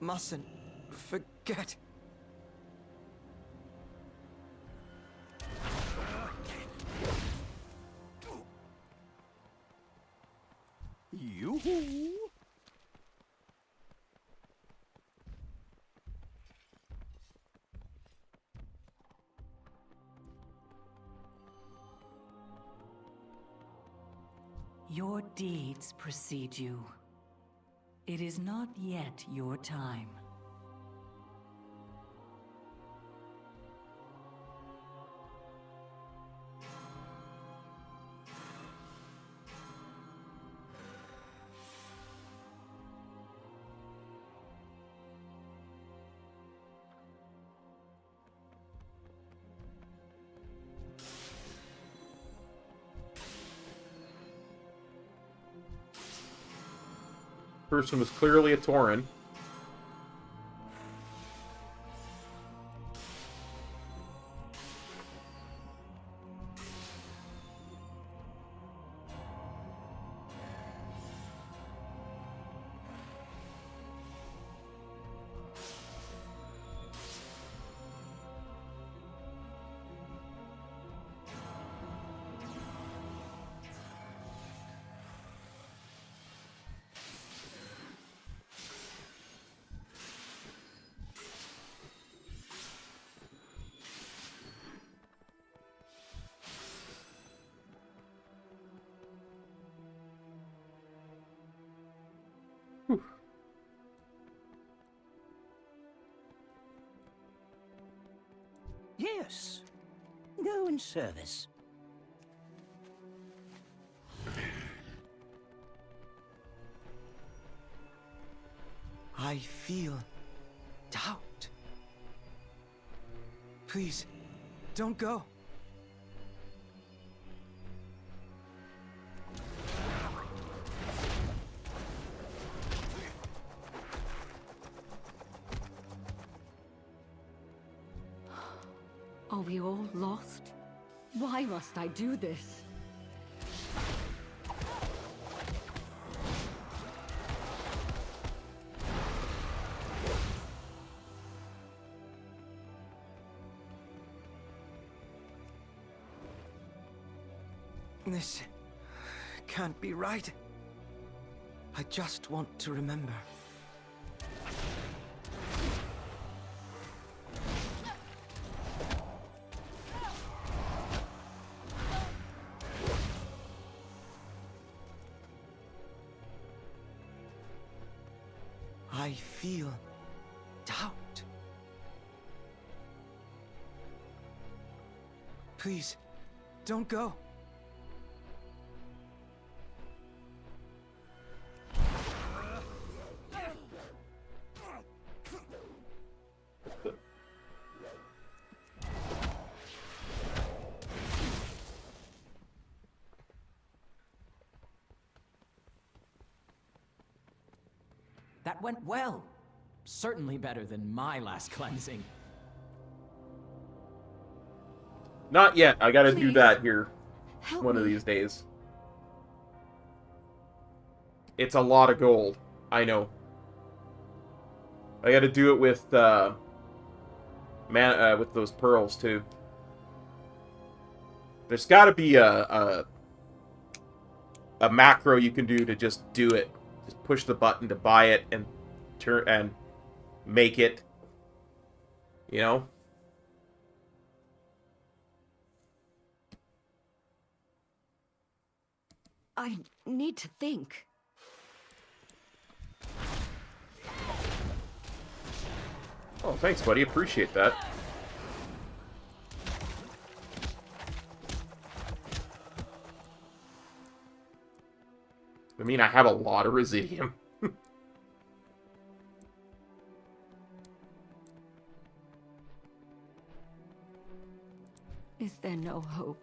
Mustn't forget. Yoo-hoo! Your deeds precede you. It is not yet your time. Person was clearly a Tauren. Yes. Go in service. I feel doubt. Please, don't go. Are we all lost? Why must I do this? This can't be right. I just want to remember. I feel doubt. Please, don't go. That went well. Certainly better than my last cleansing. Not yet. I gotta do that here. Help One of me. these days. It's a lot of gold. I know. I gotta do it with, with those pearls, too. There's gotta be a macro you can do to just do it. Just push the button to buy it and turn and make it. You know? I need to think. Oh, thanks, buddy. Appreciate that. I mean, I have a lot of Residium. Is there no hope?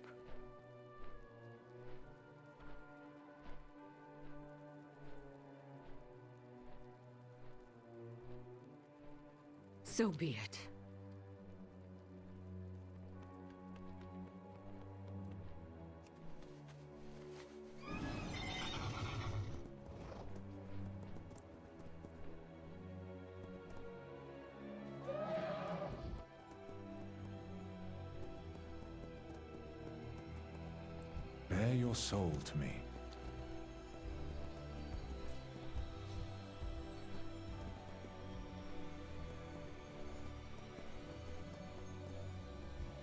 So be it. Bare your soul to me.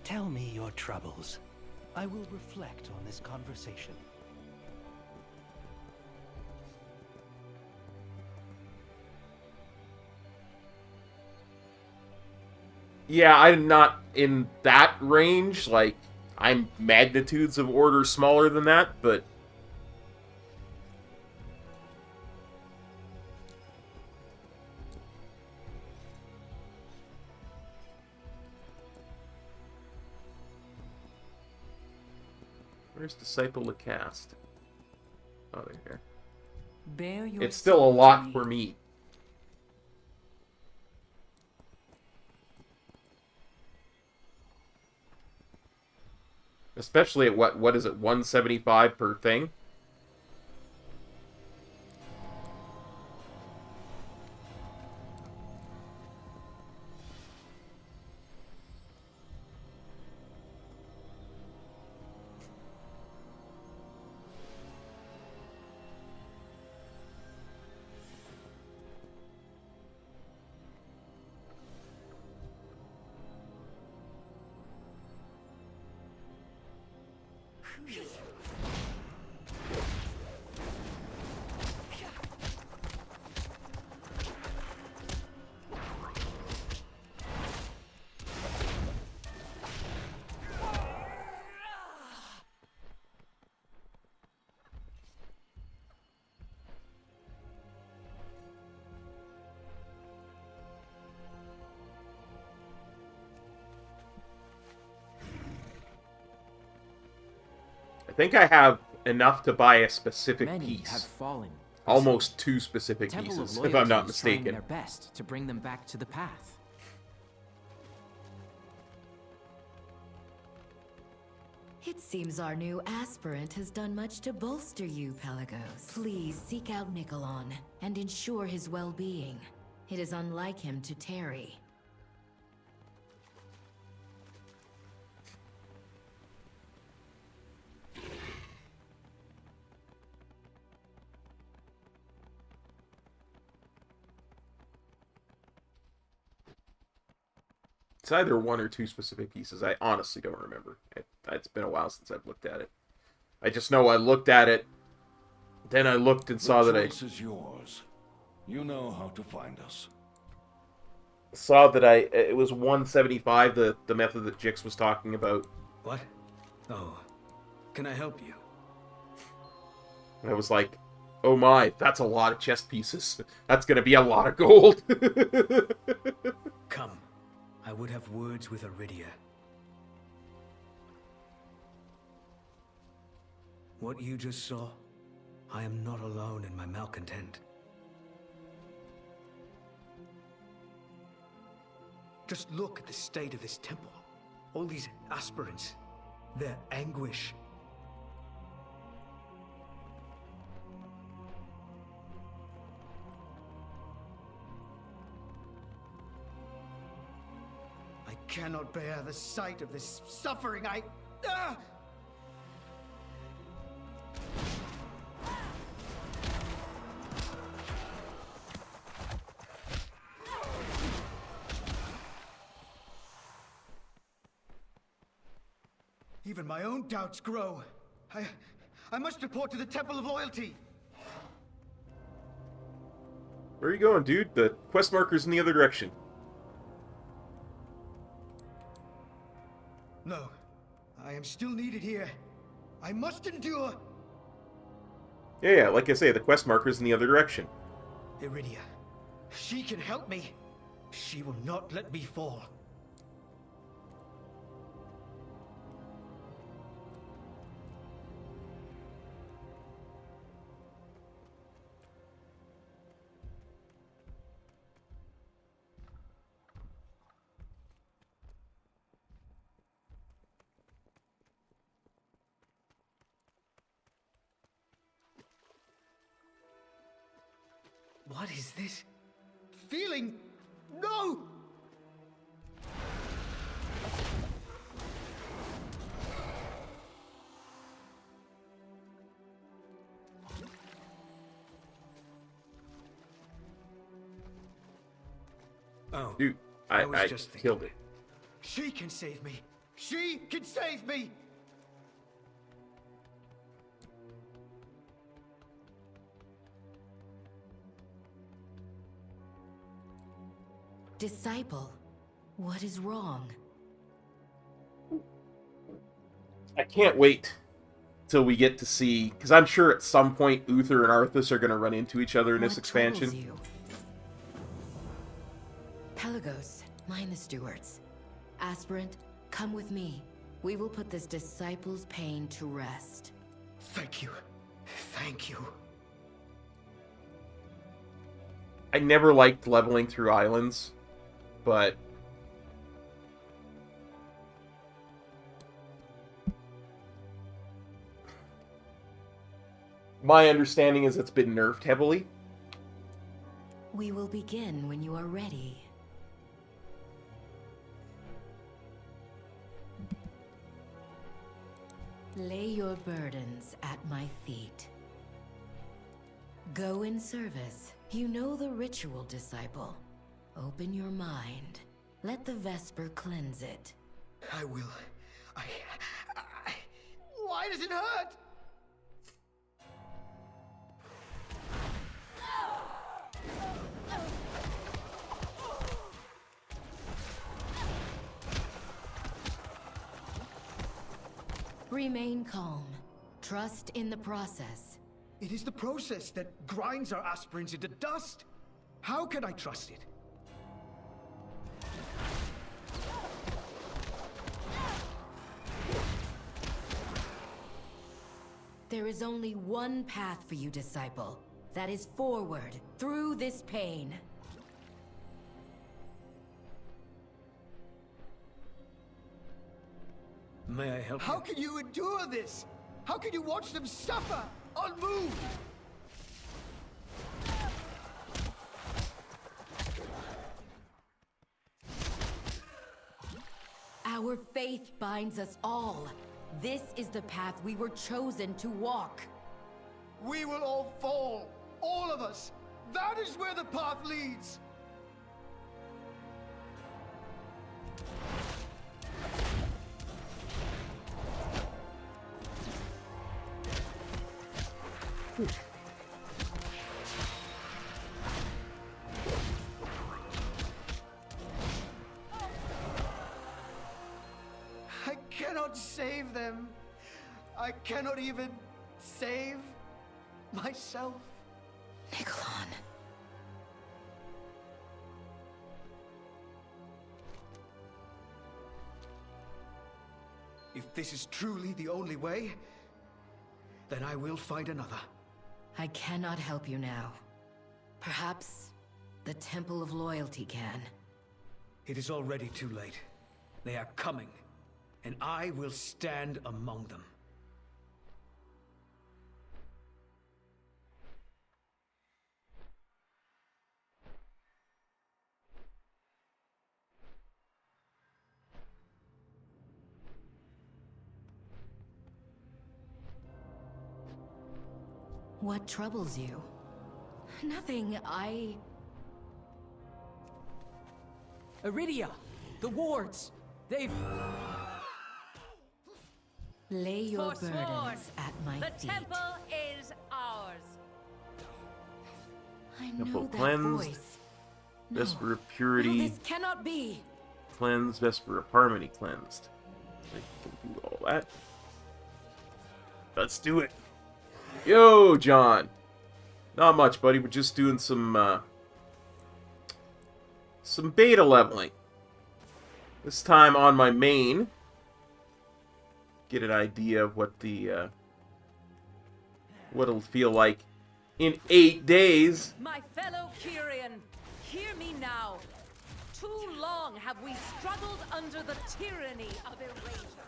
Tell me your troubles. I will reflect on this conversation. Yeah, I'm not in that range. Like, I'm magnitudes of order smaller than that, but... Where's Disciple to cast? Oh, they're here. Bear your It's still a lot for me. Especially at what is it, 175 per thing? I think I have enough to buy a specific Many piece. have fallen. Almost 2 specific Temple of pieces, if Loyalty I'm not is trying mistaken. their best to bring them back to the path. It seems our new aspirant has done much to bolster you, Pelagos. Please seek out Nikolon and ensure his well-being. It is unlike him to tarry. It's either 1 or 2 specific pieces. I honestly don't remember. It's been a while since I've looked at it. I just know I looked at it, then I looked and saw that The choice is yours. You know how to find us. It was 175, the method that Jix was talking about. What? Oh, can I help you? And I was like, oh my, that's a lot of chest pieces. That's gonna be a lot of gold. Come. I would have words with Iridia. What you just saw, I am not alone in my malcontent. Just look at the state of this temple. All these aspirants, their anguish. I cannot bear the sight of this suffering. Even my own doubts grow. I must report to the Temple of Loyalty. Where are you going, dude? The quest marker's in the other direction. No, I am still needed here. I must endure. Yeah, like I say, the quest marker's in the other direction. Iridia, she can help me. She will not let me fall. What is this? Feeling? No! Oh, dude, I just killed it. She can save me. She can save me. Disciple, what is wrong? I can't wait till we get to see, because I'm sure at some point Uther and Arthas are going to run into each other in this expansion. You? Pelagos, mind the stewards. Aspirant, come with me. We will put this disciple's pain to rest. Thank you. Thank you. I never liked leveling through islands, but my understanding is it's been nerfed heavily. We will begin when you are ready. Lay your burdens at my feet. Go in service. You know the ritual, disciple. Open your mind. Let the Vesper cleanse it. I will. Why does it hurt? Remain calm. Trust in the process. It is the process that grinds our aspirants into dust. How can I trust it? There is only one path for you, disciple. That is forward, through this pain. May I help you? How can you endure this? How can you watch them suffer, unmoved? Our faith binds us all. This is the path we were chosen to walk. We will all fall. All of us. That is where the path leads. I cannot save them. I cannot even save myself. Nikolon. If this is truly the only way, then I will find another. I cannot help you now. Perhaps the Temple of Loyalty can. It is already too late. They are coming, and I will stand among them. What troubles you? Nothing, Iridia! The wards! They've... Lay your Forsworn. burdens at my The feet. temple is ours. I Temple know that cleansed. voice. Vesper of Purity. No, this cannot be. Cleansed. Vesper of Harmony cleansed. I can do all that. Let's do it. Yo, John. Not much, buddy. We're just doing some beta leveling. This time on my main. Get an idea of what the what it'll feel like in 8 days. My fellow Kyrian, hear me now. Too long have we struggled under the tyranny of erasure.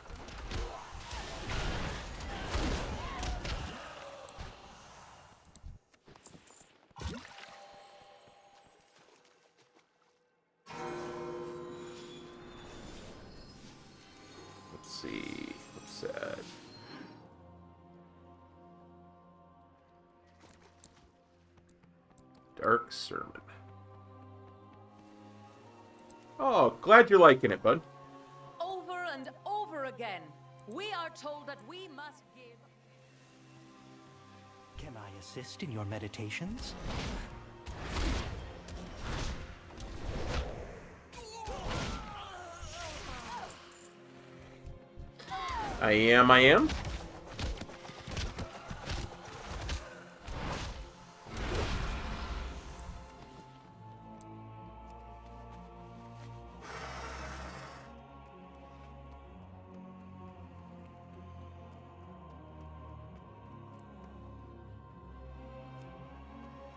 Let's see. What's that? Dark Sermon. Oh, glad you're liking it, bud. Over and over again, we are told that we must give. Can I assist in your meditations? I am.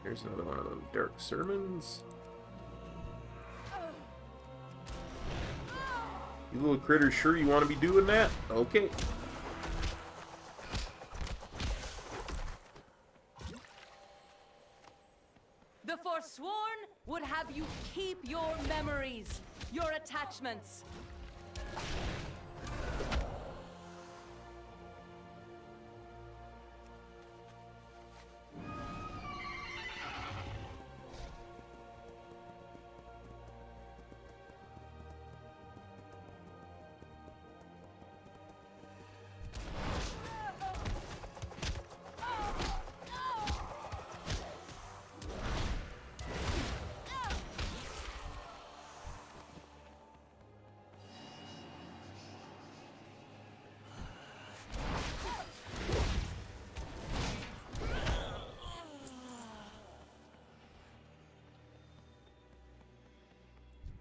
Here's another one of those dark sermons. You little critters, sure you want to be doing that? Okay. The Forsworn would have you keep your memories, your attachments.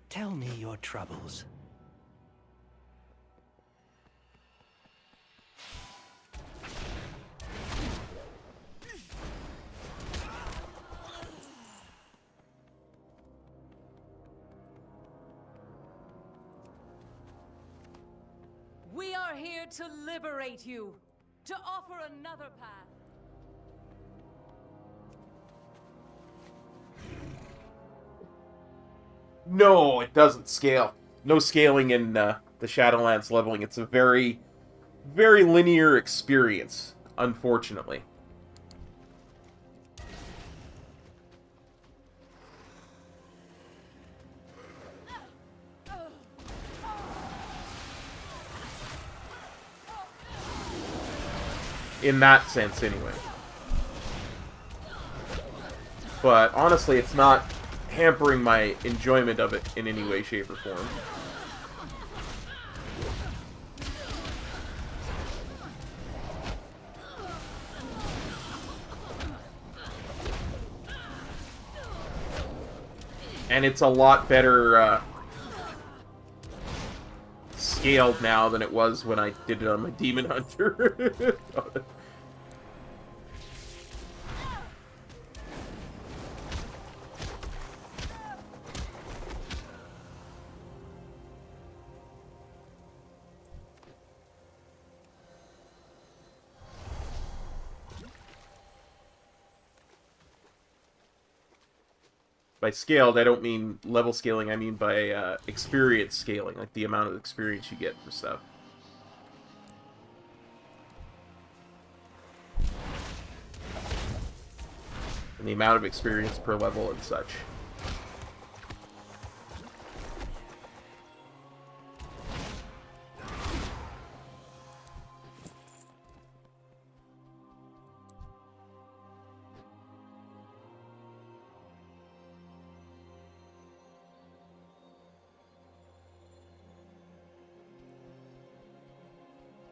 Tell me your troubles. here to liberate you, to offer another path. No, it doesn't scale. No scaling in the Shadowlands leveling. It's a very, very linear experience, unfortunately. In that sense, anyway. But honestly, it's not hampering my enjoyment of it in any way, shape, or form. And it's a lot better scaled now than it was when I did it on my Demon Hunter. By scaled, I don't mean level scaling, I mean by experience scaling, like the amount of experience you get for stuff. And the amount of experience per level and such.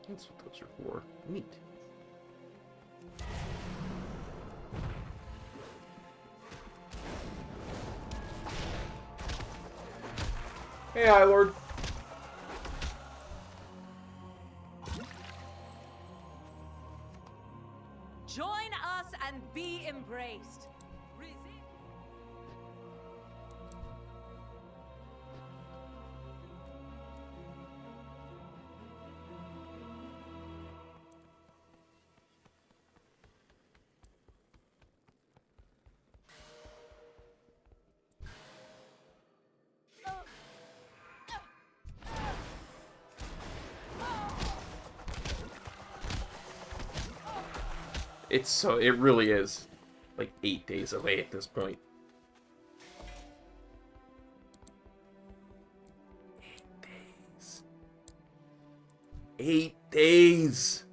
That's what those are for. Neat. Hey, Lord. Join us and be embraced. It really is like 8 days away at this point. 8 days. 8 days.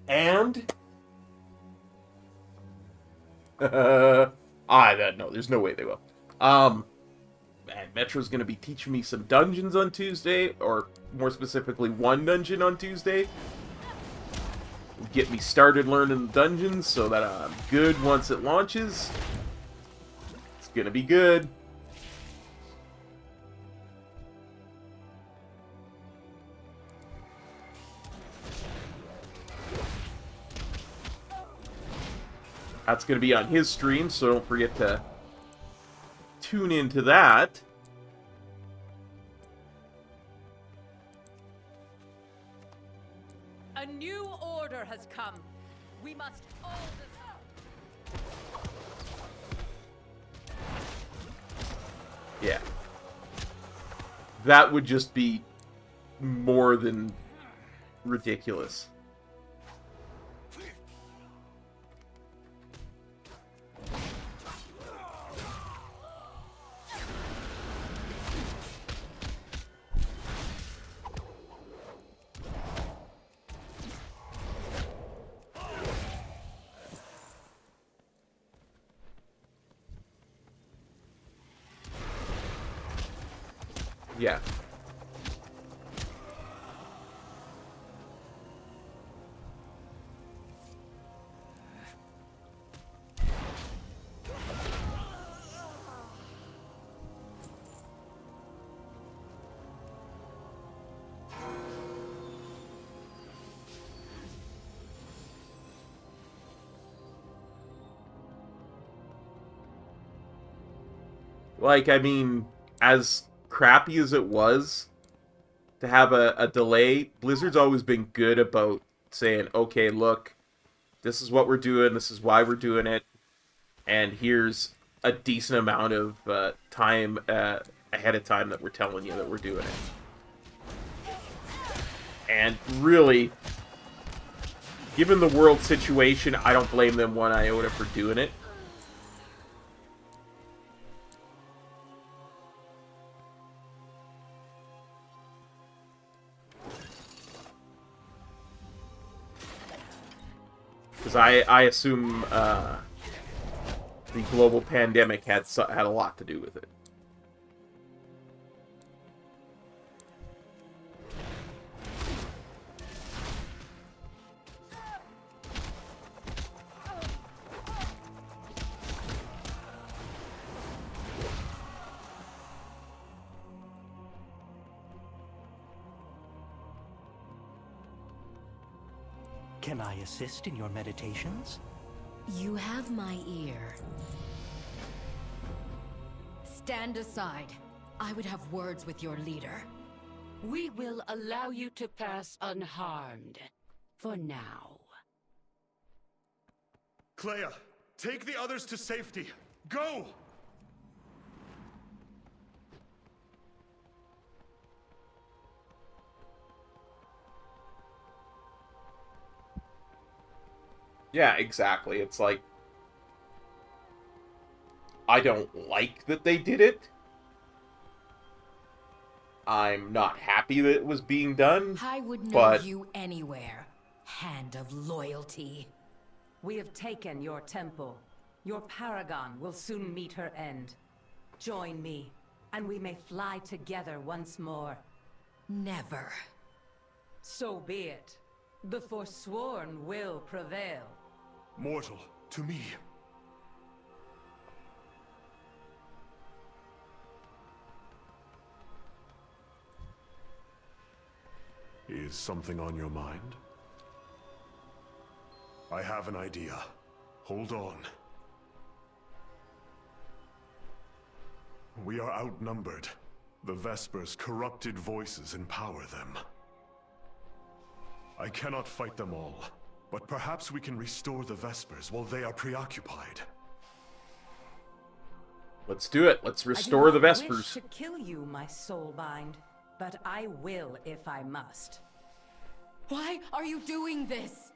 And no, there's no way they will. Man, Metro's gonna be teaching me some dungeons on Tuesday, or more specifically, one dungeon on Tuesday. Get me started learning the dungeons so that I'm good once it launches. It's gonna be good. That's going to be on his stream, so don't forget to tune into that. A new order has come. We must all Yeah. That would just be more than ridiculous. Yeah. Like, I mean, as crappy as it was to have a delay, Blizzard's always been good about saying, okay, look, this is what we're doing, this is why we're doing it, and here's a decent amount of time ahead of time that we're telling you that we're doing it. And really, given the world situation, I don't blame them one iota for doing it. Because I assume the global pandemic had a lot to do with it. Can I assist in your meditations? You have my ear. Stand aside. I would have words with your leader. We will allow you to pass unharmed. For now. Clea, take the others to safety. Go! Yeah, exactly. It's like, I don't like that they did it. I'm not happy that it was being done. I would know but you anywhere. Hand of loyalty. We have taken your temple. Your paragon will soon meet her end. Join me, and we may fly together once more. Never. So be it. The Forsworn will prevail. Mortal, to me. Is something on your mind? I have an idea. Hold on. We are outnumbered. The Vespers' corrupted voices empower them. I cannot fight them all, but perhaps we can restore the Vespers while they are preoccupied. Let's do it. Let's restore the Vespers. I do not wish to kill you, my soulbind, but I will if I must. Why are you doing this?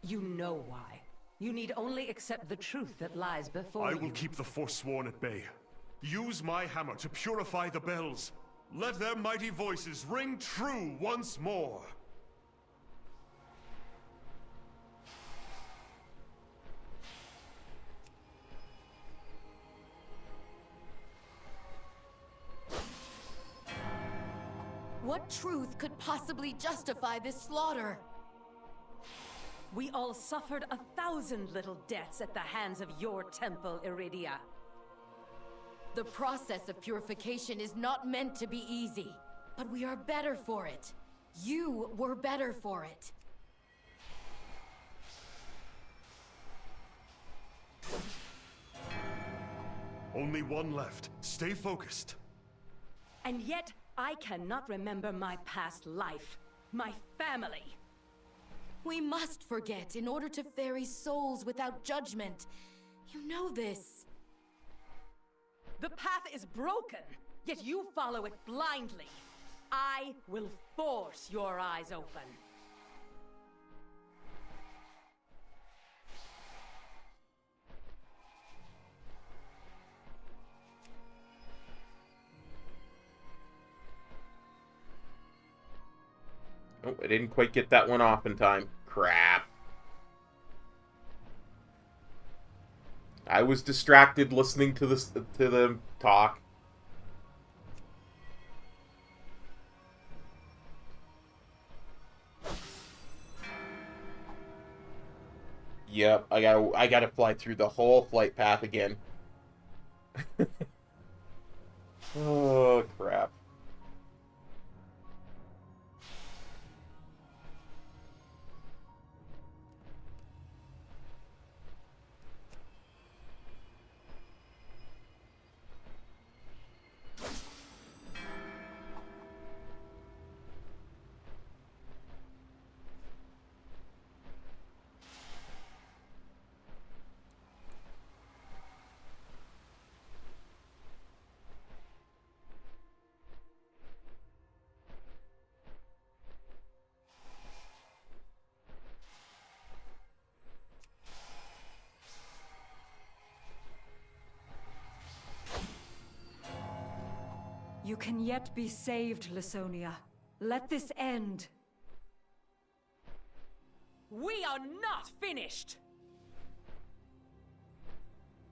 You know why. You need only accept the truth that lies before you. I will keep the Forsworn at bay. Use my hammer to purify the bells. Let their mighty voices ring true once more. What truth could possibly justify this slaughter? We all suffered 1,000 little deaths at the hands of your temple, Iridia. The process of purification is not meant to be easy, but we are better for it. You were better for it. Only one left. Stay focused. And yet, I cannot remember my past life, my family. We must forget in order to ferry souls without judgment. You know this. The path is broken, yet you follow it blindly. I will force your eyes open. Oh, I didn't quite get that one off in time. Crap. I was distracted listening to them talk. Yep, I gotta fly through the whole flight path again. Oh, crap. You can yet be saved, Lysonia. Let this end. We are not finished!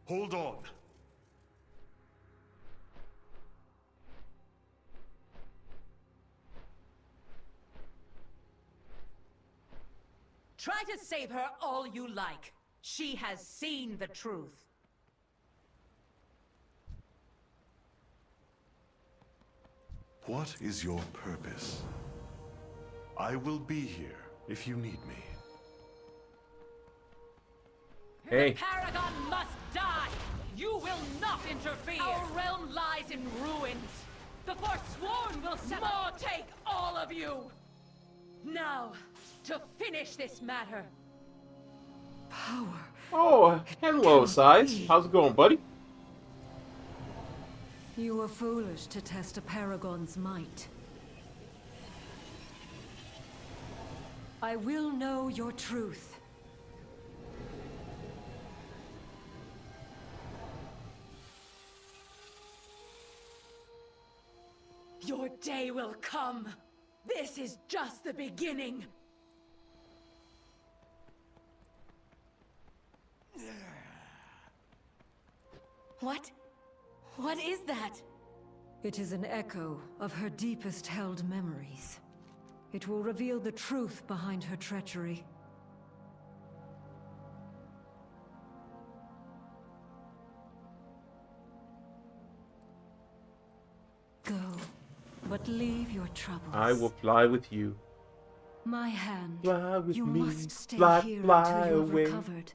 Hold on. Try to save her all you like. She has seen the truth. What is your purpose? I will be here if you need me. Hey. The Paragon must die! You will not interfere! Our realm lies in ruins! The Forsworn will more take all of you! Now, to finish this matter. Power. Oh, hello, Size. How's it going, buddy? You were foolish to test a Paragon's might. I will know your truth. Your day will come. This is just the beginning. What? What is that? It is an echo of her deepest held memories. It will reveal the truth behind her treachery. Go, but leave your troubles. I will fly with you. My hand. Fly with you me. must stay Fly, here fly until you've away. recovered.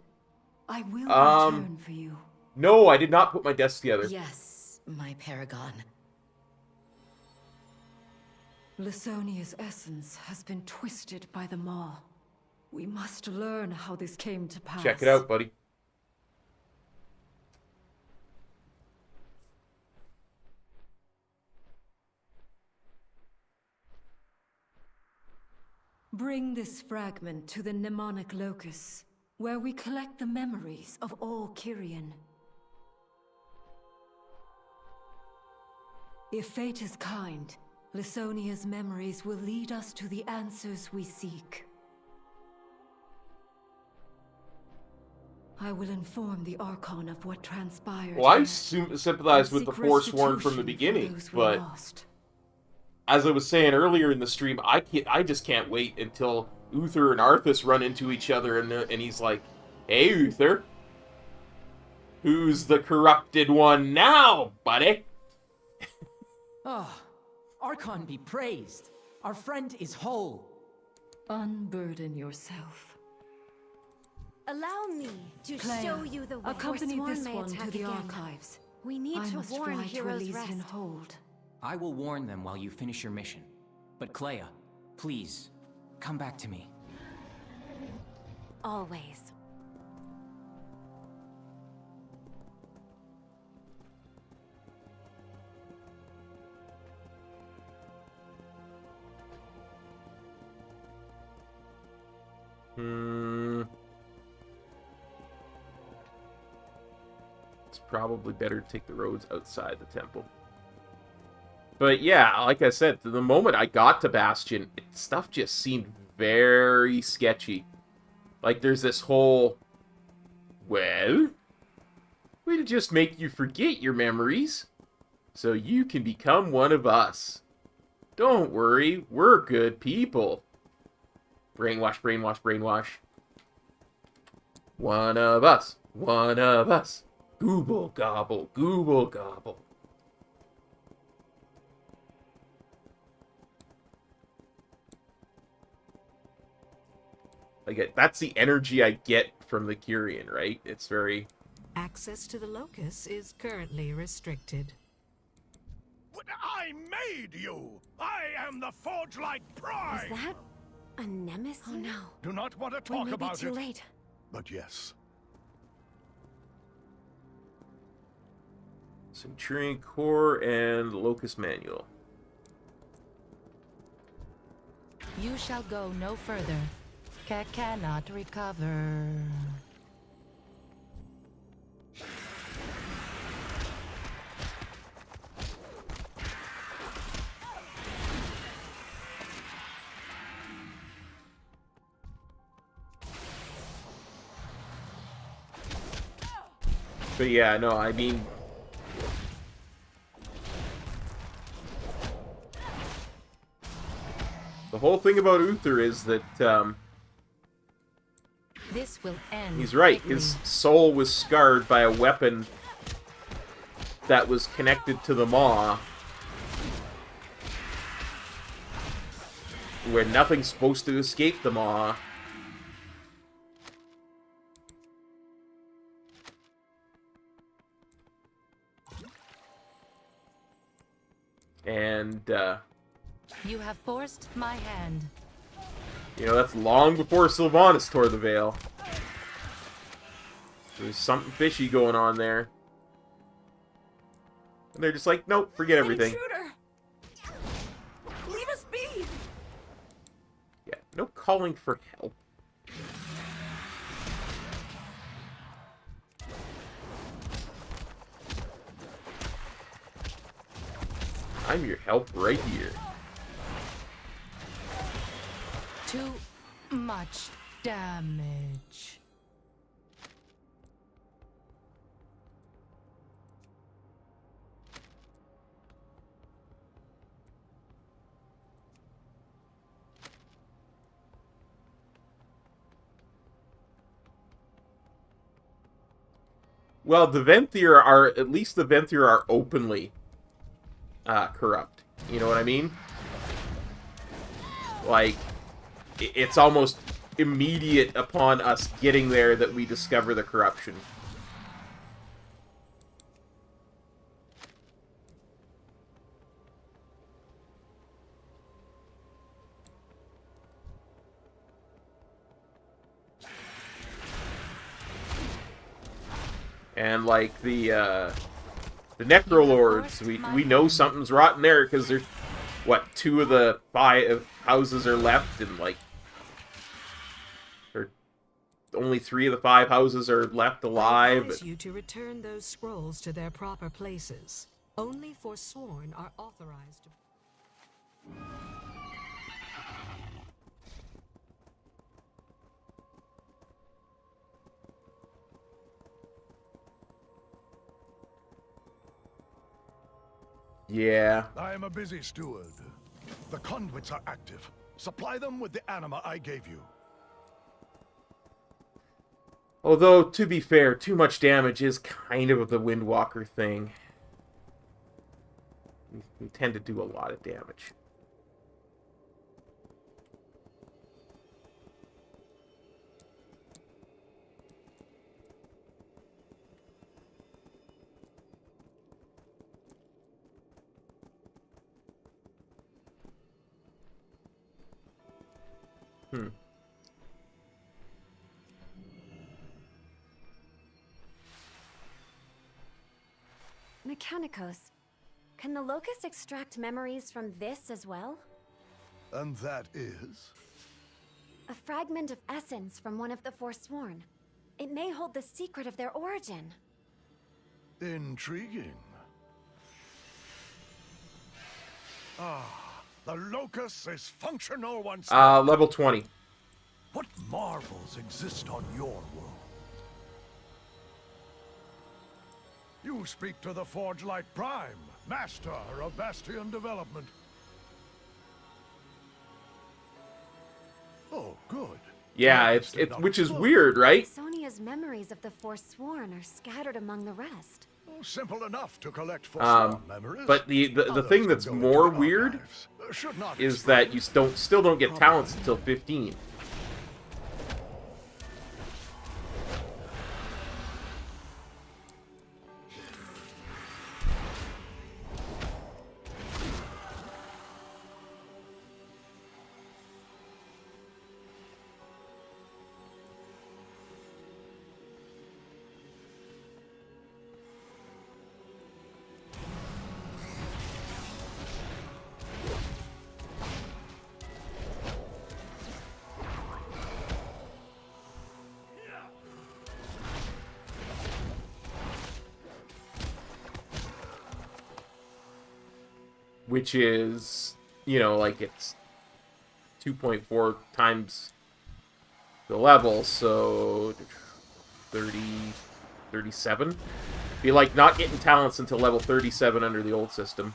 I will return for you. No, I did not put my desk together. Yes, my Paragon. Lysonia's essence has been twisted by the Maw. We must learn how this came to pass. Check it out, buddy. Bring this fragment to the mnemonic locus, where we collect the memories of all Kyrian. If fate is kind, Lysonia's memories will lead us to the answers we seek. I will inform the Archon of what transpired. Well, I sympathize with the Forsworn from the beginning, but as I was saying earlier in the stream, I just can't wait until Uther and Arthas run into each other, and he's like, "Hey, Uther, who's the corrupted one now, buddy?" Oh, Archon be praised. Our friend is whole. Unburden yourself. Allow me to Clea, show you the way. accompany Forsworn this may one attack to the again. archives. We need I to must warn fly to Heroes Elysian Rest. Hold. I will warn them while you finish your mission. But Clea, please, come back to me. Always. It's probably better to take the roads outside the temple. But yeah, like I said, the moment I got to Bastion, stuff just seemed very sketchy. Like there's this whole, well, we'll just make you forget your memories, so you can become one of us. Don't worry, we're good people. Brainwash, brainwash, brainwash. One of us, one of us. Gooble gobble, gooble gobble. Like, that's the energy I get from the Kyrian, right? It's very... Access to the locus is currently restricted. I made you! I am the Forge-like Pride! Is that a nemesis? Oh no. Do not want to We talk may about be too it. late. But yes. Centurion Core and Locus Manual. You shall go no further. Cannot recover. But yeah, no, I mean... The whole thing about Uther is that, This will end. he's right. His soul was scarred by a weapon that was connected to the Maw, where nothing's supposed to escape the Maw. And, You have forced my hand. you know, that's long before Sylvanas tore the veil. There's something fishy going on there. And they're just like, nope, forget everything. Intruder! Leave us be! Yeah, no calling for help. I'm your help right here. Too much damage. Well, the Venthyr are, at least the Venthyr are openly corrupt. You know what I mean? Like, it's almost immediate upon us getting there that we discover the corruption. And like the Necrolords, we know something's rotten there because there's what, 2 of the 5 houses are left, and like, or only 3 of the 5 houses are left alive. I advise you to return those scrolls to their proper places. Only Forsworn are authorized to... Yeah. I am a busy steward. The conduits are active. Supply them with the anima I gave you. Although, to be fair, too much damage is kind of the Windwalker thing. We tend to do a lot of damage. Mechanicos, can the Locust extract memories from this as well? And that is? A fragment of essence from one of the Forsworn. It may hold the secret of their origin. Intriguing. Ah, the Locust is functional once more. Level 20. What marvels exist on your world? You speak to the Forge Light Prime, master of Bastion development. Oh, good. Yeah, it's which is weird, right? Sonia's memories of the Forsworn are scattered among the rest. Oh, simple enough to collect Forsworn memories. But the thing that's more weird is that you still don't get talents until 15. Which is, you know, like it's 2.4 times the level, so 30, 37? Be like not getting talents until level 37 under the old system.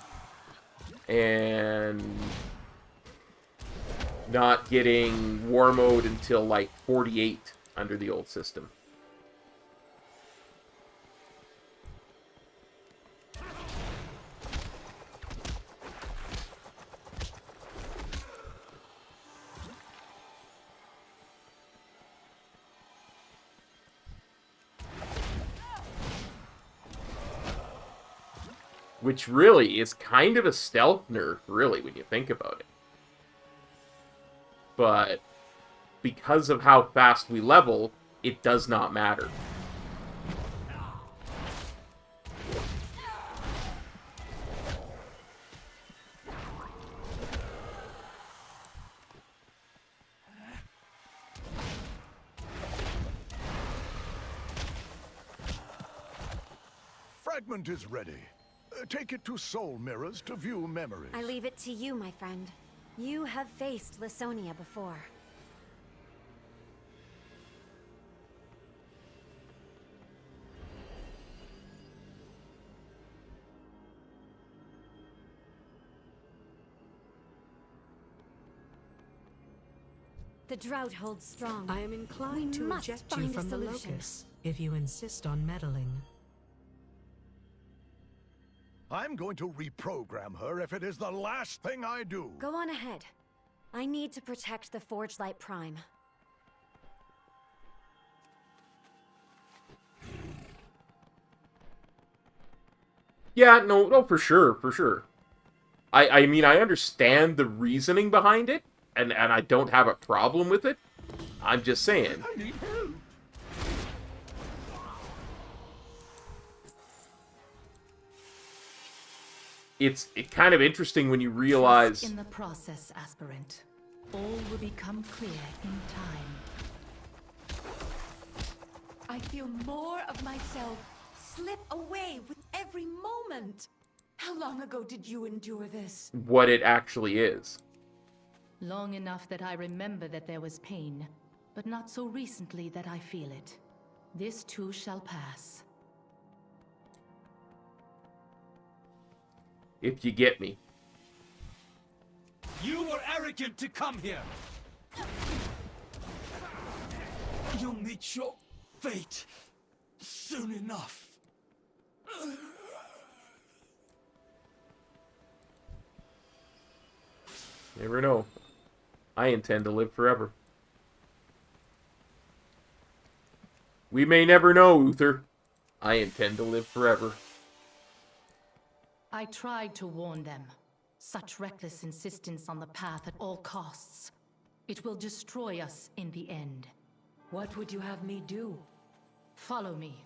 And not getting war mode until like 48 under the old system. Which really is kind of a stealth nerf, really, when you think about it. But because of how fast we level, it does not matter. Fragment is ready. Take it to Soul Mirrors to view memories. I leave it to you, my friend. You have faced Lasonia before. The drought holds strong. I am inclined to eject you from the locus, if you insist on meddling. I'm going to reprogram her if it is the last thing I do. Go on ahead. I need to protect the Forge Light Prime. Yeah, no, for sure, for sure. I mean, I understand the reasoning behind it, and I don't have a problem with it. I'm just saying. I need help. It's kind of interesting when you realize... Trust in the process, aspirant. All will become clear in time. I feel more of myself slip away with every moment. How long ago did you endure this? What it actually is. Long enough that I remember that there was pain, but not so recently that I feel it. This too shall pass. If you get me. You were arrogant to come here! You'll meet your fate soon enough. Never know. I intend to live forever. We may never know, Uther. I intend to live forever. I tried to warn them. Such reckless insistence on the path at all costs. It will destroy us in the end. What would you have me do? Follow me.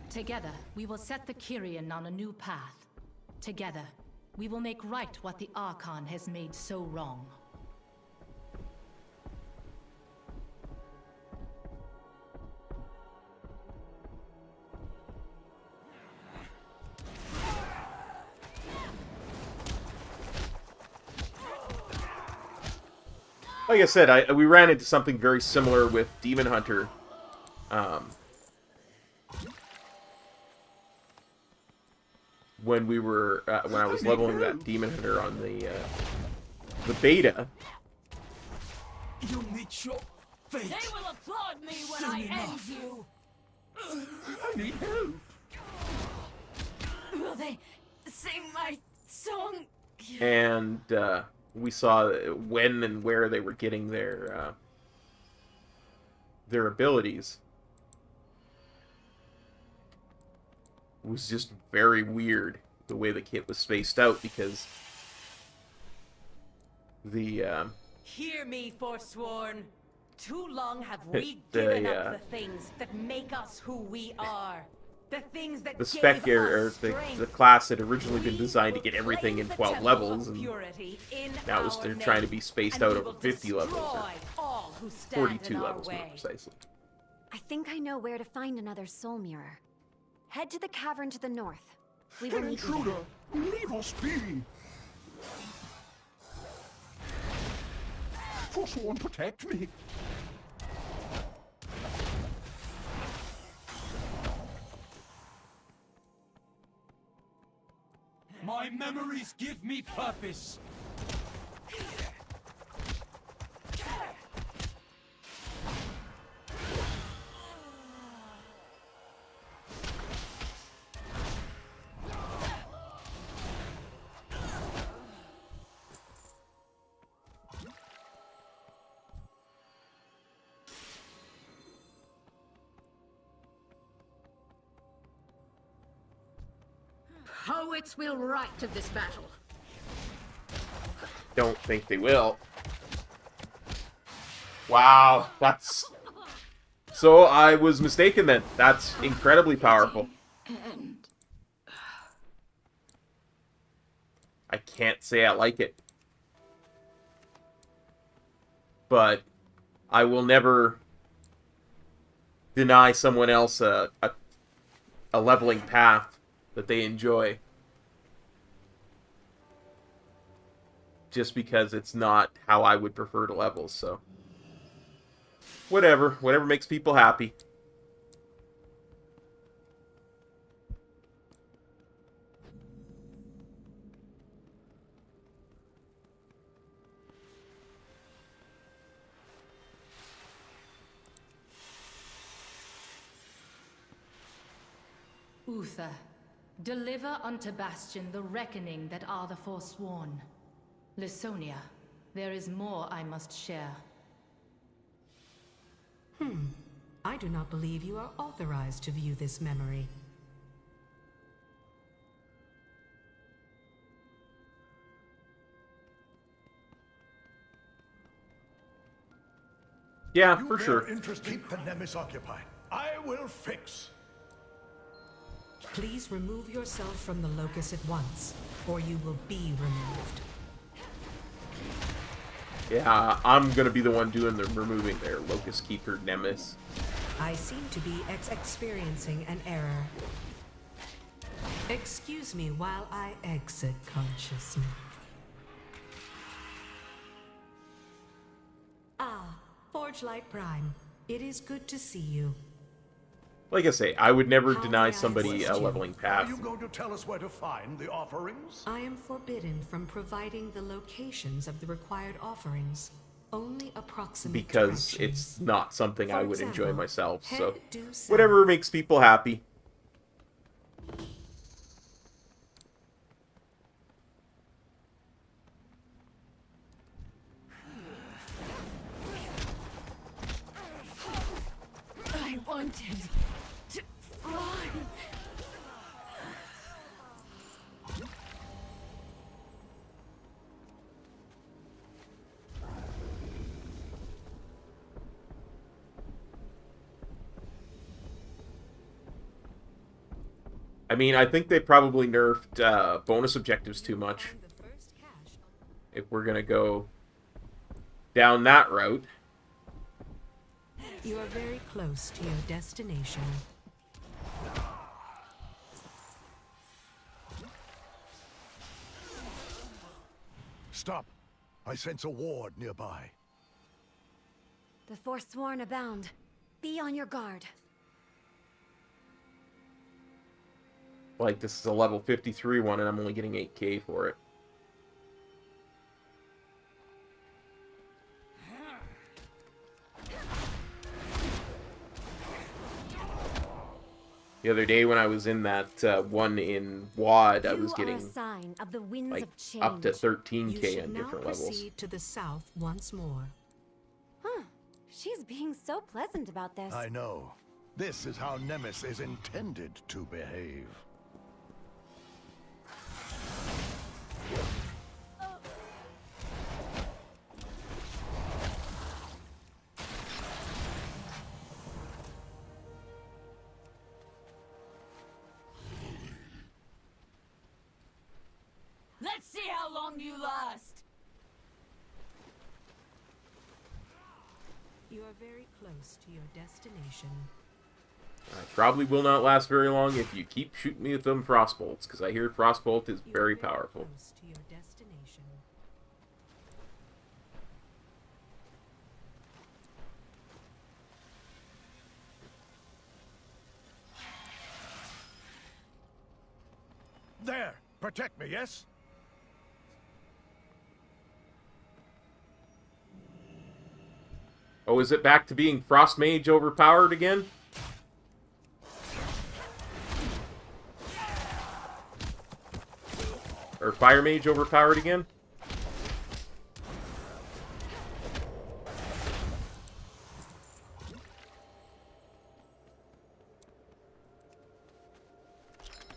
Together, we will set the Kyrian on a new path. Together, we will make right what the Archon has made so wrong. Like I said, we ran into something very similar with Demon Hunter. When we were, when I was leveling that Demon Hunter on the beta. You'll meet your fate. They will applaud me when soon I enough. end you. I need help. Will they sing my song? And we saw when and where they were getting their abilities. It was just very weird the way the kit was spaced out, because the Hear me, Forsworn. Too long have we given up the things that make us who we are. The things that the spec or the class had originally been designed to get everything in 12 levels, and now they're trying to be spaced out over 50 levels, or 42 levels more precisely. I think I know where to find another soul mirror. Head to the cavern to the north. We will meet you Intruder, there. leave us be. Forsworn, protect me. My memories give me purpose. Poets will write of this battle. Don't think they will. Wow, that's... So I was mistaken then. That's incredibly powerful. I can't say I like it. But I will never deny someone else a leveling path that they enjoy. Just because it's not how I would prefer to level, so... Whatever makes people happy. Uther, deliver unto Bastion the reckoning that are the forsworn. Lysonia, there is more I must share. I do not believe you are authorized to view this memory. Yeah, for sure. Keep the Nemesis occupied. I will fix. Please remove yourself from the locus at once, or you will be removed. Yeah, I'm gonna be the one doing the removing there, Locus Keeper Nemesis. I seem to be experiencing an error. Excuse me while I exit consciousness. Ah, Forgelight Prime. It is good to see you. Like I say, I would never deny somebody a leveling path. Are you going to tell us where to find the offerings? I am forbidden from providing the locations of the required offerings. Only approximate Because directions. it's not something I would enjoy example, myself, head so... due south. Whatever makes people happy. I wanted to fly. I mean, I think they probably nerfed bonus objectives too much. If we're gonna go down that route. You are very close to your destination. Stop. I sense a ward nearby. The Forsworn abound. Be on your guard. Like, this is a level 53 one, and I'm only getting 8k for it. The other day when I was in that one in WAD, I was getting like up to 13k on different levels. Proceed to the south once more. Huh. She's being so pleasant about this. I know. This is how Nemesis is intended to behave. Let's see how long you last. You are very close to your destination. I probably will not last very long if you keep shooting me with them frostbolts, because I hear frostbolt is very powerful. Close to your destination. There! Protect me, yes? Oh, is it back to being Frost Mage overpowered again? Or Fire Mage overpowered again?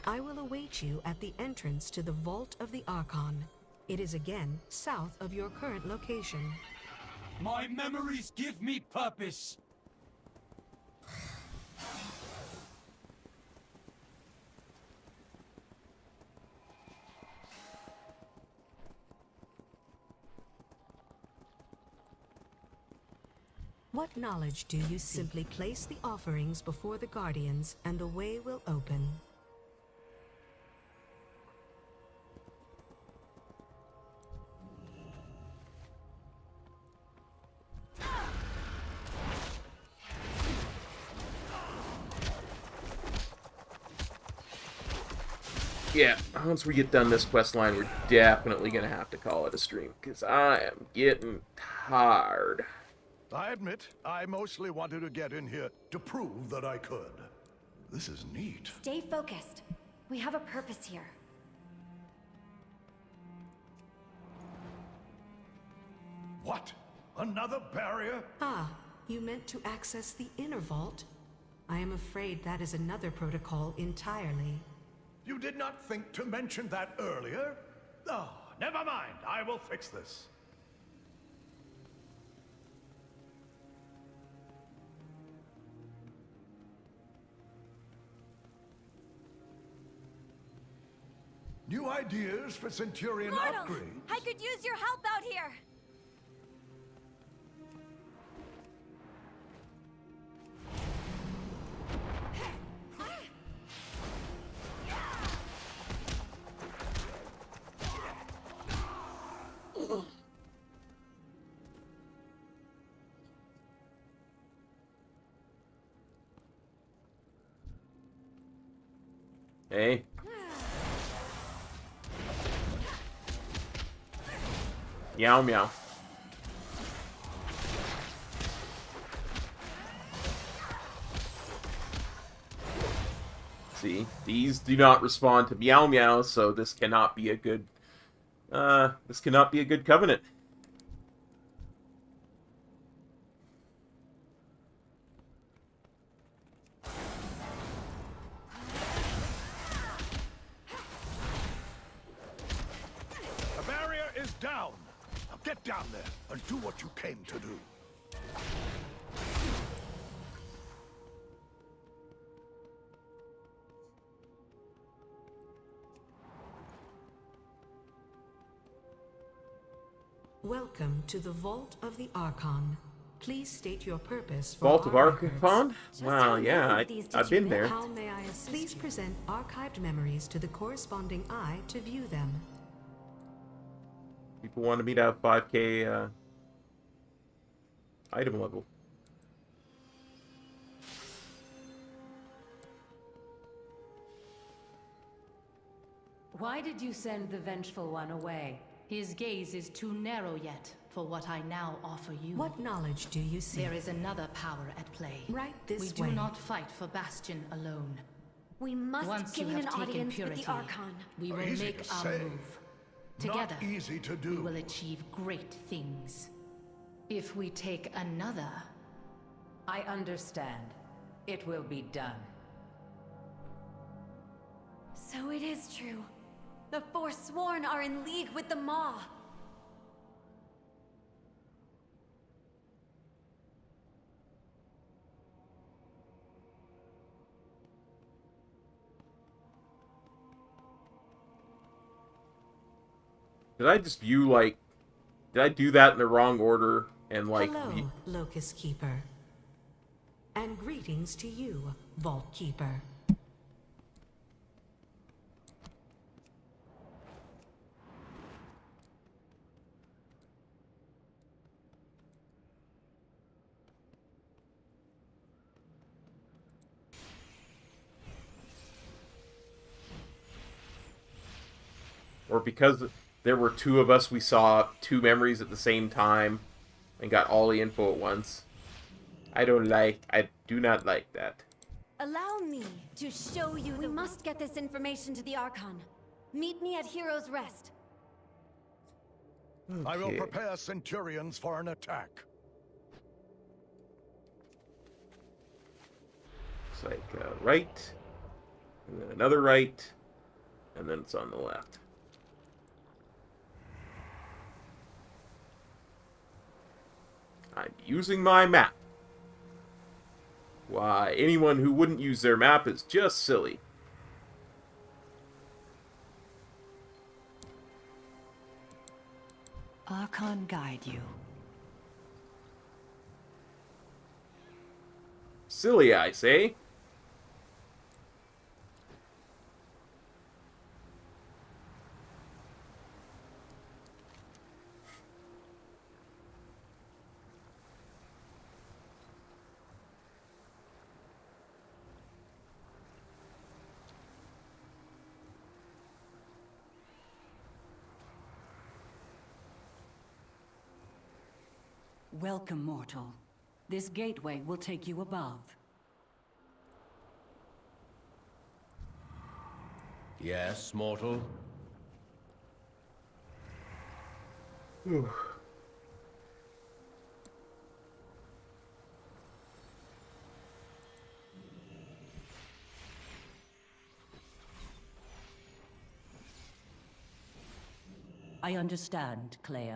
I will await you at the entrance to the Vault of the Archon. It is again south of your current location. My memories give me purpose. What knowledge do you seek? Simply place the offerings before the Guardians, and the way will open. Yeah, once we get done this quest line, we're definitely going to have to call it a stream, because I am getting tired. I admit, I mostly wanted to get in here to prove that I could. This is neat. Stay focused. We have a purpose here. What? Another barrier? Ah, you meant to access the inner vault? I am afraid that is another protocol entirely. You did not think to mention that earlier? Oh, never mind. I will fix this. New ideas for Centurion upgrades? I could use your help out here! Hey. Meow meow. See, these do not respond to meow meow, so this cannot be a good covenant. Down! Now get down there and do what you came to do. Welcome to the Vault of the Archon. Please state your purpose for Vault of Archon? Wow, yeah, I've been there. How may I assist? Please present archived memories to the corresponding eye to view them. People wanted me to have 5k item level. Why did you send the Vengeful One away? His gaze is too narrow yet for what I now offer you. What knowledge do you seek? There is another power at play. Right this way. We way. do not fight for Bastion alone. We must Once gain you have an taken audience purity, with the Archon. we will Easy make to our say. move. Together, Not easy to do. we will achieve great things. If we take another... I understand. It will be done. So it is true. The Forsworn are in league with the Maw. Did I just view, like... Did I do that in the wrong order? And, like... Hello, Locust Keeper. And greetings to you, Vault Keeper. Or because there were two of us, we saw two memories at the same time and got all the info at once. I do not like that. Allow me to show you. We must get this information to the Archon. Meet me at Hero's Rest. Okay. I will prepare Centurions for an attack. It's like right, and then another right, and then it's on the left. I'm using my map. Why, anyone who wouldn't use their map is just silly. Archon guide you. Silly, I say. Welcome, mortal. This gateway will take you above. Yes, mortal? Whew. I understand, Clea.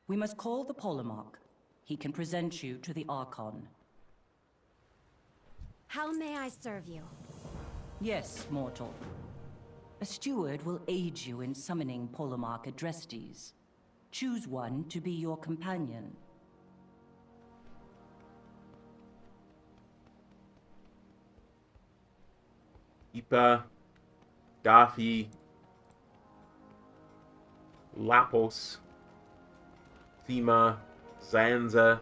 We must call the Polemarch. He can present you to the Archon. How may I serve you? Yes, mortal. A steward will aid you in summoning Polemarch Adrestes. Choose one to be your companion. Ipa, Daffy, Lapos, Thema, Zanza.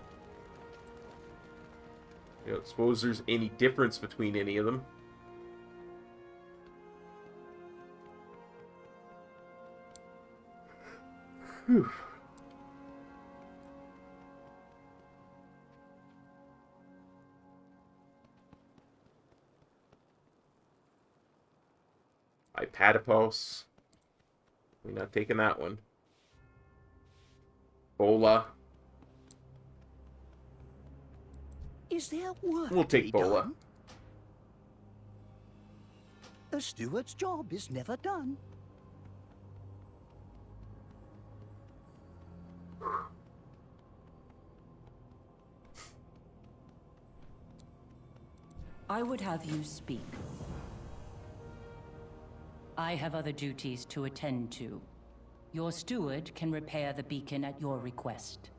I don't suppose there's any difference between any of them. Whew. Ipatipos. We're not taking that one. Bola. Is there work We'll take to be Bola. done? A steward's job is never done. I would have you speak. I have other duties to attend to. Your steward can repair the beacon at your request.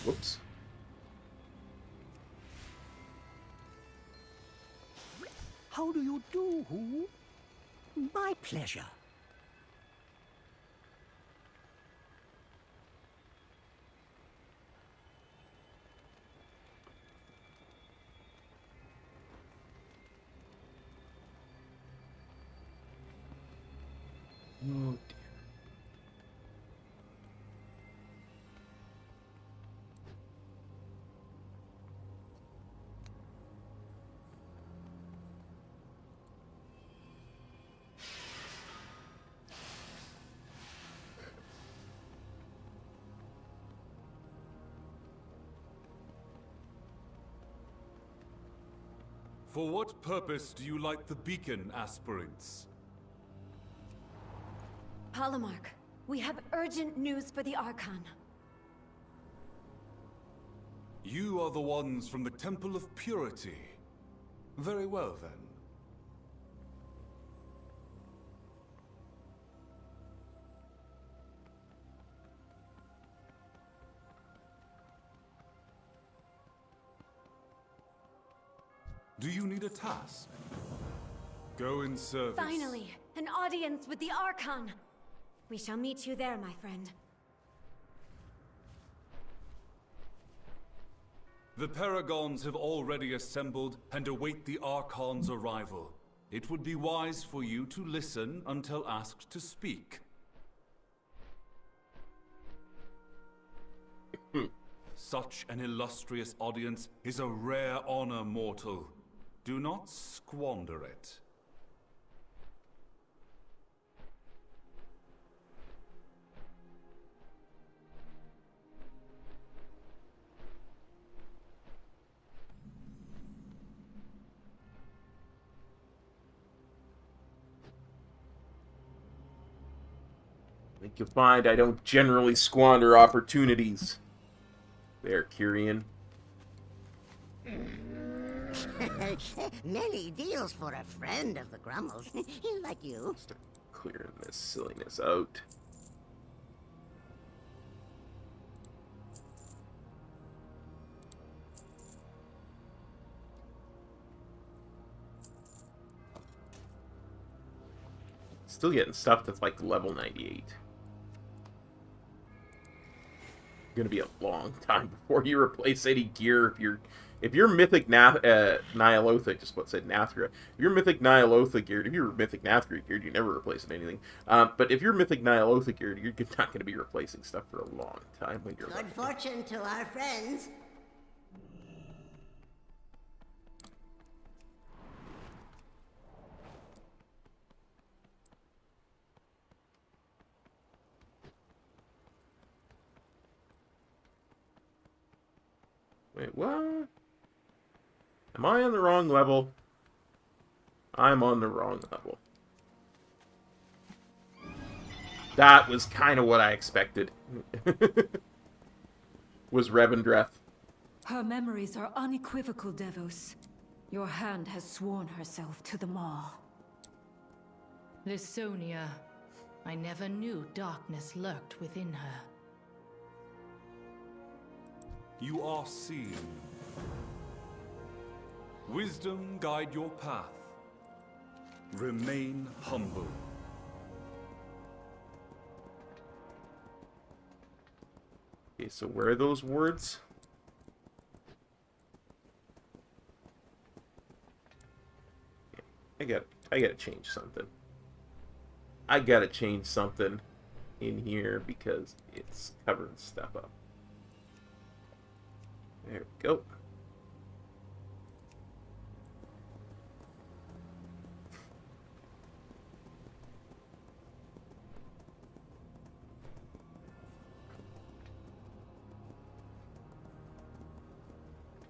Whoops. How do you do, Who? My pleasure. Oh dear. For what purpose do you light the beacon, aspirants? Polemarch, we have urgent news for the Archon. You are the ones from the Temple of Purity. Very well, then. Do you need a task? Go in service. Finally, an audience with the Archon. We shall meet you there, my friend. The Paragons have already assembled and await the Archon's arrival. It would be wise for you to listen until asked to speak. Such an illustrious audience is a rare honor, mortal. Do not squander it. I think you'll find I don't generally squander opportunities. There, Kyrian. Many deals for a friend of the Grummels, like you. Start clearing this silliness out. Still getting stuff that's like level 98. Gonna be a long time before you replace any gear if you're mythic Nyalotha, just what said Nathra. If you're mythic Nyalotha geared, if you're mythic Nathra geared, you never replace anything. But if you're mythic Nyalotha geared, you're not going to be replacing stuff for a long time when you're good fortune to our friends. Wait, what? Am I on the wrong level? I'm on the wrong level. That was kind of what I expected. Was Revendreth. Her memories are unequivocal, Devos. Your hand has sworn herself to them all. Lysonia. I never knew darkness lurked within her. You are seen. Wisdom guide your path. Remain humble. Okay, so where are those words? I gotta change something. I gotta change something in here because it's covering stuff up. There we go.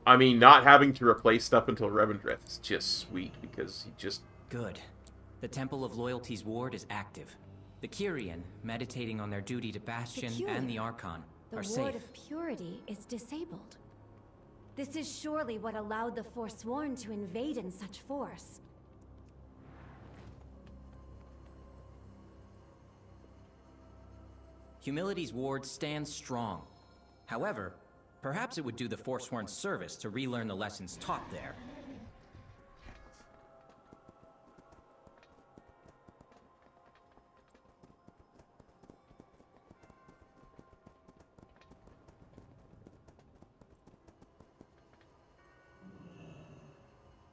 I mean, not having to replace stuff until Revendreth is just sweet, because you just... Good. The Temple of Loyalty's ward is active. The Kyrian, meditating on their duty to Bastion and the Archon, are safe. The Ward of Purity is disabled. This is surely what allowed the Forsworn to invade in such force. Humility's ward stands strong. However, perhaps it would do the Forsworn service to relearn the lessons taught there.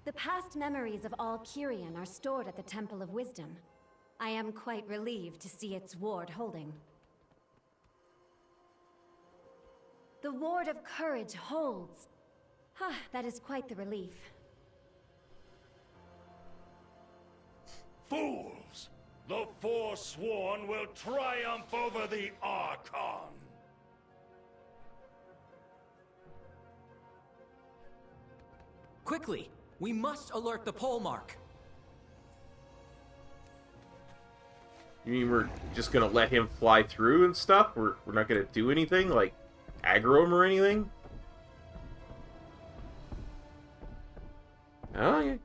The past memories of all Kyrian are stored at the Temple of Wisdom. I am quite relieved to see its ward holding. The Ward of Courage holds. That is quite the relief. Fools! The Forsworn will triumph over the Archon! Quickly! We must alert the pole mark! You mean we're just gonna let him fly through and stuff? We're not gonna do anything? Like, aggro him or anything? Oh, yeah.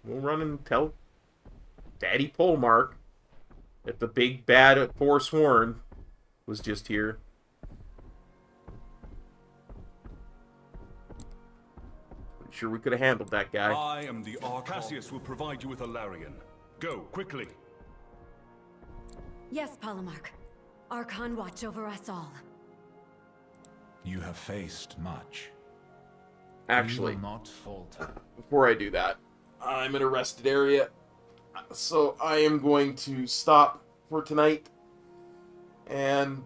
We'll run and tell Daddy Polemark that the big bad at Forsworn was just here. I'm sure we could have handled that guy. I am the Archon. Cassius will provide you with a Larian. Go, quickly. Yes, Polemark. Archon watch over us all. You have faced much. Actually, you will not falter. Before I do that, I'm in a rested area, so I am going to stop for tonight and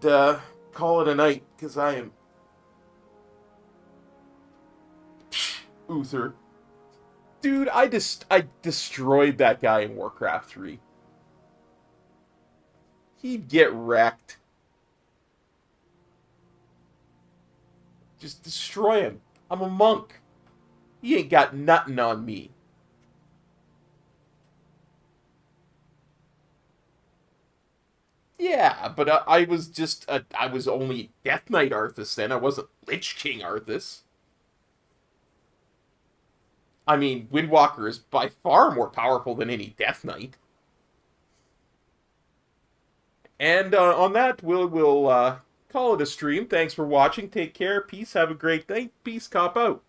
call it a night, because I am Uther. Dude, I destroyed that guy in Warcraft 3. He'd get wrecked. Just destroy him. I'm a monk. He ain't got nothing on me. Yeah, but I was just I was only Death Knight Arthas then. I wasn't Lich King Arthas. I mean, Windwalker is by far more powerful than any Death Knight. And on that, we'll call it a stream. Thanks for watching. Take care. Peace. Have a great day. Peace. Cop out.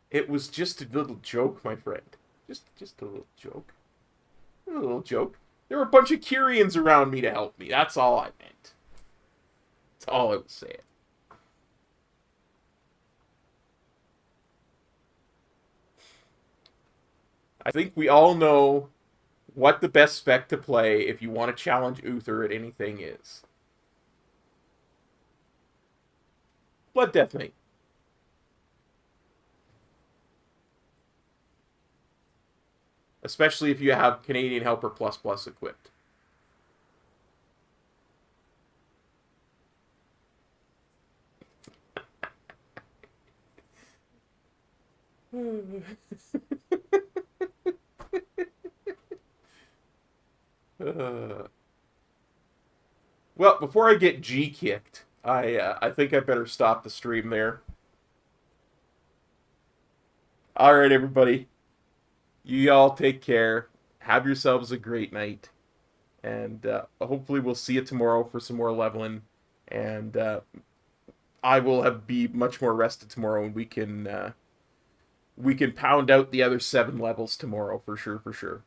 It was just a little joke, my friend. Just a little joke. A little joke. There were a bunch of Kyrians around me to help me. That's all I meant. That's all I was saying. I think we all know what the best spec to play if you want to challenge Uther at anything is. Blood Death Knight. Especially if you have Canadian Helper ++ equipped. Well, before I get G-kicked, I think I better stop the stream there. Alright, everybody. You all take care. Have yourselves a great night. And hopefully we'll see you tomorrow for some more leveling. And I will be much more rested tomorrow, and we can pound out the other 7 levels tomorrow for sure.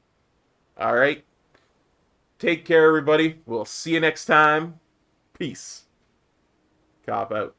Alright? Take care, everybody. We'll see you next time. Peace. Cop out.